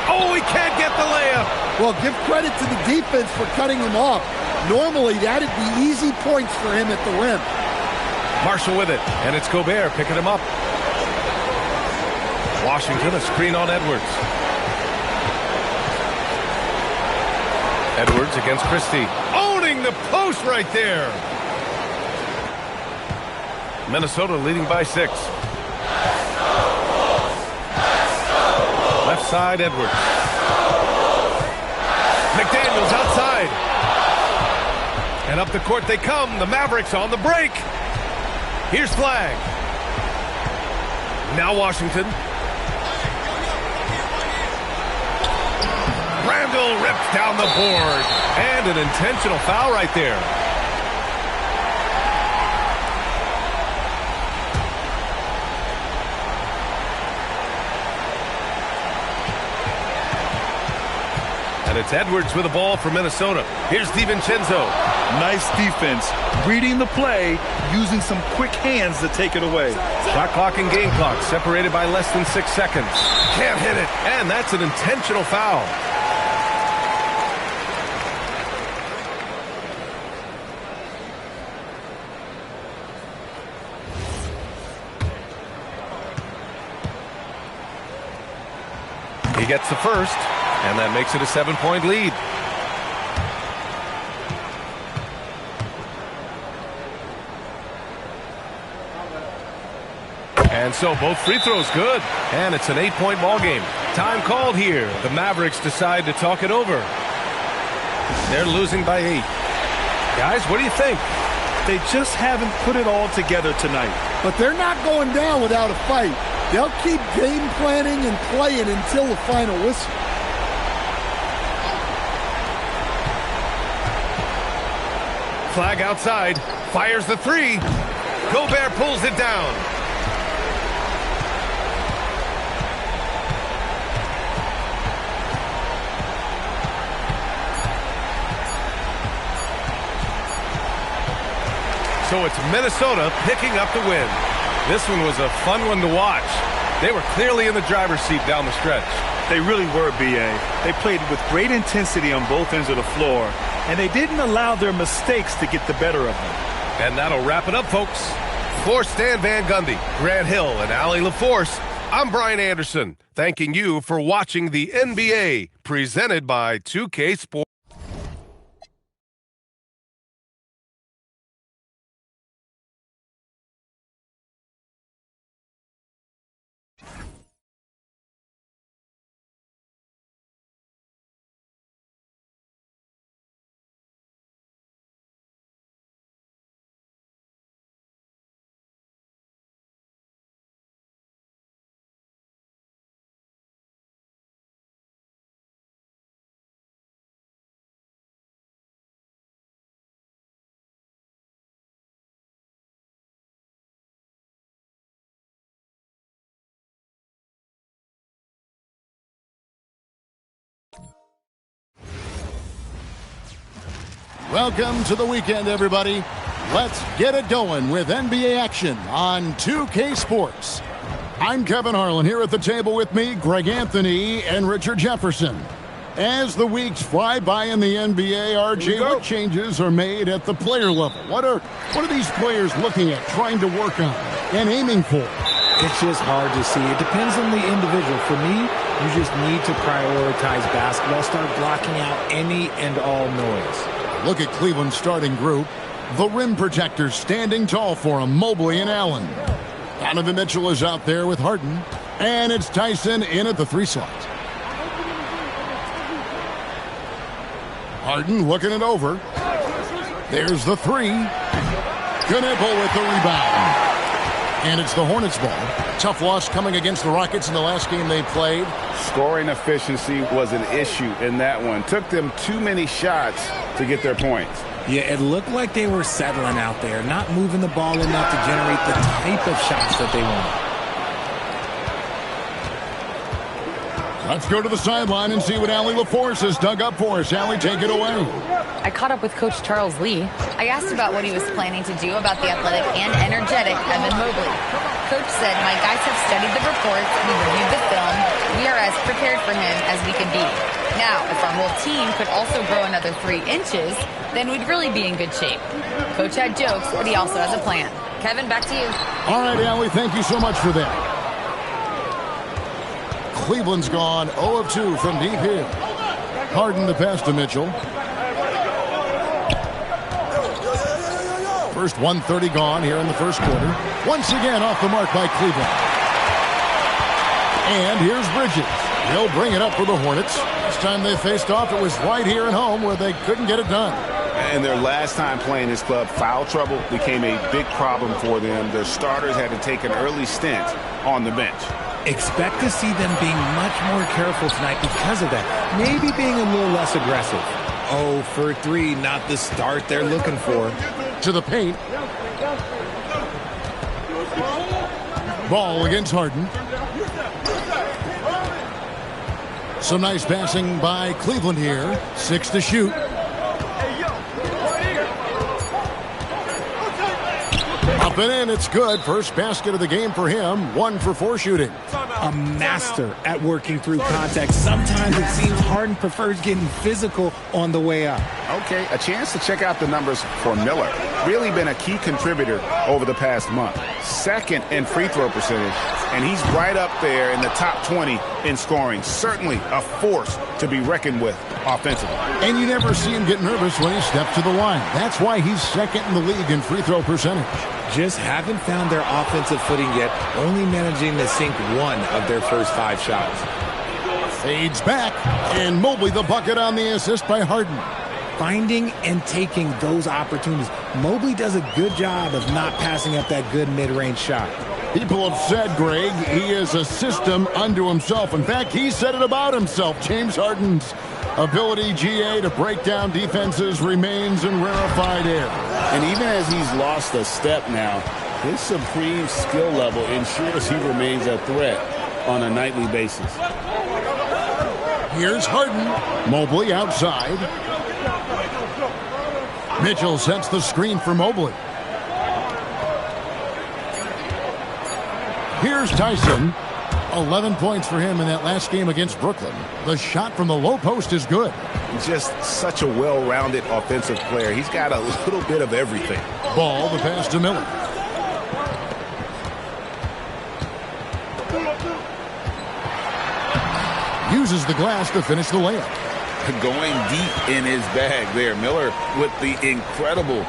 Oh, he can't get the layup. Well, give credit to the defense for cutting him off. Normally, that'd be easy points for him at the rim. Marshall with it, and it's Gobert picking him up. Washington, a screen on Edwards. Edwards against Christie. Owning the post right there. Minnesota leading by 6. Left side, Edwards. McDaniels outside. And up the court they come. The Mavericks on the break. Here's Flag. Now Washington. Randall rips down the board. And an intentional foul right there. And it's Edwards with the ball for Minnesota. Here's DiVincenzo. Nice defense. Reading the play, using some quick hands to take it away. Shot clock and game clock separated by less than 6 seconds. Can't hit it. And that's an intentional foul. He gets the first, and that makes it a 7-point lead. And so both free throws good, and it's an 8-point ball game. Time called here. The Mavericks decide to talk it over. They're losing by 8. Guys, what do you think? They just haven't put it all together tonight. But they're not going down without a fight. They'll keep game planning and playing until the final whistle. Flag outside. Fires the 3. Gobert pulls it down. So it's Minnesota picking up the win. This one was a fun one to watch. They were clearly in the driver's seat down the stretch. They really were, B.A. They played with great intensity on both ends of the floor, and they didn't allow their mistakes to get the better of them. And that'll wrap it up, folks. For Stan Van Gundy, Grant Hill, and Allie LaForce, I'm Brian Anderson, thanking you for watching the NBA, presented by 2K Sports. Welcome to the weekend, everybody. Let's get it going with NBA action on 2K Sports. I'm Kevin Harlan. Here at the table with me, Greg Anthony and Richard Jefferson. As the weeks fly by in the NBA, RJ, what changes are made at the player level? What are these players looking at, trying to work on, and aiming for? It's just hard to see. It depends on the individual. For me, you just need to prioritize basketball, start blocking out any and all noise. Look at Cleveland's starting group. The rim protectors standing tall for him, Mobley and Allen. Donovan Mitchell is out there with Harden. And it's Tyson in at the 3 slot. Harden looking it over. There's the 3. Knipple with the rebound. And it's the Hornets ball. Tough loss coming against the Rockets in the last game they played. Scoring efficiency was an issue in that one. Took them too many shots to get their points. Yeah, it looked like they were settling out there, not moving the ball enough to generate the type of shots that they want. Let's go to the sideline and see what Allie LaForce has dug up for us. Allie, take it away. I caught up with Coach Charles Lee. I asked about what he was planning to do about the athletic and energetic Evan Mobley. Coach said, my guys have studied the reports, we reviewed the film, we are as prepared for him as we can be. Now, if our whole team could also grow another 3 inches, then we'd really be in good shape. Coach had jokes, but he also has a plan. Kevin, back to you. All right, Allie, thank you so much for that. Cleveland's gone 0 of 2 from deep here. Harden the pass to Mitchell. First 1:30 gone here in the first quarter. Once again off the mark by Cleveland. And here's Bridges. He'll bring it up for the Hornets. Last time they faced off, it was right here at home where they couldn't get it done. And their last time playing this club, foul trouble became a big problem for them. Their starters had to take an early stint on the bench. Expect to see them being much more careful tonight because of that. Maybe being a little less aggressive. 0 for 3, not the start they're looking for. To the paint. Ball against Harden. Some nice passing by Cleveland here. 6 to shoot. Up and in, it's good. First basket of the game for him. 1 for 4 shooting. A master at working through contact. Sometimes it seems Harden prefers getting physical on the way up. Okay, a chance to check out the numbers for Miller. Really been a key contributor over the past month. Second in free throw percentage, and he's right up there in the top 20 in scoring. Certainly a force to be reckoned with offensively. And you never see him get nervous when he steps to the line. That's why he's second in the league in free throw percentage. Just haven't found their offensive footing yet, only managing to sink 1 of their first 5 shots. Fades back, and Mobley the bucket on the assist by Harden. Finding and taking those opportunities. Mobley does a good job of not passing up that good mid-range shot. People have said, Greg, he is a system unto himself. In fact, he said it about himself. James Harden's ability, GA, to break down defenses remains in rarefied air. And even as he's lost a step now, his supreme skill level ensures he remains a threat on a nightly basis. Here's Harden. Mobley outside. Mitchell sets the screen for Mobley. Here's Tyson. 11 points for him in that last game against Brooklyn. The shot from the low post is good. Just such a well-rounded offensive player. He's got a little bit of everything. Ball, the pass to Miller. Uses the glass to finish the layup. Going deep in his bag there. Miller with the incredible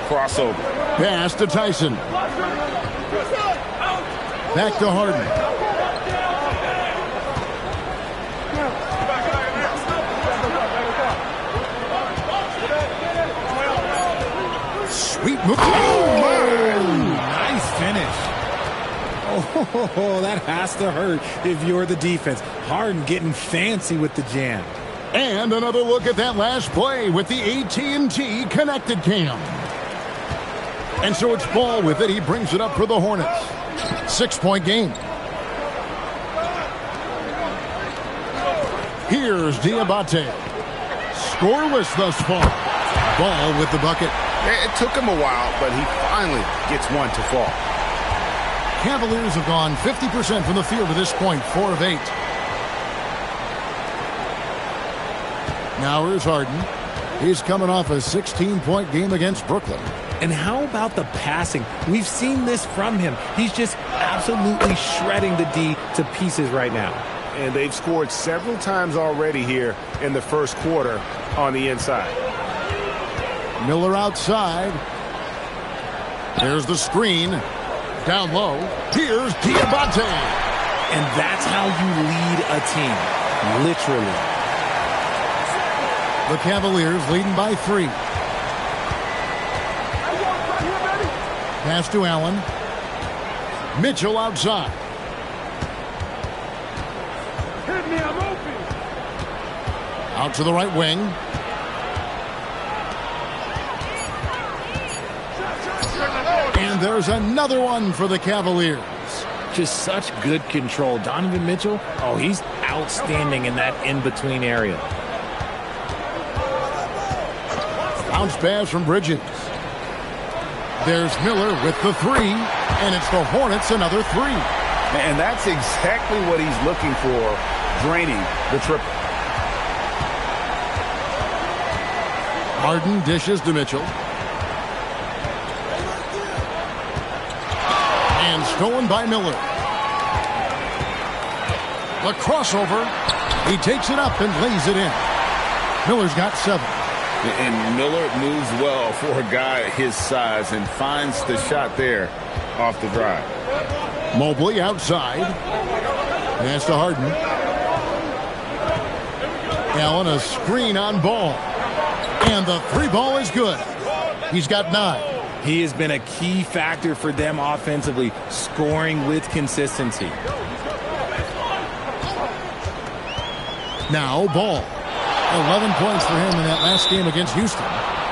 crossover. Pass to Tyson. Back to Harden. Sweet move. Nice finish. Oh, that has to hurt if you're the defense. Harden getting fancy with the jam. And another look at that last play with the AT&T connected cam. And so it's Ball with it. He brings it up for the Hornets. 6-point game. Here's Diabate. Scoreless thus far. Ball with the bucket. It took him a while, but he finally gets one to fall. Cavaliers have gone 50% from the field to this point, 4 of 8. Now here's Harden. He's coming off a 16-point game against Brooklyn. And how about the passing? We've seen this from him. He's just absolutely shredding the D to pieces right now. And they've scored several times already here in the first quarter on the inside. Miller outside. There's the screen. Down low. Here's Diabate. And that's how you lead a team. Literally. The Cavaliers leading by 3. Pass to Allen. Mitchell outside. Hit me, I'm open. Out to the right wing. And there's another one for the Cavaliers. Just such good control. Donovan Mitchell, oh, he's outstanding in that in-between area. Bounce pass from Bridges. There's Miller with the 3, and it's the Hornets another 3. And that's exactly what he's looking for, draining the triple. Harden dishes to Mitchell. And stolen by Miller. The crossover. He takes it up and lays it in. Miller's got 7. And Miller moves well for a guy his size and finds the shot there off the drive. Mobley outside. Pass to Harden. Allen a screen on Ball. And the 3-ball is good. He's got 9. He has been a key factor for them offensively, scoring with consistency. Now Ball. 11 points for him in that last game against Houston.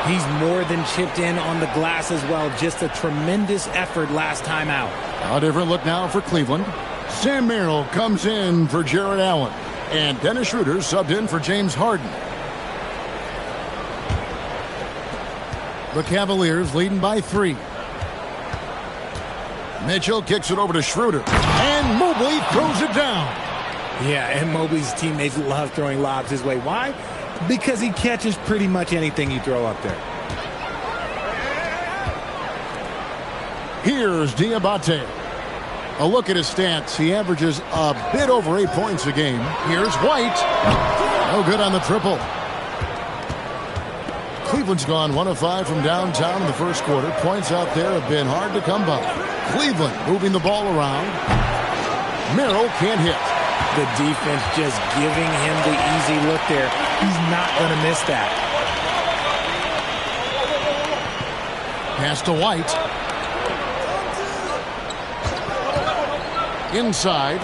He's more than chipped in on the glass as well. Just a tremendous effort last time out. A different look now for Cleveland. Sam Merrill comes in for Jared Allen. And Dennis Schroeder subbed in for James Harden. The Cavaliers leading by 3. Mitchell kicks it over to Schroeder. And Mobley throws it down. Yeah, and Mobley's teammates love throwing lobs his way. Why? Because he catches pretty much anything you throw up there. Here's Diabate. A look at his stats. He averages a bit over 8 points a game. Here's White. No good on the triple. Cleveland's gone 1 of 5 from downtown in the first quarter. Points out there have been hard to come by. Cleveland moving the ball around. Merrill can't hit. The defense just giving him the easy look there. He's not going to miss that. Pass to White. Inside.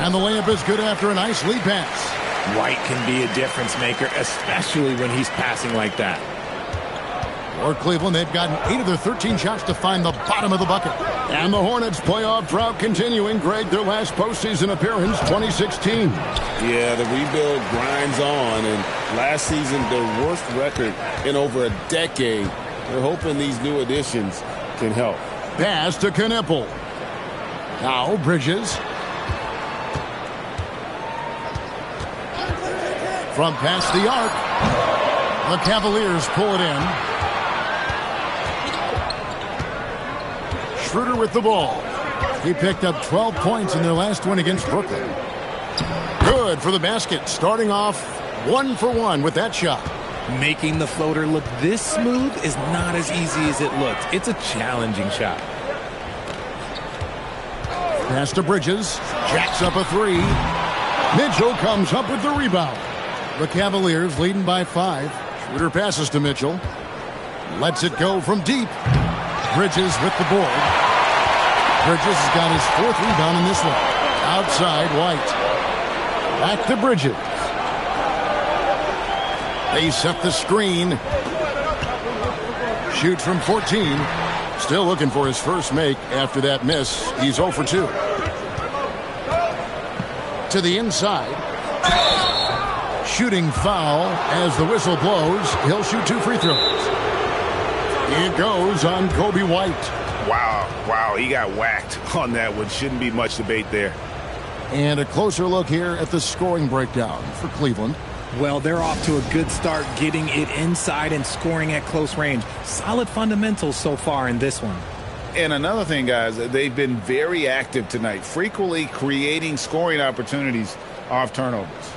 And the layup is good after a nice lead pass. White can be a difference maker, especially when he's passing like that. For Cleveland, they've gotten 8 of their 13 shots to find the bottom of the bucket. And the Hornets' playoff drought continuing. Greg, their last postseason appearance, 2016. Yeah, the rebuild grinds on, and last season, their worst record in over a decade. They're hoping these new additions can help. Pass to Kneppel. Now Bridges. From past the arc. The Cavaliers pull it in. Schroeder with the ball. He picked up 12 points in their last win against Brooklyn. Good for the basket. Starting off 1 for 1 with that shot. Making the floater look this smooth is not as easy as it looks. It's a challenging shot. Pass to Bridges. Jacks up a 3. Mitchell comes up with the rebound. The Cavaliers leading by 5. Schroeder passes to Mitchell. Lets it go from deep. Bridges with the board. Bridges has got his 4th rebound in this one. Outside, White. Back to Bridges. They set the screen. Shoots from 14. Still looking for his first make after that miss. He's 0 for 2. To the inside. Shooting foul as the whistle blows. He'll shoot 2 free throws. It goes on Kobe White. Wow, he got whacked on that one. Shouldn't be much debate there. And a closer look here at the scoring breakdown for Cleveland. Well, they're off to a good start getting it inside and scoring at close range. Solid fundamentals so far in this one. And another thing, guys, they've been very active tonight, frequently creating scoring opportunities off turnovers.